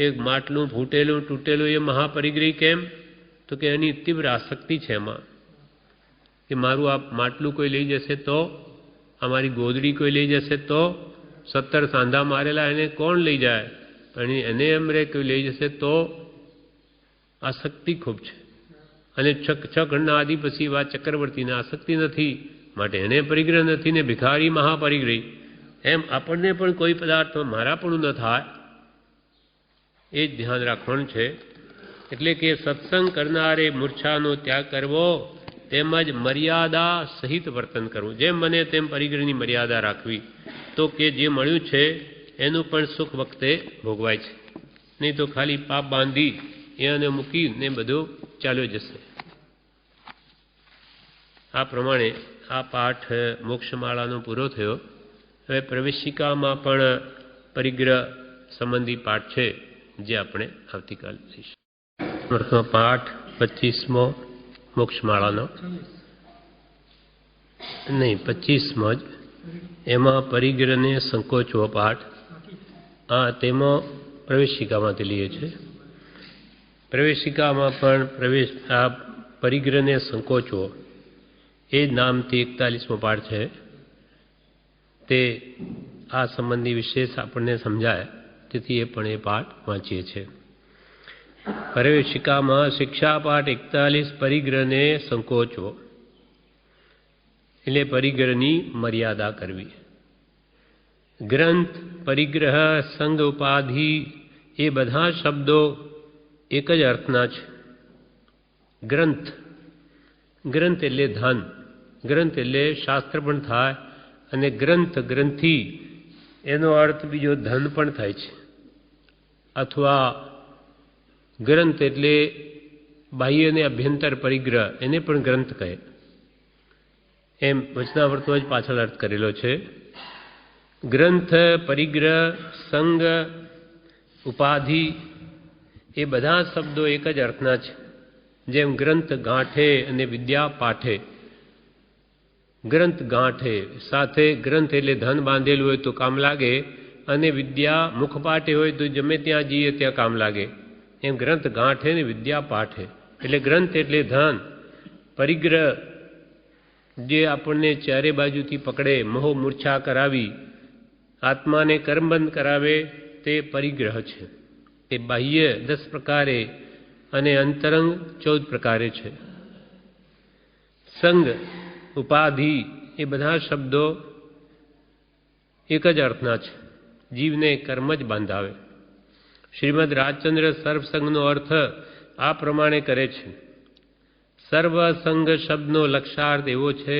એક માટલું ફૂટેલું તૂટેલું, એ મહાપરિગ્રહી કેમ? તો કે એની તીવ્ર આસક્તિ છે એમાં, કે મારું આ માટલું કોઈ લઈ જશે તો, અમારી ગોદડી કોઈ લઈ જશે તો, 17 સાંધા મારેલા એને કોણ લઈ જાય? પણ એને એમ રે કોઈ લઈ જશે તો. આસક્તિ ખૂબ છે. અને 6 ખંડના આદિ પછી વાત ચક્રવર્તીને આસક્તિ નથી, માટે એને પરિગ્રહ નથી ને ભિખારી મહાપરિગ્રહી. એમ આપણને પણ કોઈ પદાર્થમાં મારા પણ ન થાય, એ જ ધ્યાન રાખવાનું છે. એટલે કે સત્સંગ કરનારે મૂર્છાનો ત્યાગ કરવો તેમજ મર્યાદા સહિત વર્તન કરવું. જેમ બને તેમ પરિગ્રહની મર્યાદા રાખવી, તો કે જે મળ્યું છે એનું પણ સુખ વખતે ભોગવાય છે. નહીં તો ખાલી પાપ બાંધી એને મૂકીને બધું ચાલ્યો જશે. આ પ્રમાણે આ પાઠ મોક્ષમાળાનો પૂરો થયો. હવે પ્રવેશિકામાં પણ પરિગ્રહ સંબંધી પાઠ છે, જે આપણે આવતીકાલે લઈશું. પાઠ 25મો મોક્ષમાળાનો, નહીં 25મો જ, એમાં પરિગ્રહને સંકોચવો પાઠ. તેમાં પ્રવેશિકામાંથી લઈએ છે. પ્રવેશિકામાં પણ આ પરિગ્રહને સંકોચવો એ જ નામથી 41મો પાઠ છે. તે આ સંબંધી વિશેષ આપણને સમજાય, તેથી એ પણ એ પાઠ વાંચીએ છીએ. પ્રવેશિકામાં શિક્ષાપાઠ 41 પરિગ્રહને સંકોચવો એટલે પરિગ્રહની મર્યાદા કરવી. ગ્રંથ, પરિગ્રહ, સંગ, ઉપાધિ એ બધા શબ્દો એક જ અર્થના છે. ગ્રંથ, ગ્રંથ એટલે ધન, ગ્રંથ એટલે શાસ્ત્ર પણ થાય, અને ગ્રંથ, ગ્રંથિ એનો અર્થ બીજો ધન પણ થાય છે. અથવા ગ્રંથ એટલે બાહ્ય અને અભ્યંતર પરિગ્રહ, એને પણ ગ્રંથ કહે. એમ વચનાવર્તમાં જ પાછળ અર્થ કરેલો છે. ગ્રંથ, પરિગ્રહ, સંગ, ઉપાધિ એ બધા શબ્દો એક જ અર્થના છે. જેમ ગ્રંથ ગાંઠે અને વિદ્યા પાઠે. ગ્રંથ ગાંઠે સાથે ગ્રંથ એટલે ધન બાંધેલું હોય તો કામ લાગે, અને વિદ્યા મુખપાઠે હોય તો ગમે ત્યાં જઈએ ત્યાં કામ લાગે. એમ ગ્રંથ ગાંઠે ને વિદ્યા પાઠે. એટલે ગ્રંથ એટલે ધન, પરિગ્રહ જે આપણને ચારે બાજુથી પકડે, મોહ મૂર્છા કરાવી આત્માને કર્મબંધ કરાવે, તે પરિગ્રહ છે. તે બાહ્ય 10 પ્રકારે અને અંતરંગ 14 પ્રકારે છે. સંગ, ઉપાધિ એ બધા શબ્દો એક જ અર્થના છે. જીવને કર્મ જ બાંધાવે. શ્રીમદ રાજચંદ્ર સર્વસંગનો અર્થ આ પ્રમાણે કરે છે. સર્વસંગ શબ્દનો લક્ષાર્થ એવો છે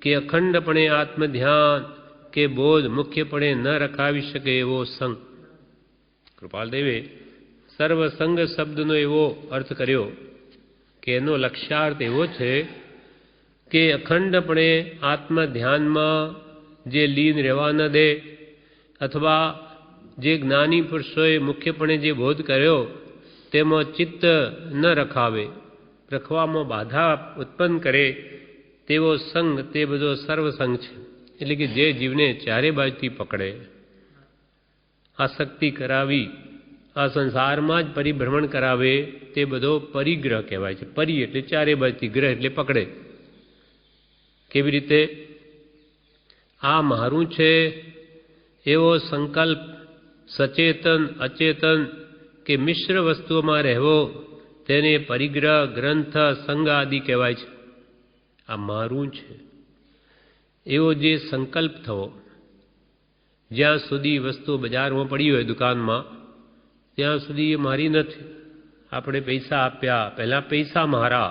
કે અખંડપણે આત્મધ્યાન કે બોધ મુખ્યપણે ન રખાવી શકે એવો સંગ. કૃપાલદેવે સર્વસંગ શબ્દનો એવો અર્થ કર્યો કે એનો લક્ષ્યાર્થ એવો છે કે અખંડપણે આત્મધ્યાનમાં જે લીન રહેવા ન દે, અથવા જે જ્ઞાની પુરુષોએ મુખ્યપણે જે બોધ કર્યો તેમાં ચિત્ત ન રખાવે, રખવામાં બાધા ઉત્પન્ન કરે તેવો સંગ, તે બધો સર્વસંગ છે. એટલે કે જે જીવને ચારે બાજુથી પકડે, આસક્તિ કરાવી, આ સંસારમાં જ પરિભ્રમણ કરાવે, તે બધો પરિગ્રહ કહેવાય છે. પરી એટલે ચારે બાજુથી, ગ્રહ એટલે પકડે. કેવી રીતે? આ મારું છે એવો સંકલ્પ સચેતન અચેતન કે મિશ્ર વસ્તુઓમાં રહેવો, તેને પરિગ્રહ, ગ્રંથ, સંગ આદિ કહેવાય છે. આ મારું છે એવો જે સંકલ્પ થવો. જ્યાં સુધી વસ્તુ બજારમાં પડી હોય, દુકાનમાં, ત્યાં સુધી એ મારી નથી. આપણે પૈસા આપ્યા, પહેલાં પૈસા મારા,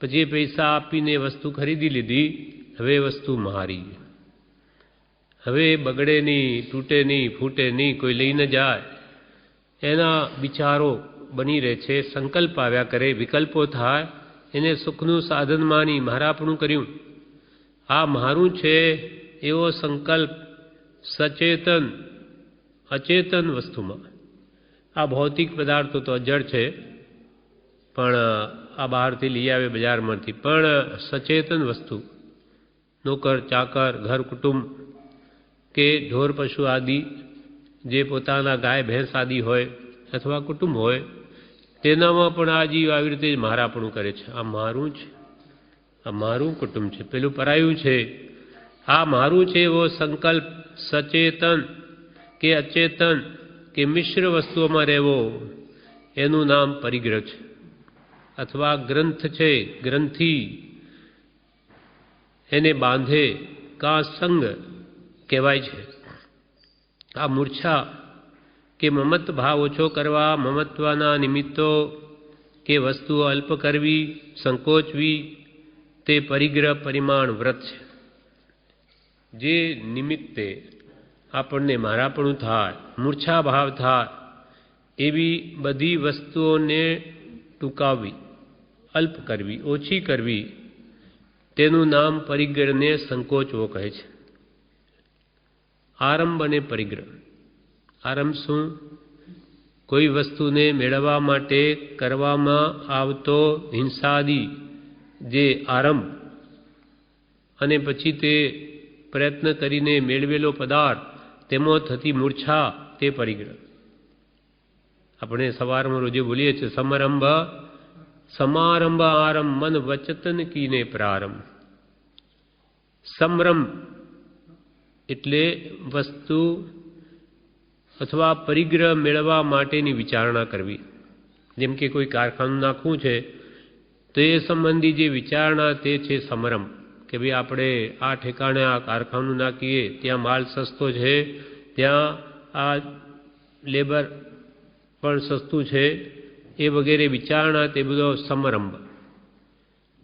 પછી પૈસા આપીને વસ્તુ ખરીદી લીધી, હવે વસ્તુ મારી. હવે બગડે નહીં, તૂટે નહીં, ફૂટે નહીં, કોઈ લઈને જાય, એના વિચારો બની રહે છે. સંકલ્પ આવ્યા કરે, વિકલ્પો થાય, એને સુખનું સાધન માની મારાપણું કર્યું. આ મારું છે એવો સંકલ્પ સચેતન અચેતન વસ્તુમાં. આ ભૌતિક પદાર્થો તો અજળ છે, પણ આ બહારથી લઈ આવે બજારમાંથી. પણ સચેતન વસ્તુ, નોકર ચાકર, ઘર કુટુંબ કે ઢોર પશુ આદિ, જે પોતાના ગાય ભેંસ આદિ હોય અથવા કુટુંબ હોય, તેનામાં પણ આ જીવ આવી રીતે જ મારાપણું કરે છે. આ મારું છે, આ મારું કુટુંબ છે, પેલું પરાયું છે. આ મારું છે એવો સંકલ્પ સચેતન કે અચેતન કે મિશ્ર વસ્તુઓમાં રહેવો, એનું નામ પરિગ્રહ છે. અથવા ગ્રંથ છે, ગ્રંથિ, એને બાંધે કા સંગ કહેવાય છે. આ મૂર્છા કે મમત્વ ભાવ ઓછો કરવા, મમત્વના નિમિત્તો કે વસ્તુઓ અલ્પ કરવી, સંકોચવી, તે પરિગ્રહ પરિમાણ વ્રત છે. જે નિમિત્તે આપણને મારાપણું થાય, મૂર્છા ભાવ થાય, એવી બધી વસ્તુઓને ટૂંકાવવી, અલ્પ કરવી, ઓછી કરવી, તેનું નામ પરિગ્રહને સંકોચવો કહે છે. આરંભ અને પરિગ્રહ. આરંભ શું? કોઈ વસ્તુને મેળવવા માટે કરવામાં આવતો હિંસાદી જે આરંભ, અને પછી તે પ્રયત્ન કરીને મેળવેલો પદાર્થ, તેમાં થતી મૂર્છા, તે પરિગ્રહ. આપણે સવારમાં રોજે બોલીએ છીએ સમારંભ સમારંભ આરંભ મન વચતન કીને પ્રારંભ. સમરંભ એટલે વસ્તુ અથવા પરિગ્રહ મેળવવા માટેની વિચારણા કરવી. જેમ કે કોઈ કારખાનું નાખવું છે, તો એ સંબંધી જે વિચારણા, તે છે સમરંભ. કે ભાઈ આપણે આ ઠેકાણે આ કારખાનું નાખીએ, ત્યાં માલ સસ્તો છે, ત્યાં આ લેબર પણ સસ્તું છે, એ વગેરે વિચારણા, તે બધો સમરંભ.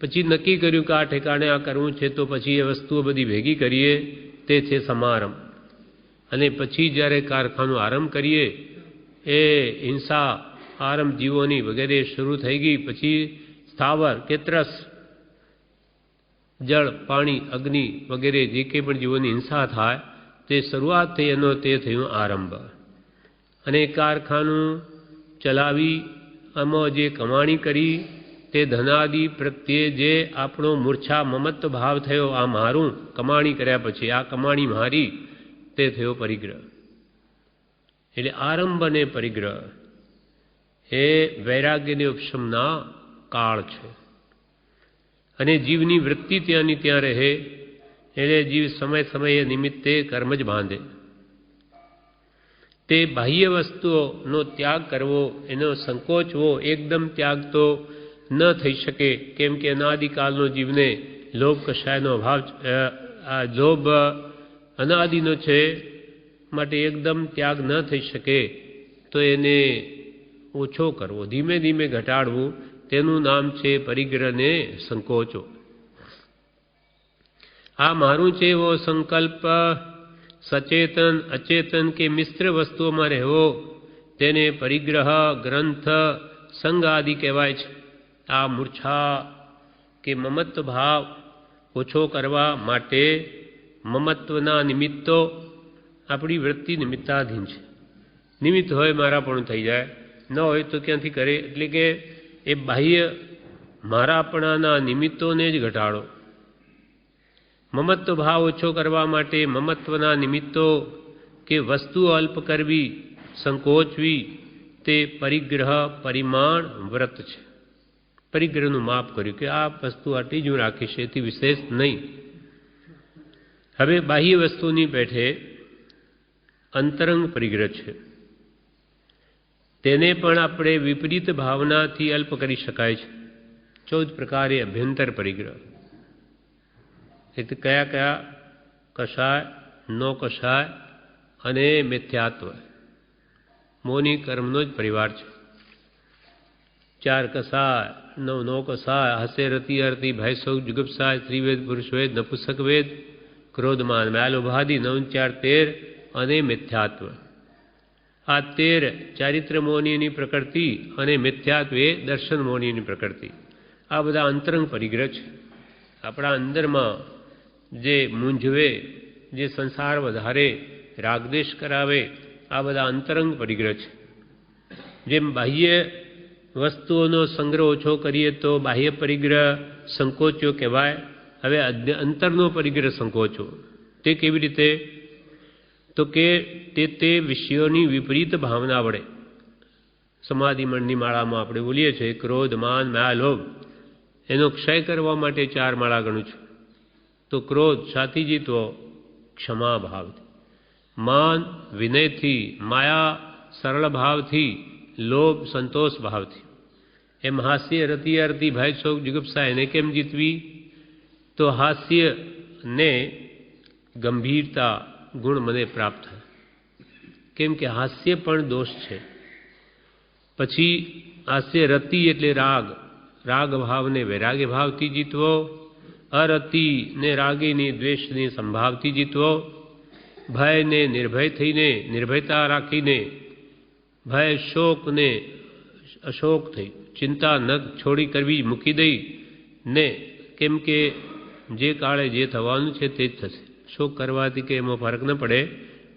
પછી નક્કી કર્યું કે આ ઠેકાણે આ કરવું છે, તો પછી એ વસ્તુઓ બધી ભેગી કરીએ, તે છે સમારંભ. અને પછી જ્યારે કારખાનું આરંભ કરીએ, એ હિંસા આરંભ જીવોની વગેરે શરૂ થઈ ગઈ. પછી સ્થાવર કે ત્રસ, જળ, પાણી, અગ્નિ વગેરે જે કંઈ પણ જીવોની હિંસા થાય, તે શરૂઆત થઈ, એનો તે થયું આરંભ. અને કારખાનું ચલાવી આમાં જે કમાણી કરી, તે ધનાદિ પ્રત્યે જે આપણો મૂર્છા મમત્વ ભાવ થયો, આ મારું, કમાણી કર્યા પછી આ કમાણી મારી, તે થયો પરિગ્રહ. એટલે આરંભ અને પરિગ્રહ એ વૈરાગ્યને ઉપશમના કાળ છે. અને જીવની વૃત્તિ ત્યાંની ત્યાં રહે, એટલે જીવ સમય સમયે નિમિત્તે કર્મ જ બાંધે. તે બાહ્ય વસ્તુઓનો ત્યાગ કરવો, એનો સંકોચવો, એકદમ ત્યાગ તો ન થઈ શકે. કેમ કે અનાદિકાળનો જીવને લોભ કશાયનો અભાવ, લોભ અનાદિનો છે, માટે એકદમ ત્યાગ ન થઈ શકે તો એને ઓછો કરવો, ધીમે ધીમે ઘટાડવું, તેનું નામ છે પરિગ્રહને સંકોચો. આ મારું છે એવો સંકલ્પ સચેતન અચેતન કે મિશ્ર વસ્તુઓમાં રહેવો, તેને પરિગ્રહ ગ્રંથ સંગ આદિ કહેવાય છે. આ મૂર્છા કે મમત્વ ભાવ ઓછો કરવા માટે મમત્વના નિમિત્તો આપણી વૃત્તિ નિમિત્તાધીન છે. નિમિત્ત હોય મારા પણ થઈ જાય, ન હોય તો ક્યાંથી કરે. એટલે કે એ બાહ્ય મારાપણાના નિમિત્તોને જ ઘટાડો. મમત્વ ભાવ ઓછો કરવા માટે મમત્વના નિમિત્તો કે વસ્તુઓ અલ્પ કરવી, સંકોચવી, તે પરિગ્રહ પરિમાણ વ્રત છે. પરિગ્રહનું માપ કર્યું કે આ વસ્તુ આટલી જ હું રાખીશ, એથી વિશેષ નહીં. હવે બાહ્ય વસ્તુની પેઠે અંતરંગ પરિગ્રહ છે. તેને પણ આપણે વિપરીત ભાવનાથી અલ્પ કરી શકાય છે. 14 પ્રકારે અભ્યંતર પરિગ્રહ. એટલે કયા કયા? કષાય, નો કષાય અને મિથ્યાત્વ. મોની કર્મનો જ પરિવાર છે. 4 કષાય, 9 નો કષાય, હાસ્ય રતિ અર્તિ ભય શોક જુગુપ્સાય, ત્રિવેદ પુરુષવેદ નપુસક વેદ, ક્રોધમાન મેલોભાદી, 9 4 13 અને મિથ્યાત્વ. આ 13 ચારિત્ર મોનીની પ્રકૃતિ અને મિથ્યાત્વ એ દર્શન મોનીની પ્રકૃતિ. આ બધા અંતરંગ પરિગ્રહ છે. આપણા અંદરમાં જે મૂંઝવે, જે સંસાર વધારે, રાગદેશ કરાવે, આ બધા અંતરંગ પરિગ્રહ છે. જેમ બાહ્ય વસ્તુઓનો સંગ્રહ ઓછો કરીએ તો બાહ્ય પરિગ્રહ સંકોચો કહેવાય. હવે અંતરનો પરિગ્રહ સંકોચો તે કેવી રીતે? તો કે તે વિષયોની વિપરીત ભાવના વડે. સમાધિ મંડની માળામાં આપણે બોલીએ છીએ ક્રોધ માન માયા લોભ, એનો ક્ષય કરવા માટે 4 માળા ગણું છું. તો ક્રોધ શાથી જીતવો? ક્ષમા ભાવથી. માન વિનયથી. માયા સરળ ભાવથી. લોભ સંતોષ ભાવથી. એમ હાસ્ય રતિ અર્તિ ભય શોક જુગુપ્સા એને કેમ જીતવી? તો હાસ્ય ને ગંભીરતા ગુણ મને પ્રાપ્ત થાય. કેમ કે હાસ્ય પણ દોષ છે. પછી હાસ્ય રતિ એટલે રાગ, રાગ ભાવને વૈરાગ્ય ભાવથી જીતવો. અરતિ ને રાગીની દ્વેષની સંભાવથી જીતવો. ભયને નિર્ભય થઈને, નિર્ભયતા રાખીને, ભય શોકને અશોક થઈ, ચિંતા ન છોડી કરવી, મૂકી દઈ ને, કેમ કે જે કાળે જે થવાનું છે તે જ થશે. શોક કરવાથી કે એમાં ફરક ન પડે,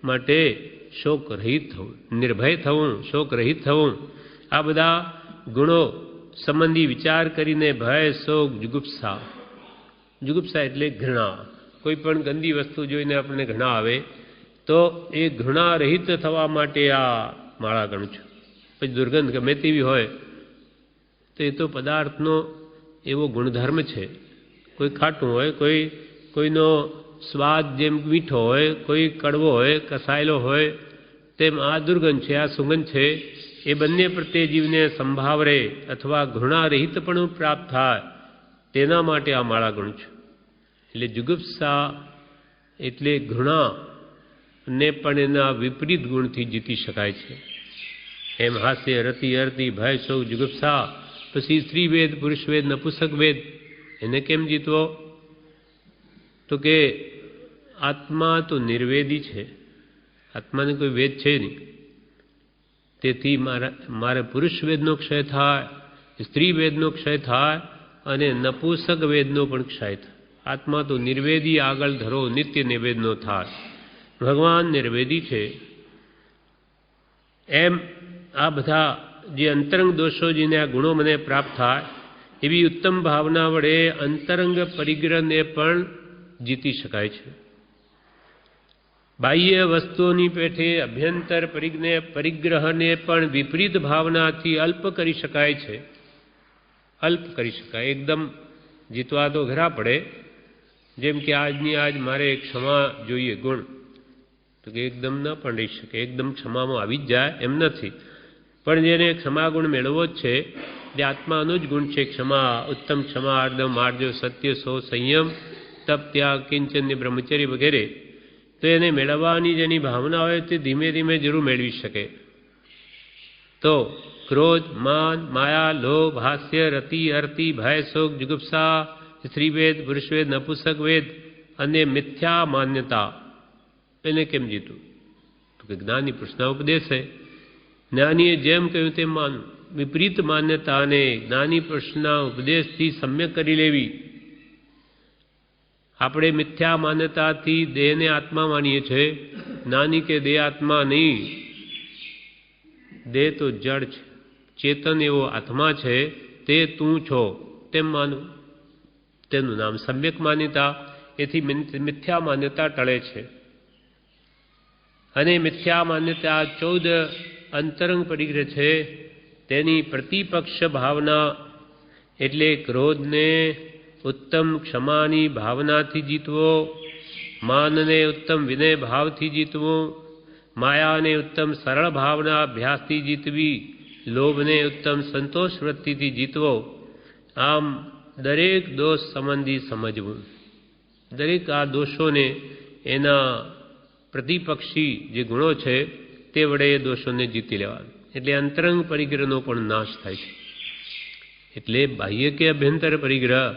માટે શોક રહિત થવું, નિર્ભય થવું, શોક રહિત થવું. આ બધા ગુણો સંબંધી વિચાર કરીને ભય શોક જુગુપ્સા. જુગુપ્સા એટલે ઘૃણા. કોઈ પણ ગંદી વસ્તુ જોઈને આપણને ઘૃણા આવે તો એ ઘૃણા રહિત થવા માટે આ માળા ગણું છું. પછી દુર્ગંધ ગમે તેવી હોય તો એ તો પદાર્થનો એવો ગુણધર્મ છે. કોઈ ખાટું હોય, કોઈનો સ્વાદ જેમ મીઠો હોય, કોઈ કડવો હોય, કસાયેલો હોય, તેમ આ દુર્ગંધ છે, આ સુગંધ છે. એ બંને પ્રત્યે જીવને સંભાવ રહે અથવા ઘૃણા રહિતપણું પ્રાપ્ત થાય, તેના માટે આ માળા ગણું છું. એટલે જુગુપ્સા એટલે ઘૃણા ને પણ એના વિપરીત ગુણથી જીતી શકાય છે. એમ હાસ્ય રતિ અર્તિ ભય શોક જુગુપ્સા. પછી સ્ત્રીવેદ પુરુષવેદ નપુસક વેદ એને કેમ જીતવો? તો કે આત્મા તો નિર્વેદી છે, આત્માને કોઈ વેદ છે નહીં. તેથી મારે પુરુષ વેદનો ક્ષય થાય, સ્ત્રી વેદનો ક્ષય થાય અને નપુસક વેદનો પણ ક્ષય થાય. આત્મા તો નિર્વેદી, આગળ ધરો નિત્ય નિવેદનો થાય. ભગવાન નિર્વેદી છે. એમ આ બધા જે અંતરંગ દોષો જેને આ ગુણો મને પ્રાપ્ત થાય, એવી ઉત્તમ ભાવના વડે અંતરંગ પરિગ્રહને પણ જીતી શકાય છે. બાહ્ય વસ્તુઓની પેઠે અભ્યંતર પરિગ્રહને પણ વિપરીત ભાવનાથી અલ્પ કરી શકાય છે. અલ્પ કરી શકાય, એકદમ જીતવા તો ઘરા પડે. જેમ કે આજની આજ મારે ક્ષમા જોઈએ ગુણ, તો કે એકદમ ન પણ રહી શકે, એકદમ ક્ષમામાં આવી જ જાય એમ નથી. પણ જેને ક્ષમા ગુણ મેળવો જ છે, જે આત્માનો જ ગુણ છે ક્ષમા, ઉત્તમ ક્ષમા, અર્ધમ, માર્જો, સત્ય, સો, સંયમ, તપ, ત્યાગ, કિંચન, બ્રહ્મચર્ય વગેરે, તો એને મેળવવાની જેની ભાવના હોય તે ધીમે ધીમે જરૂર મેળવી શકે. તો ક્રોધ, માન, માયા, લોભ, હાસ્ય, રતિ, અરતિ, ભય, શોક, જુગુપ્સા, સ્ત્રીવેદ, પુરુષવેદ, નપુંસકવેદ અને મિથ્યા માન્યતા એને કેમ જીતું? તો કે જ્ઞાની પુરુષના ઉપદેશે. જ્ઞાનીએ જેમ કહ્યું તેમ માનવું. વિપરીત માન્યતાને જ્ઞાની પુરુષના ઉપદેશથી સમ્યક કરી લેવી. આપણે મિથ્યા માન્યતાથી દેહને આત્મા માનીએ છીએ. જ્ઞાની કે દેહ આત્મા નહીં, દેહ તો જડ છે, ચેતન એવો આત્મા છે, તે તું છો તેમ માનવું. તેનું નામ સમ્યક માન્યતા. એથી મિથ્યા માન્યતા ટળે છે. અને મિથ્યા માન્યતા 14 અંતરંગ પરિગ્રહ છે. તેની પ્રતિપક્ષ ભાવના એટલે ક્રોધને ઉત્તમ ક્ષમાની ભાવનાથી જીતવો, માનને ઉત્તમ વિનય ભાવથી જીતવું, માયાને ઉત્તમ સરળ ભાવના અભ્યાસથી જીતવી, લોભને ઉત્તમ સંતોષ વૃત્તિથી જીતવો. આમ દરેક દોષ સંબંધી સમજવું. દરેક આ દોષોને એના પ્રતિપક્ષી જે ગુણો છે તે વડે એ દોષોને જીતી લેવા. એટલે અંતરંગ પરિગ્રહનો પણ નાશ થાય છે. એટલે બાહ્ય કે અભ્યંતર પરિગ્રહ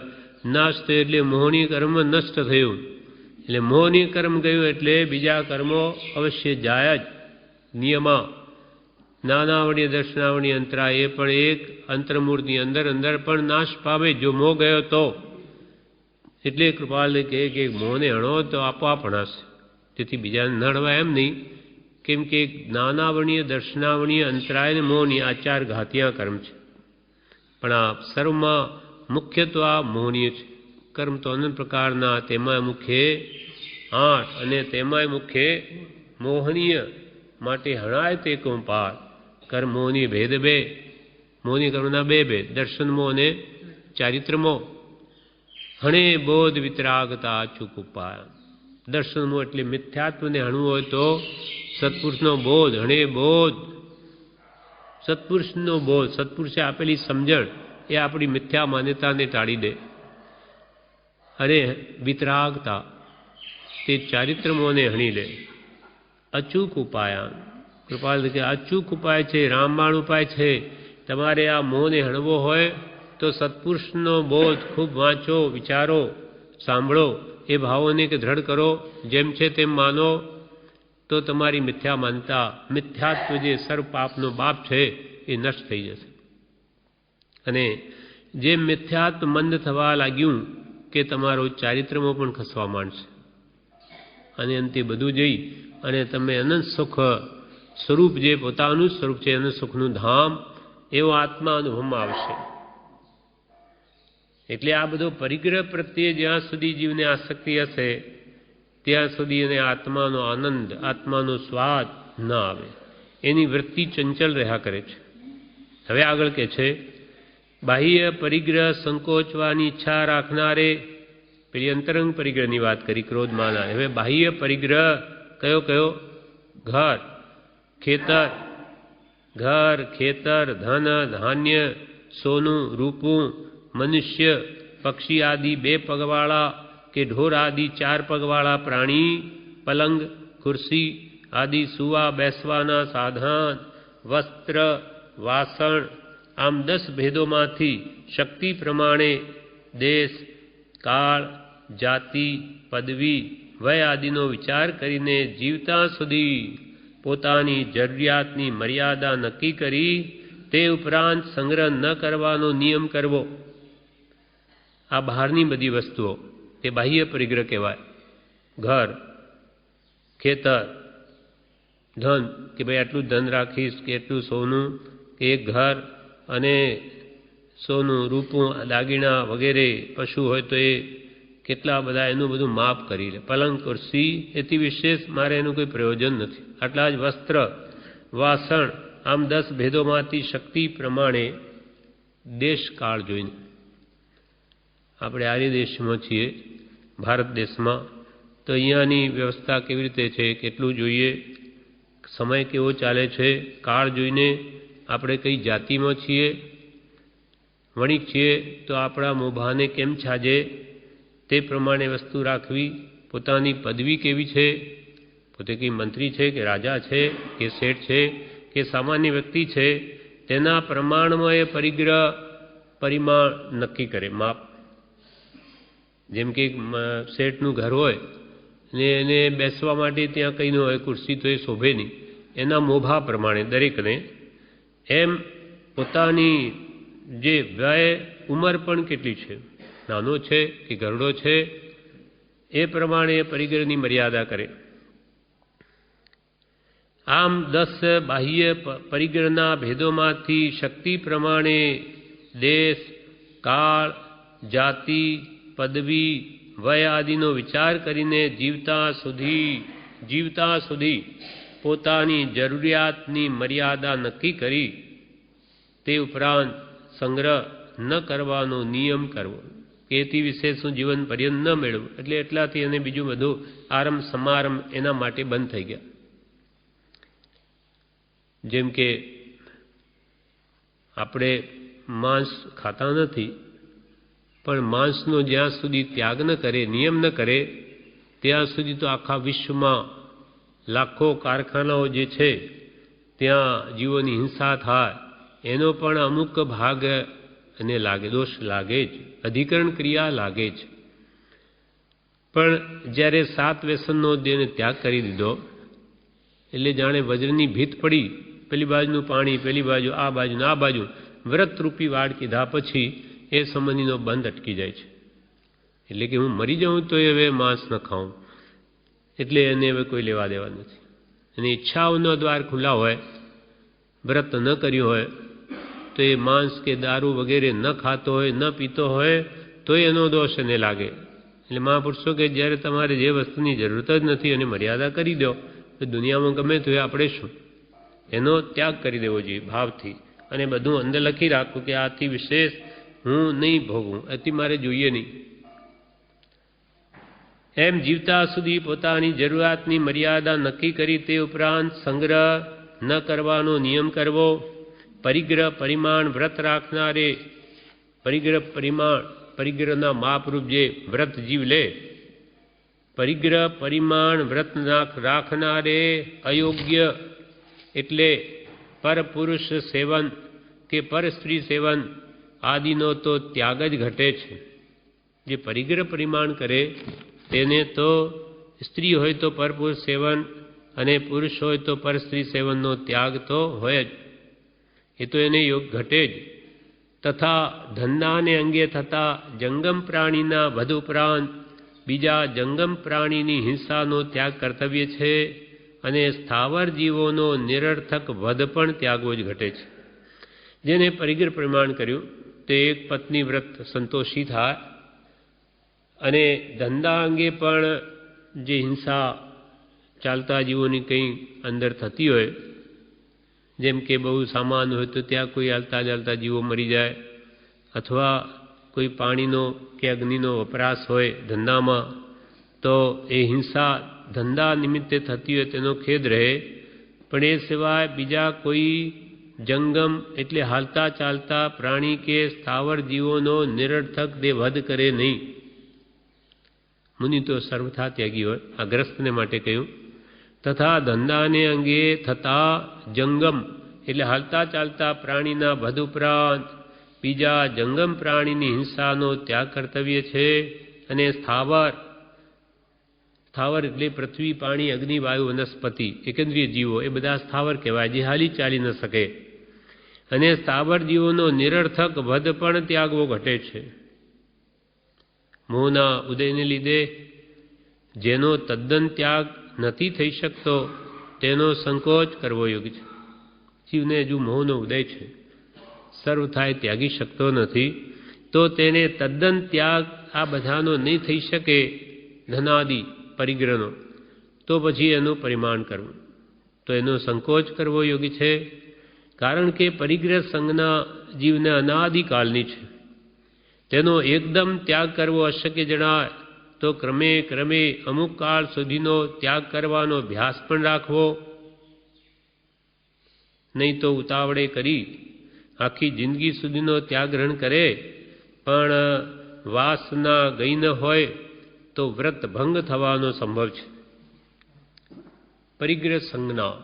નાશ થયો એટલે મોહની કર્મ નષ્ટ થયું. એટલે મોહની કર્મ ગયું એટલે બીજા કર્મો અવશ્ય જાય જ. નિયમા નાનાવણી દર્શનાવણી અંતરા એ પણ એક અંતર્મૂળની અંદર અંદર પણ નાશ પામે જો મોહ ગયો તો. એટલે કૃપાલને કહે કે મોહને હણો તો આપોઆપ હણાશે. તેથી બીજાને ન હણવા એમ નહીં, કેમ કે જ્ઞાનાવણીય દર્શનાવણીય અંતરાય અને મોહની આ 4 ઘાતિયા કર્મ છે. પણ આ સર્વમાં મુખ્ય તો આ મોહનીય છે. કર્મ તો અનંત પ્રકારના, તેમાં મુખ્ય 8 અને તેમાંય મુખ્ય મોહનીય. માટે હણાય તે કુંપાર. કર્મ મોહની ભેદ 2. મોહની કર્મના 2 ભેદ, દર્શન મોહ અને ચારિત્ર મોહ. હણે બોધ વિતરાગતા અચૂક ઉપાય. દર્શન મોહ એટલે મિથ્યાત્વને હણવું હોય તો સત્પુરુષનો બોધ. હણે બોધ, સત્પુરુષનો બોધ, સત્પુરુષે આપેલી સમજણ એ આપણી મિથ્યા માન્યતાને ટાળી દે. અને વિતરાગતા તે ચારિત્ર મોહને હણી લે. અચૂક ઉપાય. કૃપાલ કે અચૂક ઉપાય છે, રામબાણ ઉપાય છે. તમારે આ મોહને હણવો હોય તો સત્પુરુષનો બોધ ખૂબ વાંચો, વિચારો, સાંભળો, એ ભાવોને કે દ્રઢ કરો, જેમ છે તેમ માનો, તો તમારી મિથ્યા માનતા, મિથ્યાત્વ જે સર્વ પાપનો બાપ છે એ નષ્ટ થઈ જશે. અને જેમ મિથ્યાત્વ મંદ થવા લાગ્યું કે તમારો ચારિત્રમાં પણ ખસવા માંડશે. અને અંતે બધું જઈ અને તમે અનંત સુખ સ્વરૂપ જે પોતાનું સ્વરૂપ છે અનંત સુખનું ધામ એવો આત્મા અનુભવમાં આવશે. એટલે આ બધો પરિગ્રહ પ્રત્યે જ્યાં સુધી જીવને આસક્તિ હશે ત્યાં સુધી એને આત્માનો આનંદ, આત્માનો સ્વાદ ન આવે. એની વૃત્તિ ચંચલ રહ્યા કરે છે. હવે આગળ કે છે, બાહ્ય પરિગ્રહ સંકોચવાની ઈચ્છા રાખનારે, પેલી અંતરંગ પરિગ્રહની વાત કરી, ક્રોધ માના. હવે બાહ્ય પરિગ્રહ કયો કયો? ઘર, ખેતર, ધન, ધાન્ય, સોનું, રૂપું, મનુષ્ય, પક્ષી આદિ 2 પગવાળા કે ઢોર આદિ 4 પગવાળા પ્રાણી, પલંગ, ખુરશી આદિ સુવા બેસવાના સાધન, વસ્ત્ર, વાસણ. આમ 10 ભેદોમાંથી શક્તિ પ્રમાણે દેશ, કાળ, જાતિ, પદવી, વય આદિનો વિચાર કરીને જીવતા સુધી પોતાની જરૂરિયાતની મર્યાદા નક્કી કરી તે ઉપરાંત સંગ્રહ ન કરવાનો નિયમ કરવો. આ બહારની બધી વસ્તુઓ તે બાહ્ય પરિગ્રહ કહેવાય. ઘર, ખેતર, ધન કે ભાઈ આટલું ધન રાખીશ કે એટલું સોનું કે એક ઘર અને સોનું, રૂપું, દાગીના વગેરે, પશુ હોય તો એ કેટલા બધા એનું બધું માપ કરી લે. પલંગ, ખુરશી એથી વિશેષ મારે એનું કોઈ પ્રયોજન નથી. આટલા જ વસ્ત્ર, વાસણ. આમ 10 ભેદોમાંથી શક્તિ પ્રમાણે દેશ કાળ જોઈને. આપણે આર્ય દેશમાં છીએ, ભારત દેશમાં, તો અહીંયાની વ્યવસ્થા કેવી રીતે છે, કેટલું જોઈએ, સમય કેવો ચાલે છે, કાળ જોઈને આપણે કઈ જાતિમાં છીએ, વણિક છીએ તો આપણા મોભાને કેમ છાજે તે પ્રમાણે વસ્તુ રાખવી. પોતાની પદવી કેવી છે, પોતે કંઈ મંત્રી છે કે રાજા છે કે શેઠ છે કે સામાન્ય વ્યક્તિ છે, તેના પ્રમાણમાં એ પરિમાણ નક્કી કરે, માપ. જેમ કે શેઠનું ઘર હોય ને એને બેસવા માટે ત્યાં કંઈ ન હોય, ખુરશી તો એ શોભે નહીં, એના મોભા પ્રમાણે દરેકને એમ પોતાની જે વ્યય ઉંમર પણ કેટલી છે, નાનો છે કે ઘરડો છે, એ પ્રમાણે પરિગ્રહની મર્યાદા કરે. આમ 10 બાહ્ય પરિગ્રહના ભેદોમાંથી શક્તિ પ્રમાણે દેશ, કાળ, જાતિ, પદવી, વય આદિનો વિચાર કરીને જીવતા સુધી પોતાની જરૂરિયાતની મર્યાદા નક્કી કરી તે ઉપરાંત સંગ્રહ ન કરવાનો નિયમ કરવો, કે એથી વિશેષનું જીવન પર્યંત ન મેળવવું. એટલે એટલાથી અને બીજું બધું આરંભ સમારંભ એના માટે બંધ થઈ ગયા. જેમ કે આપણે માંસ ખાતા નથી, પણ માંસનો જ્યાં સુધી ત્યાગ ન કરે, નિયમ ન કરે, ત્યાં સુધી તો આખા વિશ્વમાં લાખો કારખાનાઓ જે છે ત્યાં જીવોની હિંસા થાય, એનો પણ અમુક ભાગ એને લાગે, દોષ લાગે જ, અધિકરણ ક્રિયા લાગે જ. પણ જ્યારે 7 વ્યસનનો દેહને ત્યાગ કરી દીધો, એટલે જાણે વજ્રની ભીત પડી, પેલી બાજુનું પાણી, પેલી બાજુ આ બાજુ ને આ બાજુ, વ્રતરૂપી વાડ કીધા પછી એ સંબંધીનો બંધ અટકી જાય છે. એટલે કે હું મરી જાઉં તો હવે માંસ ન ખાઉં, એટલે એને હવે કોઈ લેવા દેવા નથી. એની ઈચ્છાઓનો દ્વાર ખુલ્લા હોય, વ્રત ન કર્યું હોય તો એ માંસ કે દારૂ વગેરે ન ખાતો હોય, ન પીતો હોય, તો એનો દોષ એને લાગે. એટલે મહાપુરુષો કે જ્યારે તમારે જે વસ્તુની જરૂરત જ નથી અને મર્યાદા કરી દો, તો દુનિયામાં ગમે તો આપણે શું, એનો ત્યાગ કરી દેવો જોઈએ ભાવથી. અને બધું અંદર લખી રાખવું કે આથી વિશેષ હું નહીં ભોગવું, એથી મારે જોઈએ નહીં. એમ જીવતા સુધી પોતાની જરૂરિયાતની મર્યાદા નક્કી કરી તે ઉપરાંત સંગ્રહ ન કરવાનો નિયમ કરવો. પરિગ્રહ પરિમાણ વ્રત રાખનારે પરિગ્રહના માપરૂપ જે વ્રત જીવ લે, પરિગ્રહ પરિમાણ વ્રત રાખનારે અયોગ્ય એટલે પરપુરુષ સેવન કે પર સ્ત્રી સેવન આદિનો તો ત્યાગ જ ઘટે છે. જે પરિગ્રહ પરિમાણ કરે તેને તો સ્ત્રી હોય તો પરપુરુષ સેવન અને પુરુષ હોય તો પર સ્ત્રી સેવનનો ત્યાગ તો હોય જ, એ તો એને યોગ ઘટે જ. તથા ધંધાને અંગે થતા જંગમ પ્રાણીના વધ ઉપરાંત બીજા જંગમ પ્રાણીની હિંસાનો ત્યાગ કર્તવ્ય છે. અને સ્થાવર જીવોનો નિરર્થક વધ પણ ત્યાગવો જ ઘટે છે. જેને પરિગ્રહ પ્રમાણ કર્યું તે એક પત્ની વ્રત સંતોષી થાય, અને ધંધા અંગે પણ જે હિંસા ચાલતા જીવોની કંઈ અંદર થતી હોય, જેમ કે બહુ સામાન હોય તો ત્યાં કોઈ હાલતા ચાલતા જીવો મરી જાય, અથવા કોઈ પાણીનો કે અગ્નિનો વપરાશ હોય ધંધામાં, તો એ હિંસા ધંધા નિમિત્તે થતી હોય તેનો ખેદ રહે. પણ એ સિવાય બીજા કોઈ જંગમ એટલે હાલતા ચાલતા પ્રાણી કે સ્થાવર જીવોનો નિરર્થક દે વધ કરે નહીં. મુનિ તો સર્વથા ત્યાગી હોય, આ ગ્રસ્તને માટે કહ્યું. તથા ધંધાને અંગે થતા જંગમ એટલે હાલતા ચાલતા પ્રાણીના વધ ઉપરાંત બીજા જંગમ પ્રાણીની હિંસાનો ત્યાગ કર્તવ્ય છે. અને સ્થાવર એટલે પૃથ્વી, પાણી, અગ્નિ, વાયુ, વનસ્પતિ, એકંદ્રિય જીવો, એ બધા સ્થાવર કહેવાય, જે હાલી ચાલી ન શકે. અને સ્થાવર જીવોનો નિરર્થક વધ પણ ત્યાગવો ઘટે છે. મોહના ઉદયને લીધે જેનો તદ્દન ત્યાગ નથી થઈ શકતો તેનો સંકોચ કરવો યોગ્ય છે. જીવને હજુ મોહનો ઉદય છે, સર્વ થાય ત્યાગી શકતો નથી, તો તેને તદ્દન ત્યાગ આ બધાનો નહીં થઈ શકે ધનાદિ પરિગ્રહનો, તો પછી એનું પરિમાણ કરવું, તો એનો સંકોચ કરવો યોગ્ય છે. કારણ કે પરિગ્રહ સંજ્ઞા જીવને અનાદિકાળની છે, તેનો એકદમ ત્યાગ કરવો અશક્ય જણાય. તો ક્રમે ક્રમે અમુક કાળ સુધીનો ત્યાગ કરવાનો અભ્યાસ પણ રાખવો. નહીં તો ઉતાવળે કરી આખી જિંદગી સુધીનો ત્યાગ ગ્રહણ કરે, પણ વાસના ગઈ ન હોય તો વ્રત ભંગ થવાનો સંભવ છે. પરિગ્રહ સંજ્ઞા,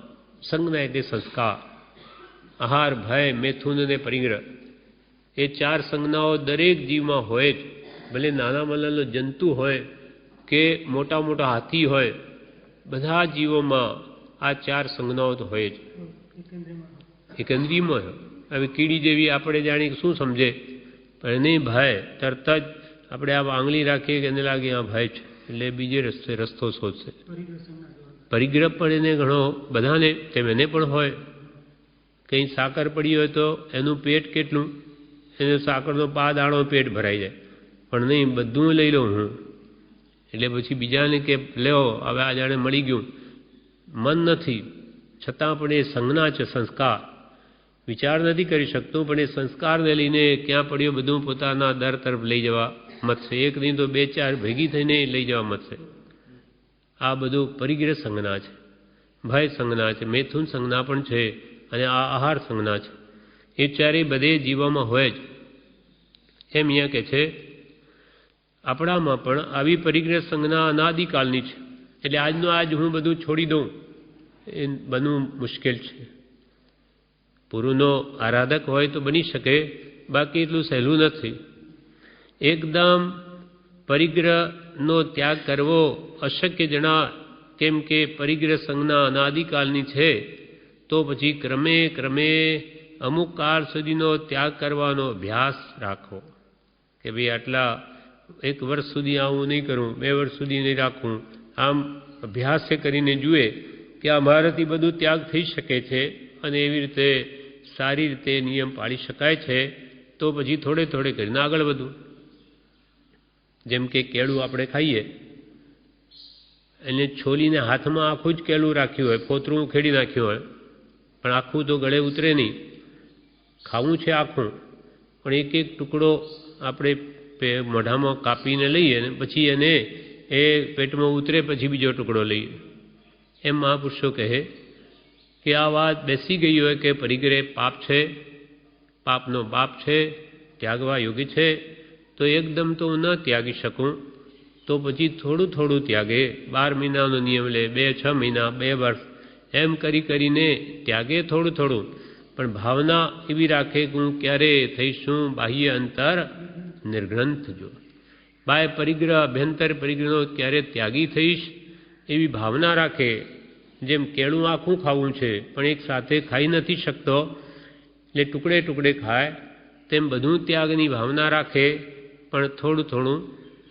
સંજ્ઞા એટલે સંસ્કાર, આહાર, ભય, મેથુન અને પરિગ્રહ, એ ચાર સંજ્ઞાઓ દરેક જીવમાં હોય જ. ભલે નાના મલાનો જંતુ હોય કે મોટા મોટા હાથી હોય, બધા જીવોમાં આ ચાર સંજ્ઞાઓ તો હોય જ. એકંદરીમાં હવે કીડી જેવી આપણે જાણીએ શું સમજે, પણ નહીં ભય, તરત જ આપણે આ આંગળી રાખીએ કે એને લાગે આ ભય છે એટલે બીજે રસ્તો શોધશે. પરિગ્રહ પણ એને ઘણો બધાને, તેમ એને પણ હોય. કંઈ સાકર પડી હોય તો એનું પેટ કેટલું, એને સાકરનો પા દાણો પેટ ભરાઈ જાય, પણ નહીં બધું લઈ લઉં હું, એટલે પછી બીજાને કે લેવો હવે આ જાણે મળી ગયું. મન નથી છતાં પણ એ સંજ્ઞા છે, સંસ્કાર. વિચાર નથી કરી શકતું, પણ એ સંસ્કારને લઈને ક્યાં પડ્યો બધું પોતાના દર તરફ લઈ જવા મતશે. એક નહીં તો બે ચાર ભેગી થઈને લઈ જવા મતશે. આ બધું પરિગ્રહ સંજ્ઞા છે, ભય સંજ્ઞા છે, મેથુન સંજ્ઞા પણ છે, અને આ આહાર સંજ્ઞા છે. એ ચારેય બધે જીવોમાં હોય જ. એમ અહીંયા કે છે આપણામાં પણ આવી પરિગ્રહ સંજ્ઞા અનાદિકાળની છે. એટલે આજનો આજ હું બધું છોડી દઉં એ બનવું મુશ્કેલ છે. પૂરુનો આરાધક હોય તો બની શકે, બાકી એટલું સહેલું નથી. એકદમ પરિગ્રહનો ત્યાગ કરવો અશક્ય જણા, કેમ કે પરિગ્રહ સંજ્ઞા અનાદિકાળની છે. તો પછી ક્રમે ક્રમે અમુક કાળ સુધીનો ત્યાગ કરવાનો અભ્યાસ રાખવો, કે ભાઈ આટલા 1 વર્ષ સુધી આવું નહીં કરું, 2 વર્ષ સુધી નહીં રાખું. આમ અભ્યાસ કરીને જુએ કે આ મારાથી બધું ત્યાગ થઈ શકે છે અને એવી રીતે સારી રીતે નિયમ પાળી શકાય છે. તો પછી થોડે થોડે કરીને આગળ વધવું. જેમ કે કેળું આપણે ખાઈએ, એને છોલીને હાથમાં આખું જ કેળું રાખ્યું હોય, ફોતરું ખેડી નાખ્યું હોય, પણ આખું તો ગળે ઉતરે નહીં. ખાવું છે આખું, પણ એક એક ટુકડો આપણે મોઢામાં કાપીને લઈએ ને પછી એને એ પેટમાં ઉતરે પછી બીજો ટુકડો લઈએ. એમ મહાપુરુષો કહે કે આ વાત બેસી ગઈ હોય કે પરિગ્રહ પાપ છે, પાપનો બાપ છે, ત્યાગવા યોગ્ય છે, તો એકદમ તો હું ન ત્યાગી શકું. તો પછી થોડું થોડું ત્યાગે. 12 મહિનાનો નિયમ લે, 2-6 મહિના, 2 વર્ષ, એમ કરીને ત્યાગે થોડું થોડું. પણ ભાવના એવી રાખે કે હું ક્યારે થઈશું બાહ્ય અંતર નિર્ગ્રંથ જો, બાહ્ય પરિગ્રહ અભ્યંતર પરિગ્રહનો ક્યારે ત્યાગી થઈશ એવી ભાવના રાખે. જેમ કેળું આખું ખાવું છે પણ એક સાથે ખાઈ નથી શકતો એટલે ટુકડે ટુકડે ખાય, તેમ બધું ત્યાગની ભાવના રાખે, પણ થોડું થોડું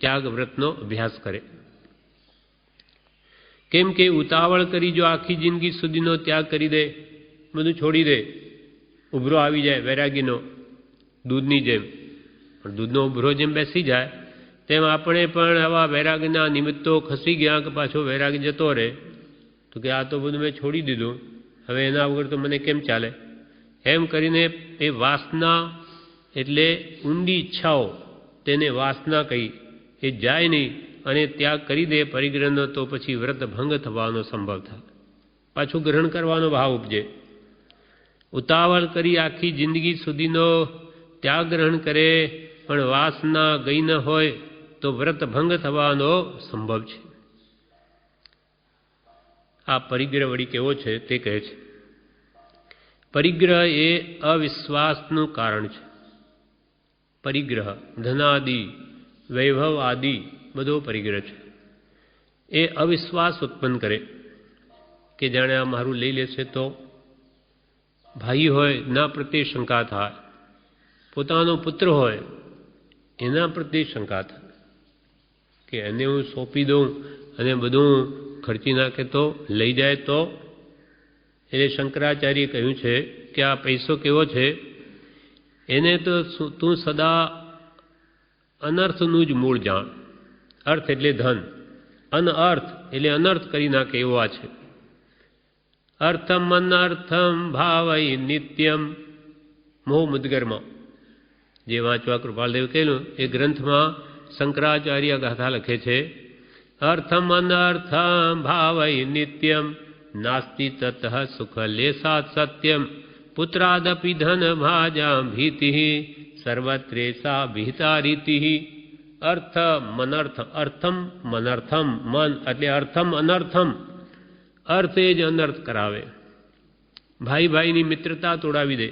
ત્યાગ વ્રતનો અભ્યાસ કરે. કેમ કે ઉતાવળ કરી જો આખી જિંદગી સુધીનો ત્યાગ કરી દે, બધું છોડી દે, ઉભરો આવી જાય વૈરાગીનો, દૂધની જેમ. પણ દૂધનો ઉભરો જેમ બેસી જાય તેમ આપણે પણ આવા વૈરાગીના નિમિત્તો ખસી ગયા કે પાછો વૈરાગી જતો રહે. તો કે આ તો બધું મેં છોડી દીધું, હવે એના વગર તો મને કેમ ચાલે. એમ કરીને એ વાસના એટલે ઊંડી ઈચ્છાઓ, તેને વાસના કહી, એ જાય નહીં અને ત્યાગ કરી દે પરિગ્રહનો, તો પછી વ્રત ભંગ થવાનો સંભવ થાય, પાછું ગ્રહણ કરવાનો ભાવ ઉપજે. ઉતાવળ કરી આખી જિંદગી સુધીનો ત્યાગ ગ્રહણ કરે પણ વાસના ગઈ ન હોય તો વ્રત ભંગ થવાનો સંભવ છે. આ પરિગ્રહ વળી કેવો છે તે કહે છે. પરિગ્રહ એ અવિશ્વાસનું કારણ છે. પરિગ્રહ ધનાદિ, વૈભવ આદિ બધો પરિગ્રહ છે. એ અવિશ્વાસ ઉત્પન્ન કરે કે જાણે આ મારું લઈ લેશે તો. ભાઈ હોય ના પ્રત્યે શંકા થાય, પોતાનો પુત્ર હોય એના પ્રત્યે શંકા થાય કે એને હું સોંપી દઉં અને બધું ખર્ચી નાખે તો, લઈ જાય તો. એટલે શંકરાચાર્યે કહ્યું છે કે આ પૈસો કેવો છે, એને તો તું સદા અનર્થનું જ મૂળ જાણ. અર્થ એટલે ધન, અનઅર્થ એટલે અનર્થ કરી નાખે એવો આ છે. અર્થમ અનર્થમ ભાવય નિત્યમ. મોહ મુદ્ગરમાં જે વાંચવા કૃપાલદેવ કહેલું એ ગ્રંથમાં શંકરાચાર્ય ગાથા લખે છે. અર્થમ અનર્થમ ભાવય નિત્યમ નાસ્તિ તતઃ સુખ લેસાત સત્યમ પુત્રાદપી ધન ભાજામ ભીતિ સર્વત્રેસા વિહિતા રીતિ. અર્થ મનર્થ, અર્થમ મનર્થમ, મન એટલે અર્થમ અનર્થમ. અર્થ એ જ અનર્થ કરાવે. ભાઈ ભાઈની મિત્રતા તોડાવી દે,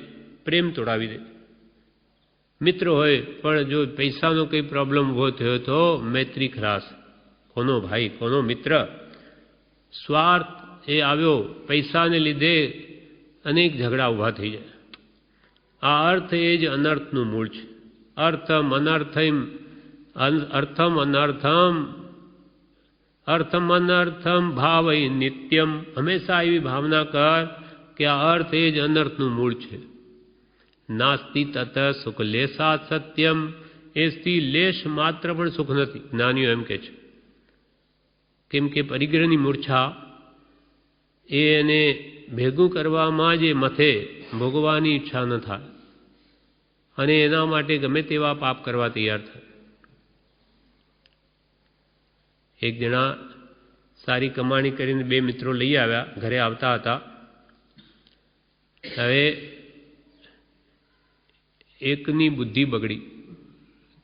પ્રેમ તોડાવી દે. મિત્ર હોય પણ જો પૈસાનો કંઈ પ્રોબ્લેમ ઊભો થયો તો મૈત્રી ખલાસ. કોનો ભાઈ, કોનો મિત્ર? સ્વાર્થ એ આવ્યો, પૈસાને લીધે અનેક ઝઘડા ઊભા થઈ જાય. આ અર્થ એ જ અનર્થનું મૂળ છે. અર્થમ અનર્થમ અર્થમ અનર્થમ ભાવય નિત્યમ. હંમેશા એવી ભાવના કર કે આ અર્થ એ જ અનર્થનું મૂળ છે. નાસ્તિ તત સુખ લેશાત સત્યમ. એથી લેશ માત્ર પણ સુખ નથી, જ્ઞાનીઓ એમ કે છે. કેમ કે પરિગ્રહની મૂર્છા એને ભેગું કરવામાં જે મથે ભોગવાની ઈચ્છા ન થાય અને એના માટે ગમે તેવા પાપ કરવા તૈયાર થાય. એક જણા સારી કમાણી કરીને બે મિત્રો લઈ આવ્યા, ઘરે આવતા હતા. હવે એકની બુદ્ધિ બગડી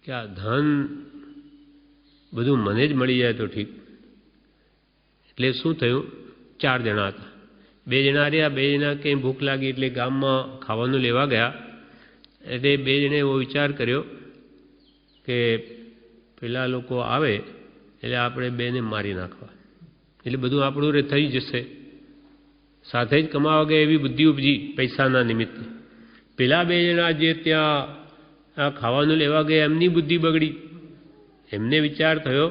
કે આ ધન બધું મને જ મળી જાય તો ઠીક. એટલે શું થયું, 4 જણા હતા. 2 જણા રહ્યા. 2 જણા કંઈ ભૂખ લાગી એટલે ગામમાં ખાવાનું લેવા ગયા. એટલે 2 જણે એવો વિચાર કર્યો કે પેલા લોકો આવે એટલે આપણે 2ને મારી નાખવા, એટલે બધું આપણું રે થઈ જશે. સાથે જ કમાવા ગયા એવી બુદ્ધિ ઉપજી પૈસાના નિમિત્તે. પેલા 2 જણા જે ત્યાં ખાવાનું લેવા ગયા એમની બુદ્ધિ બગડી. એમને વિચાર થયો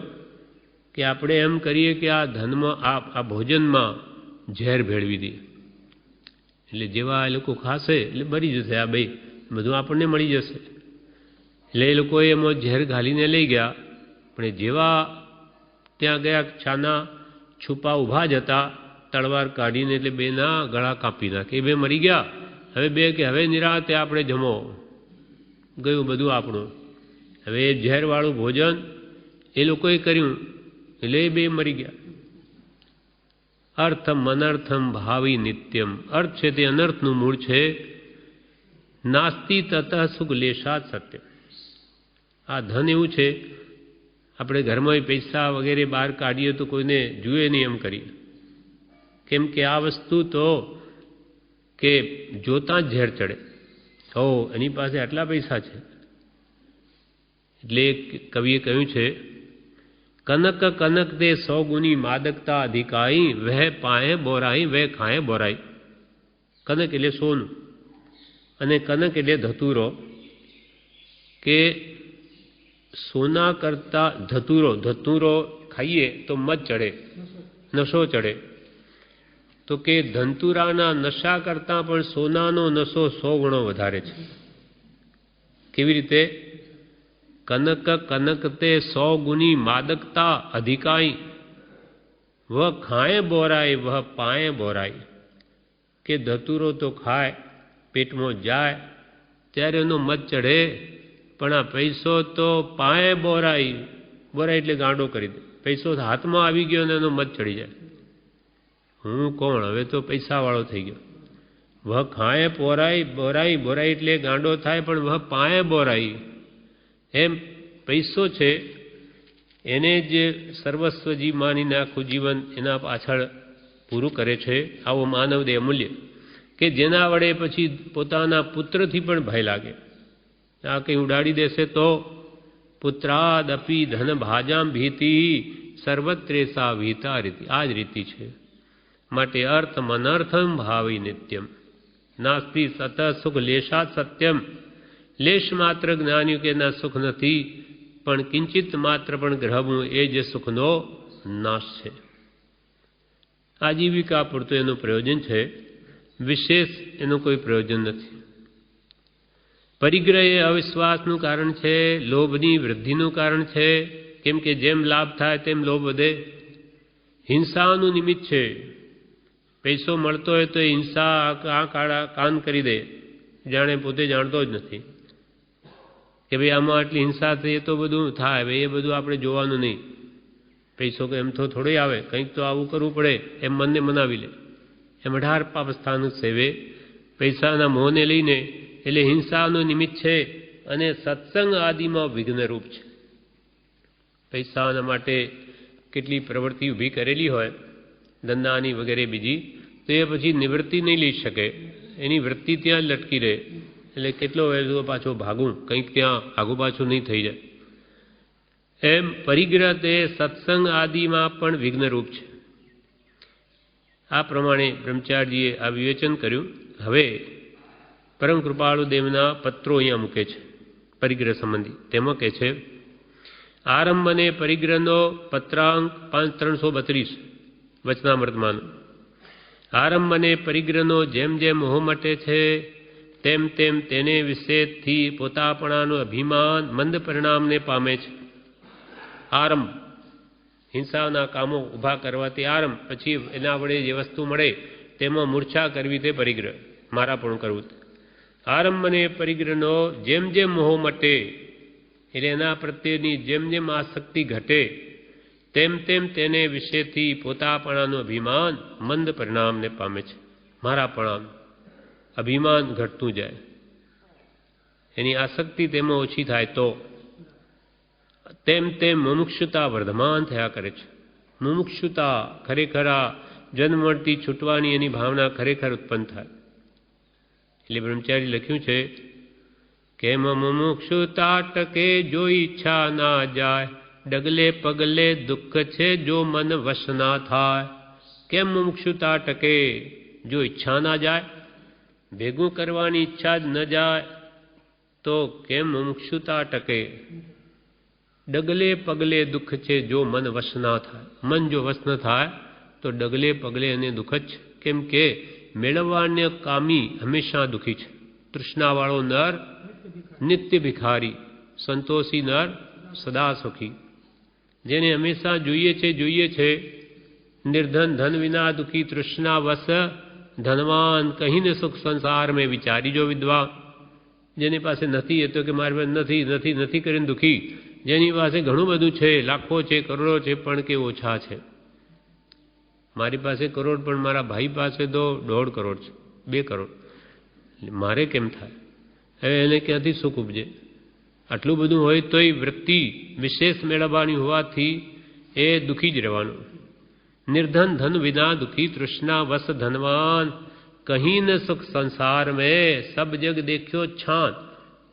કે આપણે એમ કરીએ કે આ ધનમાં આ ભોજનમાં ઝેર ભેળવી દઈએ, એટલે જેવા એ લોકો ખાશે એટલે મરી જશે આ બે, બધું આપણને મળી જશે. એટલે એ લોકોએ એમાં ઝેર ઘાલીને લઈ ગયા. પણ જેવા ત્યાં ગયા, છાના છુપા ઊભા જ હતા, તલવાર કાઢીને એટલે 2ના ગળા કાપી નાખે. એ 2 મરી ગયા. હવે 2 કે હવે નિરાંતે આપણે જમો, ગયું બધું આપણું. હવે એ ઝેરવાળું ભોજન એ લોકોએ કર્યું એટલે એ 2 મરી ગયા. અર્થમ અનર્થમ ભાવી નિત્યમ. અર્થ છે તે અનર્થનું મૂળ છે. નાસ્તિ તત સુખ લેશાત સત્યમ. આ ધન એવું છે, આપણે ઘરમાં પૈસા વગેરે બહાર કાઢીએ તો કોઈને જુએ નહીં એમ કરીએ. કેમ કે આ વસ્તુ તો કે જોતાં જ ઝેર ચડે. એની પાસે આટલા પૈસા છે. એટલે કવિએ કહ્યું છે, કનક કનક દે 100 ગુની માદકતા અધિકાઈ, વહ પાએ બોરાઈ વહ ખાએ બોરાઈ. કનક એટલે સોનું અને કનક એટલે ધતુરો. કે સોના કરતા ધતુરો ખાઈએ તો મદ ચડે, નશો ચડે. તો કે ધંતુરાના નશા કરતાં પણ સોનાનો નશો 100 ગણો વધારે છે. કેવી રીતે? કનક કનક તે 100 ગુની માદકતા અધિકાઈ, વહ ખાએ બોરાય વહ પાએ બોરાય. કે ધતુરો તો ખાય, પેટમાં જાય ત્યારે એનો મદ ચડે, પણ આ પૈસો તો પાએ બોરાય. બોરાય એટલે ગાંડો કરી દે. પૈસો હાથમાં આવી ગયો અને એનો મદ ચડી જાય. હું કોણ, હવે તો પૈસાવાળો થઈ ગયો. વહ ખાએ બોરાય, બોરાય એટલે ગાંડો થાય, પણ વહ પાએ બોરાય. એમ પૈસો છે એને જે સર્વસ્વજી માનીને આખું જીવન એના પાછળ પૂરું કરે છે. આવો માનવદેહ અમૂલ્ય કે જેના વડે પછી પોતાના પુત્રથી પણ ભય લાગે. આ કંઈ ઉડાડી દેશે તો પુત્રાદપી ધન ભાજામ ભીતિ સર્વત્રેસા વિહિતા રીતિ. આ જ રીતિ છે. માટે અર્થમ અનર્થમ ભાવી નિત્યમ. નાસ્તિ સત સુખ લેશાત સત્યમ. લેશ માત્ર જ્ઞાન્યું કે ના સુખ નથી, પણ કિંચિત માત્ર પણ ગ્રહવું એ જ સુખનો નાશ છે. આજીવિકા પૂરતું એનું પ્રયોજન છે, વિશેષ એનું કોઈ પ્રયોજન નથી. પરિગ્રહ એ અવિશ્વાસનું કારણ છે, લોભની વૃદ્ધિનું કારણ છે. કેમ કે જેમ લાભ થાય તેમ લોભ વધે. હિંસાનું નિમિત્ત છે. પૈસો મળતો હોય તો હિંસા કાન કરી દે, જાણે પોતે જાણતો જ નથી કે ભાઈ આમાં આટલી હિંસા થઈ તો બધું થાય. ભાઈ એ બધું આપણે જોવાનું નહીં. પૈસો કે એમ તો થોડો આવે, કંઈક તો આવું કરવું પડે એમ મનને મનાવી લે. એમ 18 પાપ સ્થાન સેવે પૈસાના મોહને લઈને. એટલે હિંસાનું નિમિત્ત છે અને સત્સંગ આદિમાં વિઘ્નરૂપ છે. પૈસાના માટે કેટલી પ્રવૃત્તિ ઊભી કરેલી હોય ધંધાની વગેરે બીજી, તો એ પછી નિવૃત્તિ નહીં લઈ શકે, એની વૃત્તિ ત્યાં જ લટકી રહે. એટલે કેટલો વહેલો પાછો ભાગું, કંઈક ત્યાં આગુ પાછું નહીં થઈ જાય. એમ પરિગ્રહ તે સત્સંગ આદિમાં પણ વિઘ્નરૂપ છે. આ પ્રમાણે બ્રહ્મચારીજીએ આ વિવેચન કર્યું. હવે પરમ કૃપાળુ દેવના પત્રો અહીંયા મૂકે છે પરિગ્રહ સંબંધી. તેમાં કહે છે, આરંભ અને પરિગ્રહનો પત્રાંક 332 વચનામૃતમાંનો. આરંભ અને પરિગ્રહનો જેમ જેમ મોહ મટે છે તેમ તેમ તેને વિશેષથી પોતાપણાનું અભિમાન મંદ પરિણામને પામે છે. આરંભ હિંસાના કામો ઊભા કરવાથી આરંભ, પછી એના વડે જે વસ્તુ મળે તેમાં મૂર્છા કરવી તે પરિગ્રહ, મારાપણું કરવું. આરંભ અને પરિગ્રહનો જેમ જેમ મોહ મટે એટલે એના પ્રત્યેની જેમ જેમ આસક્તિ ઘટે તેમ તેમ તેને વિશેથી પોતાપણાનું અભિમાન મંદ પરિણામને પામે છે. મારાપણાનું અભિમાન ઘટતું જાય, એની આસક્તિ તેમાં ઓછી થાય તો તેમ તેમ મુમુક્ષુતા વર્ધમાન થયા કરે છે. મુમુક્ષુતા ખરેખર આ જન્મથી છૂટવાની એની ભાવના ખરેખર ઉત્પન્ન થાય. એટલે બ્રહ્મચારી લખ્યું છે કે મુમુક્ષુતા ટકે જો ઈચ્છા ના જાય, ડગલે પગલે દુઃખ છે જો મન વશ ના થાય. કેમ મુમુક્ષુતા ટકે? જો ઈચ્છા ના જાય, ભેગું કરવાની ઈચ્છા જ ન જાય તો કેમ મુમુક્ષુતા ટકે? ડગલે પગલે દુઃખ છે જો મન વશ ના થાય. મન જો વશ ન થાય તો ડગલે પગલે એને દુઃખ જ. કેમ કે મેળવવાને કામી હંમેશા દુઃખી છે. તૃષ્ણાવાળો નર નિત્ય ભિખારી, સંતોષી નર સદા સુખી. જેને હંમેશા જોઈએ છે, નિર્ધન ધન વિના દુઃખી, તૃષ્ણાવશ ધનવાન કહીને સુખ સંસાર મેં વિચારી જો વિદ્વાન. જેની પાસે નથી એ તો કે મારી પાસે નથી નથી નથી કરીને દુઃખી. જેની પાસે ઘણું બધું છે, લાખો છે, કરોડો છે, પણ કે ઓછા છે. મારી પાસે કરોડ પણ મારા ભાઈ પાસે તો 1.5 કરોડ છે, 2 કરોડ. મારે કેમ થાય? હવે એને ક્યાંથી સુખ ઉપજે? આટલું બધું હોય તોય વૃત્તિ વિશેષ મેળવવાની હોવાથી એ દુઃખી જ રહેવાનું. નિર્ધન ધન વિના દુઃખી, તૃષ્ણા વસ ધનવાન કહીં ન સુખ સંસાર મેં, સબ જગ દેખ્યો છાન.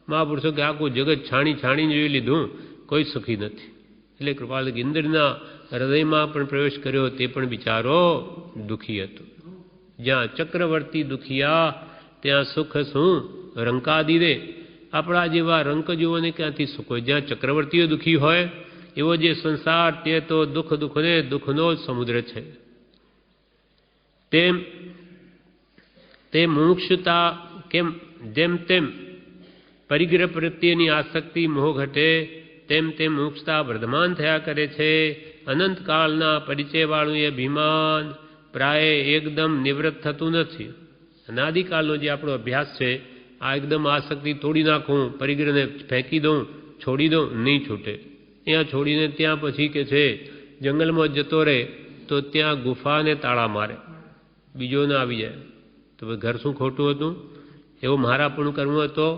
મહાપુરુષો કે આખું જગત છાણી છાણીને જોઈ લીધું, કોઈ સુખી નથી. એટલે કૃપાલ ઇન્દ્રના હૃદયમાં પણ પ્રવેશ કર્યો, તે પણ બિચારો દુઃખી હતો. જ્યાં ચક્રવર્તી દુખિયા ત્યાં સુખ શું રંકાદી રે. આપણા જેવા રંક જીવોને ક્યાંથી સુખ હોય? જ્યાં ચક્રવર્તીઓ દુઃખી હોય એવો જે સંસાર, તે તો દુઃખને દુઃખનો જ સમુદ્ર છે. તેમ તે મુમુક્ષુતા કેમ જેમ તેમ પરિગ્રહ પ્રત્યેની આસક્તિ મોહ ઘટે તેમ તેમ મુમુક્ષુતા વર્ધમાન થયા કરે છે. અનંતકાળના પરિચયવાળું એ અભિમાન પ્રાય એકદમ નિવૃત્ત થતું નથી. અનાદિકાળનો જે આપણો અભ્યાસ છે, આ એકદમ આસક્તિ તોડી નાખું, પરિગ્રહને ફેંકી દઉં, છોડી દઉં, નહીં છૂટે. ત્યાં છોડીને ત્યાં પછી કે છે જંગલમાં જતો રહે તો ત્યાં ગુફાને તાળા મારે, બીજો ના આવી જાય. તો ઘર શું ખોટું હતું? એવો મારાપણું કરવું હતો?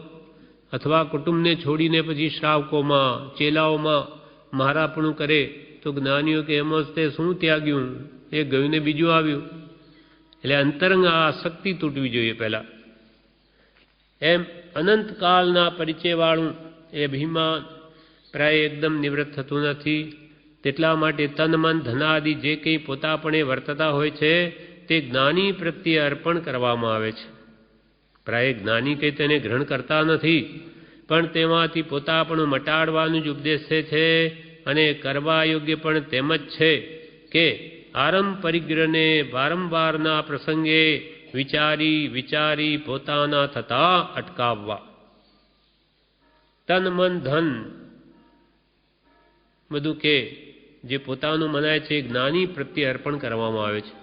અથવા કુટુંબને છોડીને પછી શ્રાવકોમાં ચેલાઓમાં મારાપણું કરે તો જ્ઞાનીઓ કે એમાં તે શું ત્યાગ્યું? એ ગયું ને બીજું આવ્યું. એટલે અંતરંગ આસક્તિ તૂટવી જોઈએ પહેલાં. એમ અનંતકાળના પરિચયવાળું એ અભિમાન પ્રાય એકદમ નિવૃત્ત થતું નથી. તેટલા માટે તન મન ધનાદિ જે કંઈ પોતાપણે વર્તતા હોય છે તે જ્ઞાની પ્રત્યે અર્પણ કરવામાં આવે છે. પ્રાય જ્ઞાની કંઈ તેને ગ્રહણ કરતા નથી, પણ તેમાંથી પોતાપણું મટાડવાનું જ ઉપદેશે છે. અને કરવા યોગ્ય પણ તેમ જ છે કે આરંભ પરિગ્રહને વારંવારના પ્રસંગે વિચારી વિચારી પોતાના થતા અટકાવવા. તન મન ધન બધું કે જે પોતાનું મનાય છે જ્ઞાની પ્રત્યે અર્પણ કરવામાં આવે છે.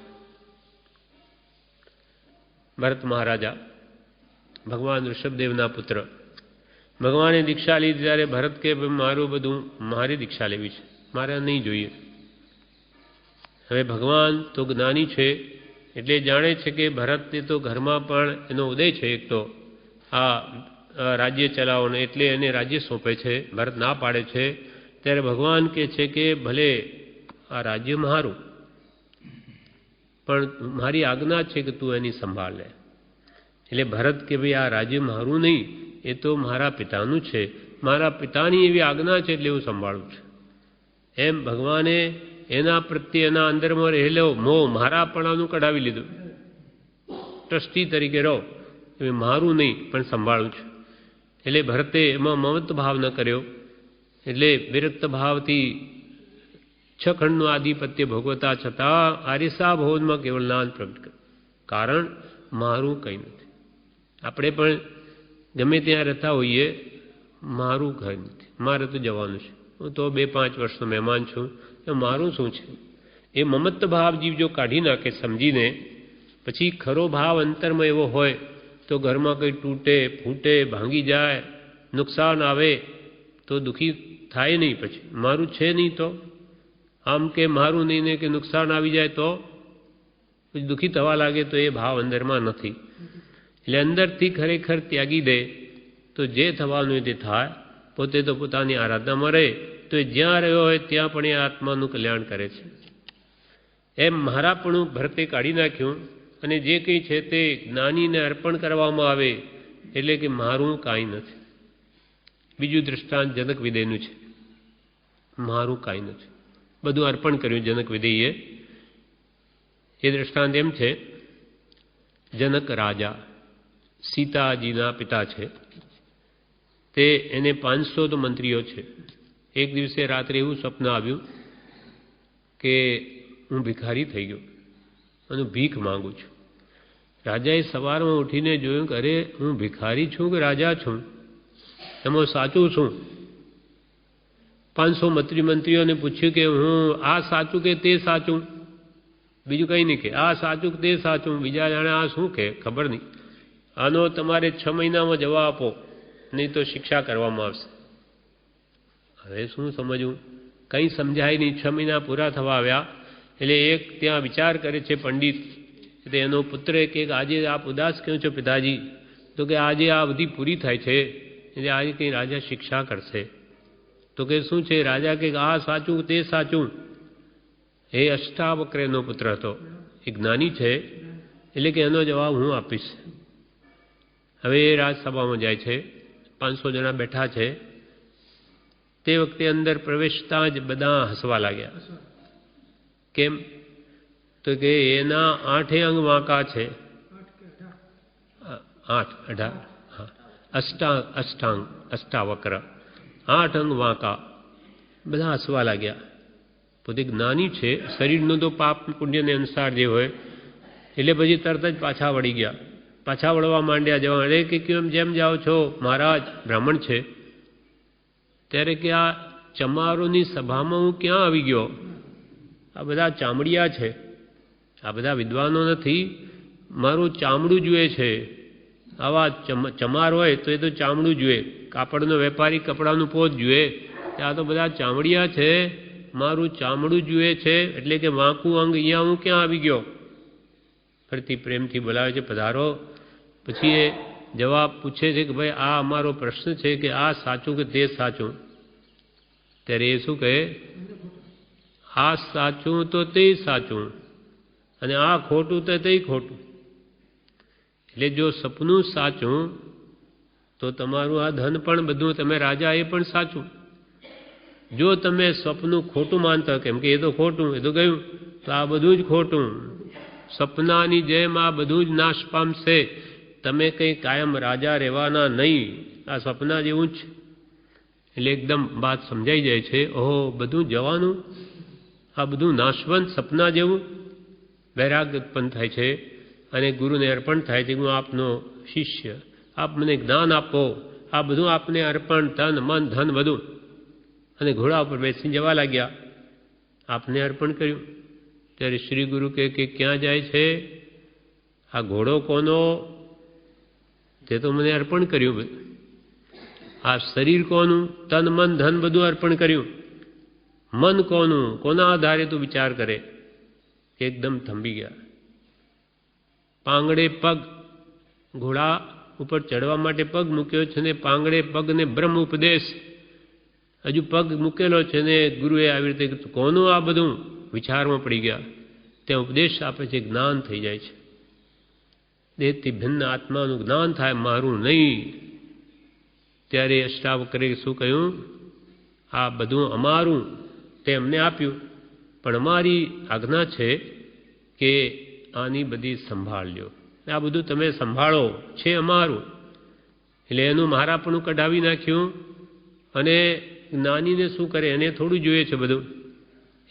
ભરત મહારાજા ભગવાન ઋષભદેવના પુત્ર, ભગવાને દીક્ષા લીધી ત્યારે ભરત કે મારું બધું મારી દીક્ષા લેવી છે, મારે નહીં જોઈએ. હવે ભગવાન તો જ્ઞાની છે એટલે જાણે છે કે ભરતને તો ઘરમાં પણ એનો ઉદય છે, એક તો આ રાજ્ય ચલાવવાનો, એટલે એને રાજ્ય સોંપે છે. ભરત ના પાડે છે ત્યારે ભગવાન કહે છે કે ભલે આ રાજ્ય મારું, પણ મારી આજ્ઞા છે કે તું એની સંભાળ લે. એટલે ભરત કે ભાઈ આ રાજ્ય મારું નહીં, એ તો મારા પિતાનું છે, મારા પિતાની એવી આજ્ઞા છે એટલે હું સંભાળું છું. એમ ભગવાને એના પ્રત્યે એના અંદરમાં રહેલો મોહ મારાપણાનું કઢાવી લીધું. ટ્રસ્ટી તરીકે રહો, એ મારું નહીં પણ સંભાળું છું. એટલે ભરતે એમાં મમત્વ ભાવ ન કર્યો. એટલે વિરક્ત ભાવથી 6 ખંડનું આધિપત્ય ભોગવતા છતાં આરિસા ભવનમાં કેવળ નાદ પ્રગટ કર્યું. કારણ મારું કંઈ નથી. આપણે પણ ગમે ત્યાં રહેતા હોઈએ, મારું કંઈ નથી, મારે તો જવાનું છે, હું તો 2-5 વર્ષનો મહેમાન છું, એ મારું શું છે? એ મમત્વ ભાવ જીવ જો કાઢી નાખે સમજીને, પછી ખરો ભાવ અંતરમાં એવો હોય તો ઘરમાં કંઈ તૂટે ફૂટે ભાંગી જાય નુકસાન આવે તો દુઃખી થાય નહીં. પછી મારું છે નહીં તો આમ કે મારું નહીં ને કે નુકસાન આવી જાય તો પછી દુઃખી થવા લાગે તો એ ભાવ અંદરમાં નથી. એટલે અંદરથી ખરેખર ત્યાગી દે તો જે થવાનું તે થાય. પોતે તો પોતાની આરાધનામાં રહે તો એ જ્યાં રહ્યો હોય ત્યાં પણ એ આત્માનું કલ્યાણ કરે છે. એમ મારાપણું ભરતે કાઢી નાખ્યું અને જે કંઈ છે તે જ્ઞાનીને અર્પણ કરવામાં આવે એટલે કે મારું કાંઈ નથી. બીજું દૃષ્ટાંત જનક વિદયનું છે. મારું કાંઈ નથી, બધું અર્પણ કર્યું જનક વિદયે. એ દૃષ્ટાંત એમ છે, જનક રાજા સીતાજીના પિતા છે, તે એને 500 તો મંત્રીઓ છે. એક દિવસે રાત્રે એવું સ્વપ્ન આવ્યું કે હું ભિખારી થઈ ગયો અને ભીખ માંગુ છું. રાજાએ સવારમાં ઉઠીને જોયું કે અરે હું ભિખારી છું કે રાજા છું, એમાં સાચું શું? 500 મંત્રીઓને પૂછ્યું કે હું આ સાચું કે તે સાચું? બીજું કંઈ નહીં કે આ સાચું કે તે સાચું. બીજા જાણે આ શું કે ખબર નહીં. આનો તમારે 6 મહિનામાં જવાબ આપો, નહીં તો શિક્ષા કરવામાં આવશે. હવે શું સમજવું? કંઈ સમજાય નહીં. 6 મહિના પૂરા થવા આવ્યા એટલે એક ત્યાં વિચાર કરે છે પંડિત. એટલે એનો પુત્ર કે આજે આપ ઉદાસ ક્यों છો પિતાજી? તો કે આજે આ બધી પૂરી થાય છે એટલે આજે કંઈ રાજા શિક્ષા કરશે. તો કે શું છે? રાજા કે આ સાચું તે સાચું. એ અષ્ટાવક્રનો પુત્ર હતો, એ જ્ઞાની છે, એટલે કે એનો જવાબ હું આપીશ. હવે એ રાજસભામાં જાય છે, 500 જણા બેઠા છે. તે વખતે અંદર પ્રવેશતા જ બધા હસવા લાગ્યા. કેમ? તો કે એના 8 અંગ વાંકા છે. 8 અષ્ટાવક્ર 8 અંગ વાંકા. બધા હસવા લાગ્યા. પોતે જ્ઞાની છે, શરીરનું તો પાપ પુણ્યને અનુસાર જે હોય. એટલે પછી તરત જ પાછા વળી ગયા. પાછા વળવા માંડ્યા. જવા અરે કે કેમ જેમ જાઓ છો? મહારાજ બ્રાહ્મણ છે. ત્યારે કે આ ચમારોની સભામાં હું ક્યાં આવી ગયો? આ બધા ચામડિયા છે, આ બધા વિદ્વાનો નથી, મારું ચામડું જુએ છે. આવા ચમાર હોય તો એ તો ચામડું જુએ, કાપડનો વેપારી કપડાનું પોત જુએ. આ તો બધા ચામડિયા છે, મારું ચામડું જુએ છે. એટલે કે વાંકું અંગ અહીંયા હું ક્યાં આવી ગયો? ફરીથી પ્રેમથી બોલાવે છે, પધારો. પછી એ જવાબ પૂછે છે કે ભાઈ આ અમારો પ્રશ્ન છે કે આ સાચું કે તે સાચું? ત્યારે એ શું કહે? આ સાચું તો તે સાચું અને આ ખોટું તો તે ખોટું. એટલે જો સપનું સાચું તો તમારું આ ધન પણ બધું, તમે રાજા એ પણ સાચું. જો તમે સ્વપ્નું ખોટું માનતા, કેમ કે એ તો ખોટું, એ તો ગયું, તો આ બધું જ ખોટું. સપનાની જેમ આ બધું જ નાશ પામશે. તમે કંઈ કાયમ રાજા રહેવાના નહીં. આ સપના જેવું જ. એટલે એકદમ વાત સમજાઈ જાય છે. ઓહો, બધું જવાનું, આ બધું નાશવંત સપના જેવું. વૈરાગ્ય ઉત્પન્ન થાય છે અને ગુરુને અર્પણ થાય છે. હું આપનો શિષ્ય, આપ મને જ્ઞાન આપો. આ બધું આપને અર્પણ, તન મન ધન બધું. અને ઘોડા ઉપર બેસીને જવા લાગ્યા. આપને અર્પણ કર્યું. ત્યારે શ્રી ગુરુ કહે કે ક્યાં જાય છે? આ ઘોડો કોનો? તે તો મને અર્પણ કર્યું. આ શરીર કોનું? તન મન ધન બધું અર્પણ કર્યું. મન કોનું? કોના આધારે તું વિચાર કરે? એકદમ થંભી ગયા. પાંગડે પગ, ઘોડા ઉપર ચડવા માટે પગ મૂક્યો છે ને પાંગડે પગને બ્રહ્મ ઉપદેશ. હજુ પગ મૂકેલો છે ને ગુરુએ આવી રીતે કોનું આ બધું? વિચારમાં પડી ગયા. ત્યાં ઉપદેશ આપે છે, જ્ઞાન થઈ જાય છે. દેહથી ભિન્ન આત્માનું જ્ઞાન થાય, મારું નહીં. ત્યારે અષ્ટાવક્રે શું કહ્યું? આ બધું અમારું તે અમને આપ્યું, પણ અમારી આજ્ઞા છે કે આની બધી સંભાળ લ્યો, આ બધું તમે સંભાળો, છે અમારું. એટલે એનું મારાપણું કઢાવી નાખ્યું. અને જ્ઞાનીને શું કરે? એને થોડું જોઈએ છે બધું,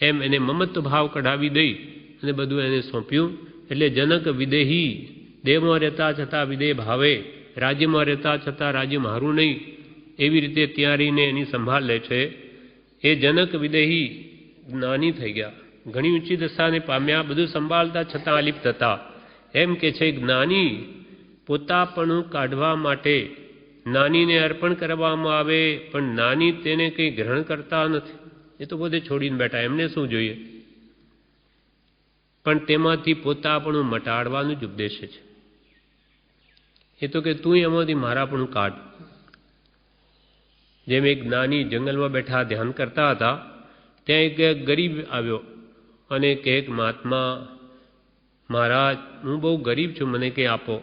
એમ એને મમત્વ ભાવ કઢાવી દઈ અને બધું એને સોંપ્યું. એટલે જનક વિદેહી, દેહમાં રહેતા છતાં વિદેહ ભાવે, રાજ્યમાં રહેતા છતાં રાજ્ય મારું નહીં, એવી રીતે ત્યાં રહીને એની સંભાળ લે છે. એ જનક વિદેહી જ્ઞાની થઈ ગયા, ઘણી ઊંચી દશાને પામ્યા, બધું સંભાળતા છતાં અલિપ્ત હતા. એમ કે છે જ્ઞાની પોતાપણું કાઢવા માટે નાનીને અર્પણ કરવામાં આવે, પણ નાની તેને કંઈ ગ્રહણ કરતા નથી. એ તો પોતે છોડીને બેઠા, એમને શું જોઈએ? પણ તેમાંથી પોતાપણું મટાડવાનું જ ઉપદેશ છે. એ તો કે તું એમાંથી મારાપણું કાઢ. જેમ એક જ્ઞાની જંગલમાં બેઠા ધ્યાન કરતા હતા, ત્યાં એક ગરીબ આવ્યો અને કહે, મહાત્મા મહારાજ, હું બહુ ગરીબ છું, મને કંઈ આપો.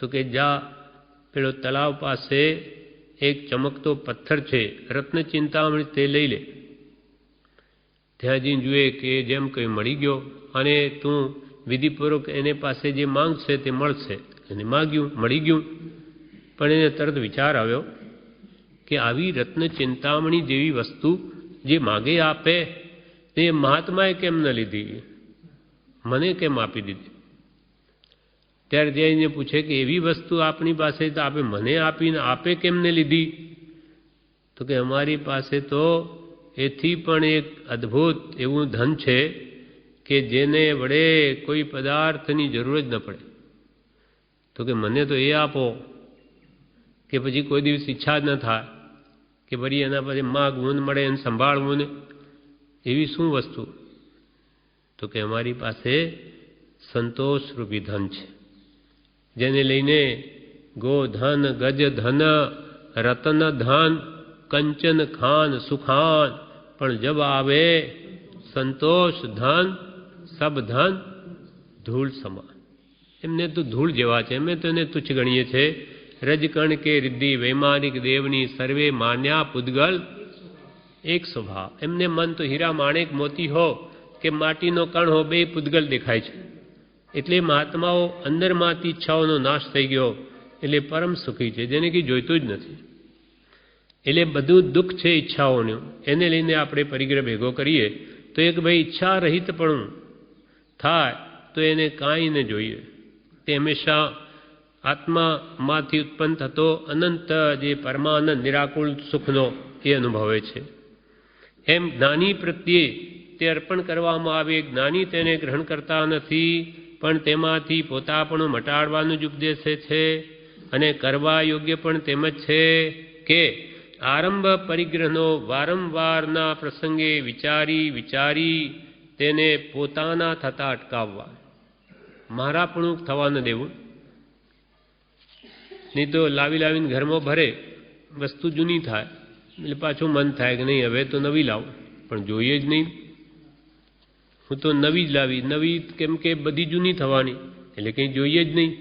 તો કે જા, પેલો તલાવ પાસે એક ચમકતો પથ્થર છે, રત્ન ચિંતામણી, તે લઈ લે. ત્યાં જઈને જુએ કે જેમ કંઈ મળી ગયો, અને તું વિધિપૂર્વક એને પાસે જે માંગશે તે મળશે. એને માગ્યું, મળી ગયું. પણ એને તરત વિચાર આવ્યો કે આવી રત્ન ચિંતામણી જેવી વસ્તુ જે માગે આપે તે મહાત્માએ કેમ ન લીધી, મને કેમ આપી દીધી? ત્યારે જઈને પૂછે કે એવી વસ્તુ આપણી પાસે તો આપે મને આપીને આપે કેમ ને લીધી? તો કે અમારી પાસે તો એથી પણ એક અદ્ભુત એવું ધન છે કે જેને વડે કોઈ પદાર્થની જરૂર જ ન પડે. તો કે મને તો એ આપો કે પછી કોઈ દિવસ ઈચ્છા જ ન થાય કે ફરી એના પછી માગવું ને મળે એને સંભાળવું ને. એવી શું વસ્તુ? તો કે અમારી પાસે સંતોષરૂપી ધન છે, જેને લઈને ગોધન, ગજ ધન, રતન ધન, કંચન ખાન સુખાન, પણ જબ આવે સંતોષ ધન, સબ ધન ધૂળ સમાન. એમને તો ધૂળ જેવા છે, અમે તો એને તુચ્છ ગણીએ છીએ. રજકણ કે રિદ્ધિ વૈમાનિક દેવની સર્વે માન્યા પૂદગલ એક સ્વભાવ. એમને મન તો હીરા માણેક મોતી હો કે માટીનો કણ હો, બે પૂદગલ દેખાય છે. એટલે મહાત્માઓ અંદરમાંથી ઈચ્છાઓનો નાશ થઈ ગયો, એટલે પરમ સુખી છે, જેને કંઈ જોઈતું જ નથી. એટલે બધું દુઃખ છે ઈચ્છાઓનું, એને લઈને આપણે પરિગ્રહ ભેગો કરીએ તો એક ભાઈ ઈચ્છા રહિત પણ થાય તો એને કાંઈ ન જોઈએ. તે હંમેશા આત્મામાંથી ઉત્પન્ન થતો અનંત જે પરમાનંદ નિરાકુળ સુખનો એ અનુભવે છે. એમ જ્ઞાની પ્રત્યે તે અર્પણ કરવામાં આવે, જ્ઞાની તેને ગ્રહણ કરતા નથી, પણ તેમાંથી પોતાપણું મટાડવાનું જ ઉપદેશે છે. અને કરવા યોગ્ય પણ તેમ જ છે કે આરંભ પરિગ્રહનો વારંવારના પ્રસંગે વિચારી તેને પોતાના થતા અટકાવવા, મારાપણું થવા ન દેવું. નહીં તો લાવીને ઘરમાં ભરે, વસ્તુ જૂની થાય એટલે પાછું મન થાય કે નહીં હવે તો નવી લાવું, પણ જોઈએ જ નહીં. હું તો નવી જ લાવી, નવી કેમ કે બધી જૂની થવાની, એટલે કંઈ જોઈએ જ નહીં.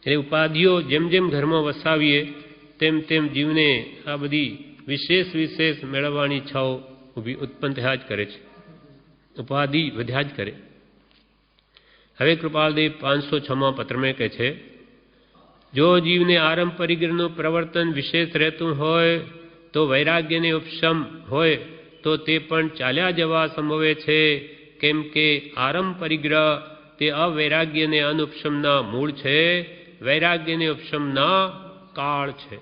એટલે ઉપાધિઓ જેમ જેમ ઘરમાં વસાવીએ તેમ તેમ જીવને આ બધી વિશેષ મેળવવાની ઈચ્છાઓ ઉત્પન્ન થયા જ કરે છે, ઉપાધિ વધ્યા જ કરે. હવે કૃપાલદેવ 506માં પત્રમાં કહે છે, જો જીવને આરંભ પરિગ્રહનું પ્રવર્તન વિશેષ રહેતું હોય તો વૈરાગ્યને ઉપશમ હોય તો તે પણ ચાલ્યા જવા સંભવે છે. કેમ કે આરંભ પરિગ્રહ તે અવૈરાગ્યને અનુપશમના મૂળ છે, વૈરાગ્યને ઉપશમના કાળ છે.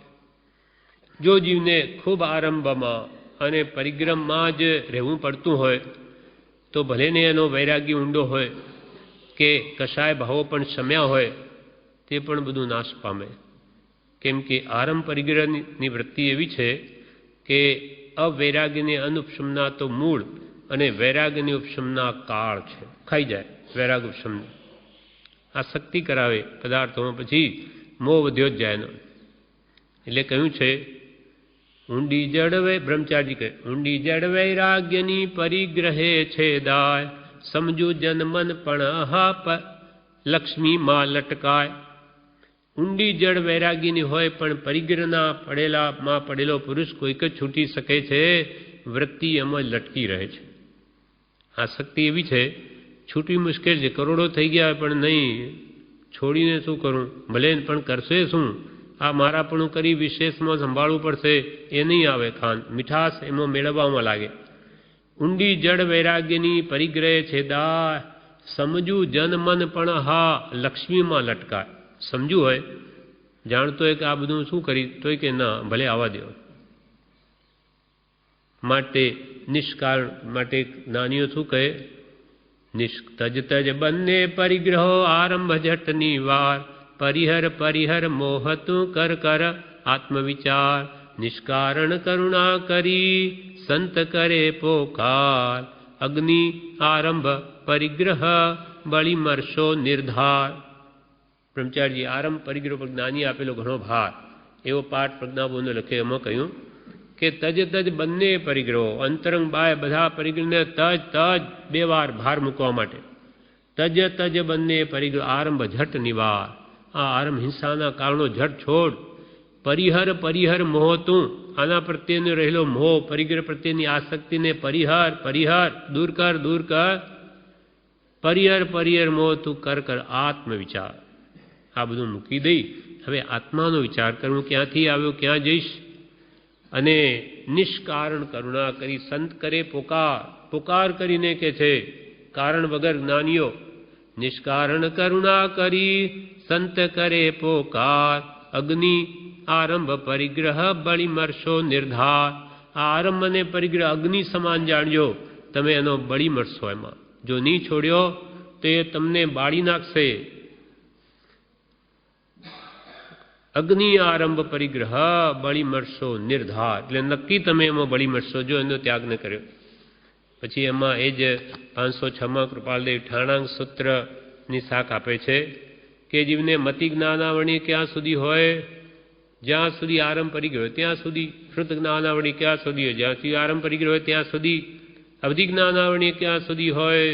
જો જીવને ખૂબ આરંભમાં અને પરિગ્રહમાં જ રહેવું પડતું હોય તો ભલે ને એનો વૈરાગ્ય ઊંડો હોય કે કશાય ભાવો પણ શમ્યા હોય, તે પણ બધું નાશ પામે. કેમ કે આરંભ પરિગ્રહની વૃત્તિ એવી છે કે અવૈરાગ્યને અનુપશમના તો મૂળ અને વૈરાગ્યની ઉપશમના કાળ છે. ખાઈ જાય વૈરાગ ઉપશમ, આસક્તિ કરાવે પદાર્થોમાં, પછી મોહ વધ્યો જ જાય એનો. એટલે કહ્યું છે ઊંડી જડ બ્રહ્મચારી કહે ઊંડી જડ વૈરાગ્યની પરિગ્રહે છે દાય, સમજુ જન મન પણ હા લક્ષ્મી માં લટકાય. ઊંડી જળ વૈરાગીની હોય પણ પરિગ્રહના પડેલામાં પડેલો પુરુષ કોઈક જ છૂટી શકે છે. વૃત્તિ એમાં લટકી રહે છે. આસક્તિ એવી છે, છૂટવી મુશ્કેલ છે. કરોડો થઈ ગયા પણ નહીં, છોડીને શું કરું, ભલે પણ કરશે શું, આ મારાપણું કરી વિશેષમાં સંભાળવું પડશે, એ નહીં આવે. ખાન મીઠાશ એમાં મેળવવામાં લાગે. ઊંડી જળ વૈરાગ્યની પરિગ્રહે છેદાય. સમજુ જન મન પણ હા લક્ષ્મીમાં લટકાય. સમજવું હોય, જાણતો હોય કે આ બધું શું કરી, તોય કે ના ભલે આવવા દો. માટે નિષ્કારણ માટે જ્ઞાનીઓ શું કહે, તજ તજ બંને પરિગ્રહો આરંભ જટની વાર. પરિહર પરિહર મોહતું કર કર આત્મવિચાર. નિષ્કારણ કરુણા કરી સંત કરે પોકાર. અગ્નિ આરંભ પરિગ્રહ બળી મરશો નિર્ધાર. બ્રહ્મચારીજી આરંભ પરિગ્રહ પર જ્ઞાની આપેલો ઘણો ભાર, એવો પાઠ પ્રજ્ઞાબોધને લખે. એમાં કહ્યું કે તજ તજ બંને પરિગ્રહો, અંતરંગ બાય બધા પરિગ્રહને તજ તજ બે વાર ભાર મૂકવા માટે. તજ તજ બંને પરિગ્રહ આરંભ ઝટ નિવાર. આ આરંભ હિંસાના કારણો ઝટ છોડ. પરિહર પરિહર મોહ તું, આના પ્રત્યેનો રહેલો મોહ, પરિગ્રહ પ્રત્યેની આસક્તિને પરિહર પરિહર દૂર કર દૂર કર. પરિહર પરિહર મોહ તું કર કર આત્મવિચાર. આ બધું મૂકી દઈ હવે આત્માનો વિચાર કરવું, ક્યાંથી આવ્યો ક્યાં જઈશ. અને નિષ્કારણ કરુણા કરી સંત કરે પોકાર. પોકાર કરીને કે છે કારણ વગર જ્ઞાનીઓ. નિષ્કારણ કરુણા કરી સંત કરે પોકાર. અગ્નિ આરંભ પરિગ્રહ બળી મરશો નિર્ધાર. આ આરંભ અને પરિગ્રહ અગ્નિ સમાન જાણજો, તમે એનો બળી મરશો. એમાં જો નહીં છોડ્યો તો એ તમને બાળી નાખશે. અગ્નિ આરંભ પરિગ્રહ બળી મરશો નિર્ધાર, એટલે નક્કી તમે એમાં બળી મરશો જો એનો ત્યાગ ન કર્યો. પછી એમાં એ જ 506માં કૃપાલદેવ ઠાણાંગ સૂત્રની શાખ આપે છે કે જીવને મતિ જ્ઞાનાવરણી ક્યાં સુધી હોય, જ્યાં સુધી આરંભ પરિગ્રહ હોય ત્યાં સુધી. શ્રુત જ્ઞાનાવરણી ક્યાં સુધી હોય, જ્યાં સુધી આરંભ પરિગ્રહ હોય ત્યાં સુધી. અવધિ જ્ઞાનાવરણી ક્યાં સુધી હોય,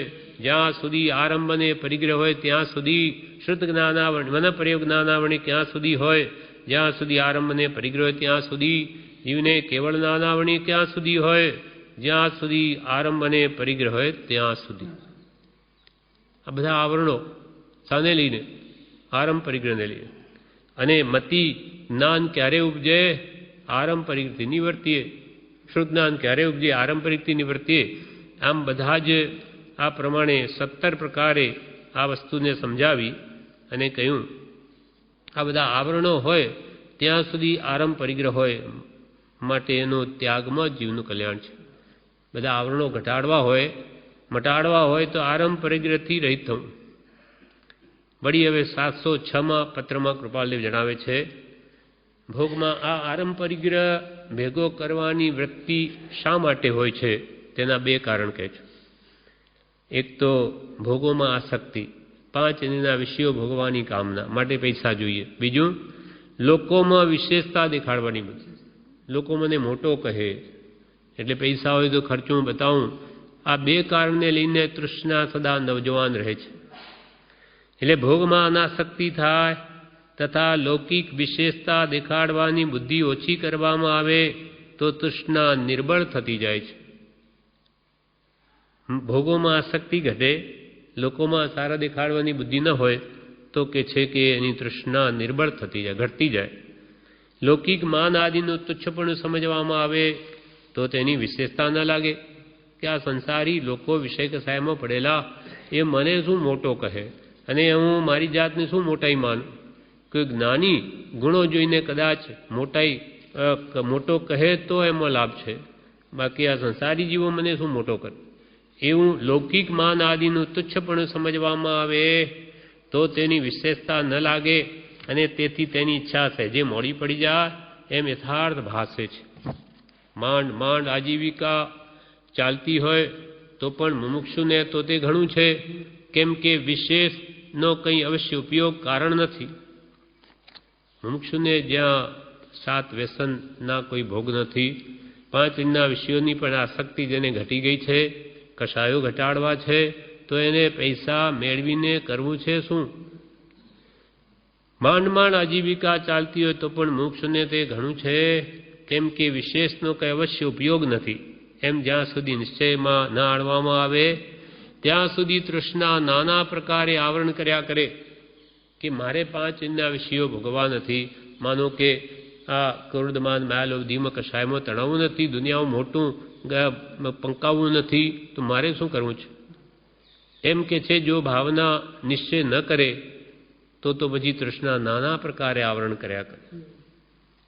જ્યાં સુધી આરંભ અને પરિગ્રહ હોય ત્યાં સુધી. શ્રુત જ્ઞાનાવરણી મન પ્રયોગ જ્ઞાનાવરણી ક્યાં સુધી હોય, જ્યાં સુધી આરંભ અને પરિગ્રહ હોય ત્યાં સુધી. જીવને કેવળ જ્ઞાનાવરણી ક્યાં સુધી હોય, જ્યાં સુધી આરંભ અને પરિગ્રહ હોય ત્યાં સુધી. આ બધા આવરણો સાને લઈને, આરંભ પરિગ્રહને લઈને. અને મતિ જ્ઞાન ક્યારે ઉપજે, આરંભ પરિગ્રહથી નિવર્તીએ. શ્રુત જ્ઞાન ક્યારે ઉપજે, આરંભ પરિગ્રહથી નિવર્તીએ. આમ બધા જ આ પ્રમાણે 17 પ્રકારે આ વસ્તુને સમજાવી અને કહ્યું આ બધા આવરણો હોય ત્યાં સુધી આરંભ પરિગ્રહ હોય, માટે એનો ત્યાગમાં જીવનું કલ્યાણ છે. બધા આવરણો ઘટાડવા હોય મટાડવા હોય તો આરંભ પરિગ્રહથી રહિત થવું. વળી હવે 706માં પત્રમાં કૃપાલદેવ જણાવે છે ભોગમાં આ આરંભ પરિગ્રહ ભેગો કરવાની વૃત્તિ શા માટે હોય છે, તેના 2 કારણ કહે છે. એક તો ભોગોમાં આસક્તિ, 5 ઇન્દ્રિયના વિષયો ભોગવાની કામના, માટે પૈસા જોઈએ. બીજું લોકોમાં વિશેષતા દેખાડવાની બુદ્ધિ, લોકો મને મોટો કહે એટલે પૈસા હોય તો ખર્ચું બતાવું. આ 2 કારણને લઈને તૃષ્ણા સદા નવજવાન રહે છે. એટલે ભોગમાં અનાસક્તિ થાય તથા લૌકિક વિશેષતા દેખાડવાની બુદ્ધિ ઓછી કરવામાં આવે તો તૃષ્ણા નિર્બળ થતી જાય છે. ભોગોમાં આસક્તિ ઘટે, લોકોમાં સારા દેખાડવાની બુદ્ધિ ન હોય તો કે છે કે એની તૃષ્ણા નિર્બળ થતી જાય, ઘટતી જાય. લૌકિક માન આદિનું તુચ્છપણું સમજવામાં આવે તો તેની વિશેષતા ન લાગે કે આ સંસારી લોકો વિષય કસાયમાં પડેલા એ મને શું મોટો કહે અને હું મારી જાતને શું મોટાઈ માનું. કોઈ જ્ઞાની ગુણો જોઈને કદાચ મોટો કહે તો એમાં લાભ છે, બાકી આ સંસારી જીવો મને શું મોટો કરે. એવું લૌકિક માન આદિનું તુચ્છપણું સમજવામાં આવે તો તેની વિશેષતા ન લાગે અને તેથી તેની ઈચ્છા છે જે મોડી પડી જાય એમ યથાર્થ ભાસે છે. માંડ માંડ આજીવિકા ચાલતી હોય તો પણ મુમુક્ષુને તો તે ઘણું છે, કેમ કે વિશેષનો કંઈ અવશ્ય ઉપયોગ કારણ નથી. મુમુક્ષુને જ્યાં 7 વ્યસનના કોઈ ભોગ નથી, 5 ઇન્દ્રિયના વિષયોની પણ આસક્તિ જેને ઘટી ગઈ છે, કશાયો ઘટાડવા છે, તો એને પૈસા મેળવીને કરવું છે શું? માંડ માંડ આજીવિકા ચાલતી હોય તો પણ મોક્ષને તે ઘણું છે, કેમ કે વિશેષનો કંઈ અવશ્ય ઉપયોગ નથી. એમ જ્યાં સુધી નિશ્ચયમાં ન આણવામાં આવે ત્યાં સુધી તૃષ્ણા નાના પ્રકારે આવરણ કર્યા કરે કે મારે 5 ઇન્દ્રિયના વિષયો ભોગવવા નથી. માનો કે આ ક્રોધમાન માયાલોભ ધીમ કષાયમાં તણાવવું નથી, દુનિયામાં મોટું પંકાવવું નથી, તો મારે શું કરવું છે? એમ કે છે જો ભાવના નિશ્ચય ન કરે તો પછી તૃષ્ણા નાના પ્રકારે આવરણ કર્યા કરે.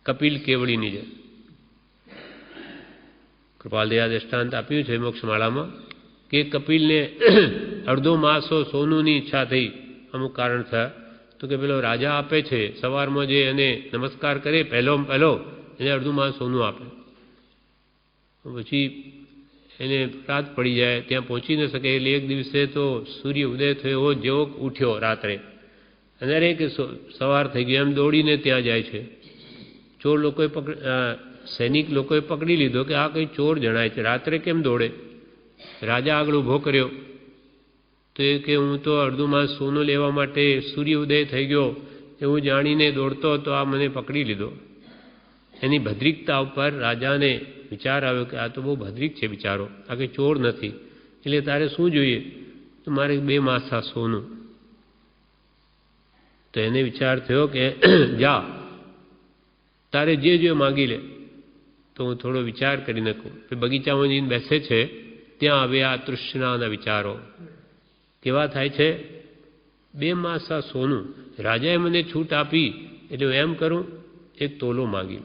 કપિલ કેવડીની જેમ કૃપાલદયા દ્રષ્ટાંત આપ્યું છે મોક્ષમાળામાં કે કપિલને અડધો માસો સોનુની ઈચ્છા થઈ. અમુક કારણ થયા તો કે પેલો રાજા આપે છે સવારમાં જે એને નમસ્કાર કરે પહેલો એને અડધું માસ સોનું આપે. પછી એને રાત પડી જાય, ત્યાં પહોંચી ન શકે. એટલે એક દિવસે તો સૂર્ય ઉદય થયો જેવો ઉઠ્યો રાત્રે અને અરે કે સવાર થઈ ગઈ એમ દોડીને ત્યાં જાય છે. ચોર લોકોએ સૈનિક લોકોએ પકડી લીધો કે આ કંઈ ચોર જણાય છે, રાત્રે કેમ દોડે? રાજા આગળ ઊભો કર્યો તો એ કે હું તો અડધું માસ સોનું લેવા માટે સૂર્ય ઉદય થઈ ગયો એવું જાણીને દોડતો હતો, આ મને પકડી લીધો. એની ભદ્રિકતા ઉપર રાજાને વિચાર આવ્યો કે આ તો બહુ ભદ્રિક છે બિચારો, આ કંઈ ચોર નથી. એટલે તારે શું જોઈએ? તો મારે 2 માસા સોનું. તો એને વિચાર થયો કે જા તારે જે માગી લે, તો હું થોડો વિચાર કરી નાખું. બગીચામાં જઈને બેસે છે, ત્યાં આવે આ તૃષ્ણાના વિચારો કેવા થાય છે. 2 માસા સોનું રાજાએ મને છૂટ આપી એટલે હું એમ કરું 1 તોલો માગી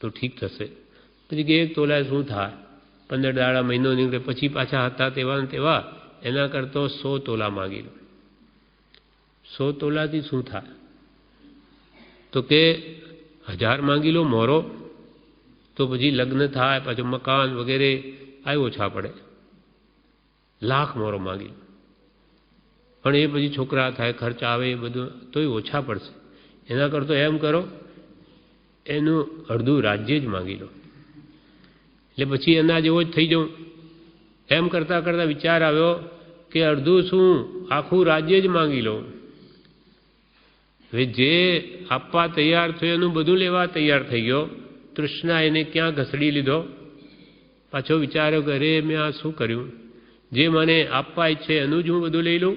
તો ઠીક થશે. પછી કે 1 તોલા શું થાય? 15 દાડા મહિનો નીકળે પછી પાછા હતા તેવા ને તેવા. એના કરતો 100 તોલા માગી લો. 100 તોલાથી શું થાય? તો કે 1000 માંગી લો મોરો, તો પછી લગ્ન થાય, પાછું મકાન વગેરે આ ઓછા પડે. 1,00,000 મોરો માંગી લો પણ એ પછી છોકરા થાય, ખર્ચ આવે, એ બધું તોય ઓછા પડશે. એના કરતો એમ કરો એનું અડધું રાજ્ય જ માંગી લો, એટલે પછી એના જેવો જ થઈ જાઉં. એમ કરતાં કરતાં વિચાર આવ્યો કે અડધું શું આખું રાજ્ય જ માંગી લો. હવે જે આપવા તૈયાર થયો એનું બધું લેવા તૈયાર થઈ ગયો. તૃષ્ણા એને ક્યાં ઘસડી લીધો? પાછો વિચાર્યો કે અરે મેં આ શું કર્યું? જે મને આપવા ઈચ્છે એનું જ હું બધું લઈ લઉં?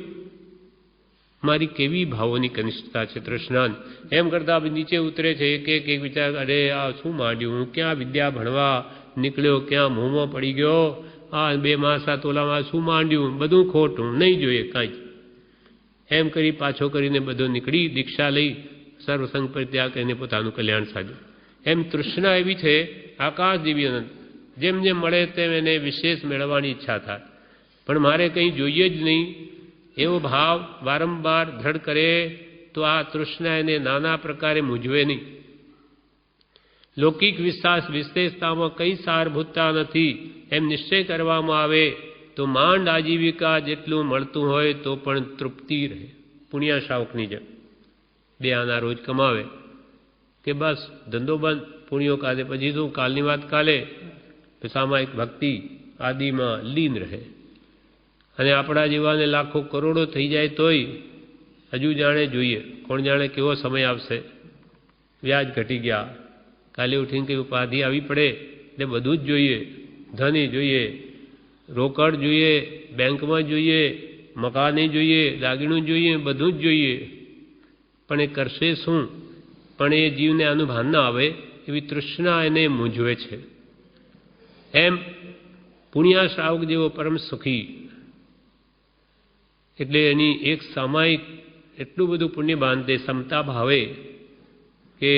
મારી કેવી ભાવોની કનિષ્ઠતા છે તૃષ્ણા. એમ કરતાં નીચે ઉતરે છે એક વિચાર, અરે આ શું માંડ્યું? હું ક્યાં વિદ્યા ભણવા નીકળ્યો, ક્યાં મોંમાં પડી ગયો? આ 2 માસા તોલામાં શું માંડ્યું? બધું ખોટું, નહીં જોઈએ કાંઈ. એમ કરી પાછો કરીને બધો નીકળી, દીક્ષા લઈ, સર્વસંગ પરિત્યાગ કરીને પોતાનું કલ્યાણ સાધ્યું. એમ તૃષ્ણા એવી છે આકાશ જેવી અનંત. જેમ જેમ મળે તેમ એને વિશેષ મેળવવાની ઈચ્છા થાય, પણ મારે કંઈ જોઈએ જ નહીં એવો ભાવ વારંવાર દ્રઢ કરે તો આ તૃષ્ણા એને નાના પ્રકારે મૂંઝવે નહીં. લૌકિક વિશેષતામાં કંઈ સારભૂતતા નથી એમ નિશ્ચય કરવામાં આવે તો માંડ આજીવિકા જેટલું મળતું હોય તો પણ તૃપ્તિ રહે. પુણ્યા શાવકની જેમ 2 આના રોજ કમાવે કે બસ ધંધો બંધ, પુણ્યો કાઢે, પછી શું કાલની વાત કાલે, સામાયિક ભક્તિ આદિમાં લીન રહે. અને આપણા જેવાને લાખો કરોડો થઈ જાય તોય હજુ જાણે જોઈએ, કોણ જાણે કેવો સમય આવશે. વ્યાજ ઘટી ગયા, કાલે ઉઠીને કંઈ ઉપાધિ આવી પડે એટલે બધું જ જોઈએ. ધન જોઈએ, રોકડ જોઈએ, બેંકમાં જોઈએ, મકાને જોઈએ, દાગીનું જોઈએ, બધું જ જોઈએ. પણ એ કરશે શું? પણ એ જીવને આનું ભાન ન આવે એવી તૃષ્ણા એને મૂંઝવે છે. એમ પુણ્યા શ્રાવક જેવો પરમ સુખી, એટલે એની એક સામાયિક એટલું બધું પુણ્ય બાંધે સમતા ભાવે કે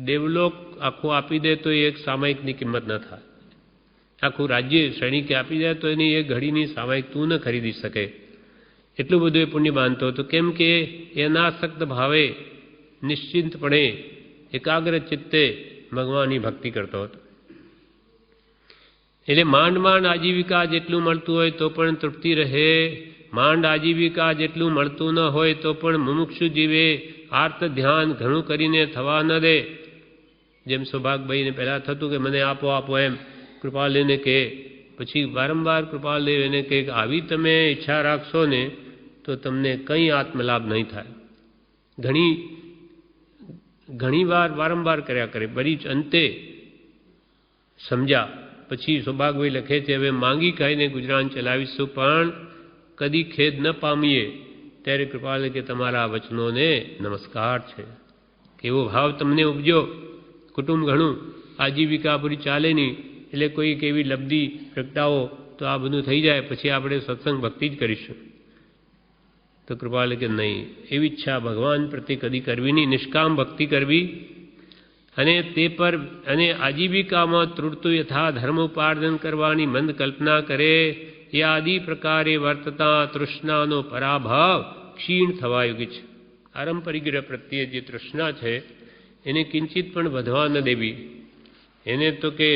દેવલોક આખું આપી દે તો એક સામાયિકની કિંમત ન થાય. આખું રાજ્ય સૈનિકે આપી દે તો એની એક ઘડીની સામાયિક તું ન ખરીદી શકે. એટલું બધું એ પુણ્ય બાંધતો હતો. કેમ કે એનાસક્ત ભાવે નિશ્ચિંતપણે એકાગ્ર ચિત્તે ભગવાનની ભક્તિ કરતો હતો. એટલે માંડ માંડ આજીવિકા જેટલું મળતું હોય તો પણ તૃપ્તિ રહે. માંડ આજીવિકા જેટલું મળતું ન હોય તો પણ મુમુક્ષુ જીવે આર્ત ધ્યાન ઘણું કરીને થવા ન દે. જેમ સૌભાગભાઈને પહેલાં થતું કે મને આપો આપો, એમ કૃપાલીને કહે પછી વારંવાર કૃપાલદેવ એને કહે કે આવી તમે ઈચ્છા રાખશો ને તો તમને કંઈ આત્મલાભ નહીં થાય. ઘણી વાર વારંવાર કર્યા કરે. બરી અંતે સમજ્યા. પછી સૌભાગભાઈ લખે છે, હવે માંગી ખાઈને ગુજરાન ચલાવીશું પણ કદી ખેદ ન પામીએ ત્યારે કૃપાલ કે તમારા વચનોને નમસ્કાર છે. કેવો ભાવ તમને ઉપજો. કુટુંબ ઘણું, આજીવિકા પૂરી ચાલે નહીં, એટલે કોઈક એવી લબ્ધિ પ્રગટાવો તો આ બધું થઈ જાય, પછી આપણે સત્સંગ ભક્તિ જ કરીશું. તો કૃપાલ કે નહીં, એવી ઈચ્છા ભગવાન પ્રત્યે કદી કરવી નહીં. નિષ્કામ ભક્તિ કરવી અને તે પર અને આજીવિકામાં ત્રુટતું યથા ધર્મ ઉપાર્જન કરવાની મંદ કલ્પના કરે એ આદિ પ્રકારે વર્તતા તૃષ્ણાનો પરાભાવ ક્ષીણ થવા યોગી છે. આરંભ પરિગ્રહ પ્રત્યે જે તૃષ્ણા છે એને કિંચિત પણ વધવા ન દેવી. એને તો કે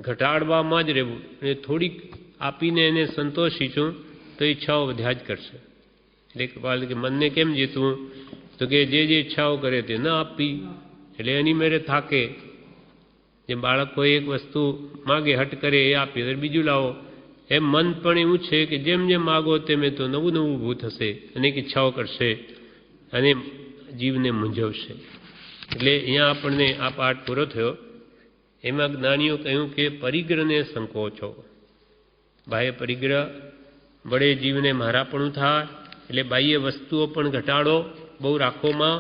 ઘટાડવામાં જ રહેવું. અને થોડીક આપીને એને સંતોષીશું તો ઈચ્છાઓ વધ્યા જ કરશે. એટલે કૃપાલ કે મનને કેમ જીતવું? તો કે જે ઈચ્છાઓ કરે તે ન આપવી, એટલે એની મેરે થાકે. જે બાળક કોઈ એક વસ્તુ માગે, હટ કરે, એ આપીએ તો બીજું લાવો. એમ મન પણ એવું છે કે જેમ જેમ માગો તેમ તો નવું નવું ઊભું થશે, અનેક ઈચ્છાઓ કરશે અને જીવને મૂંઝવશે. એટલે અહીંયા આપણને આ પાઠ પૂરો થયો. એમાં જ્ઞાનીઓ કહ્યું કે પરિગ્રહને સંકોચો. બાહ્ય પરિગ્રહ વડે જીવને મારાપણું થાય, એટલે બાહ્ય વસ્તુઓ પણ ઘટાડો, બહુ રાખોમાં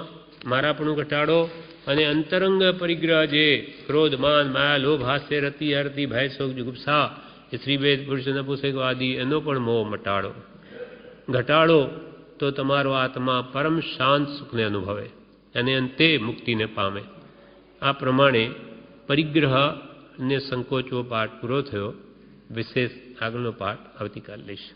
મારાપણું ઘટાડો. અને અંતરંગ પરિગ્રહ જે ક્રોધ, માન, માયા, લોભ, હાસ્ય, રતિ, આરતી, ભય, શોક, જુગુપ્સા, એ શ્રીભેદ, પુરુષ, નપુંસક આદિ, એનો પણ મોહ મટાડો. ઘટાડો તો તમારો આત્મા પરમ શાંત સુખને અનુભવે અને અંતે મુક્તિને પામે. આ પ્રમાણે પરિગ્રહને સંકોચવો પાઠ પૂરો થયો. વિશેષ આગળનો પાઠ આવતીકાલ લઈશ.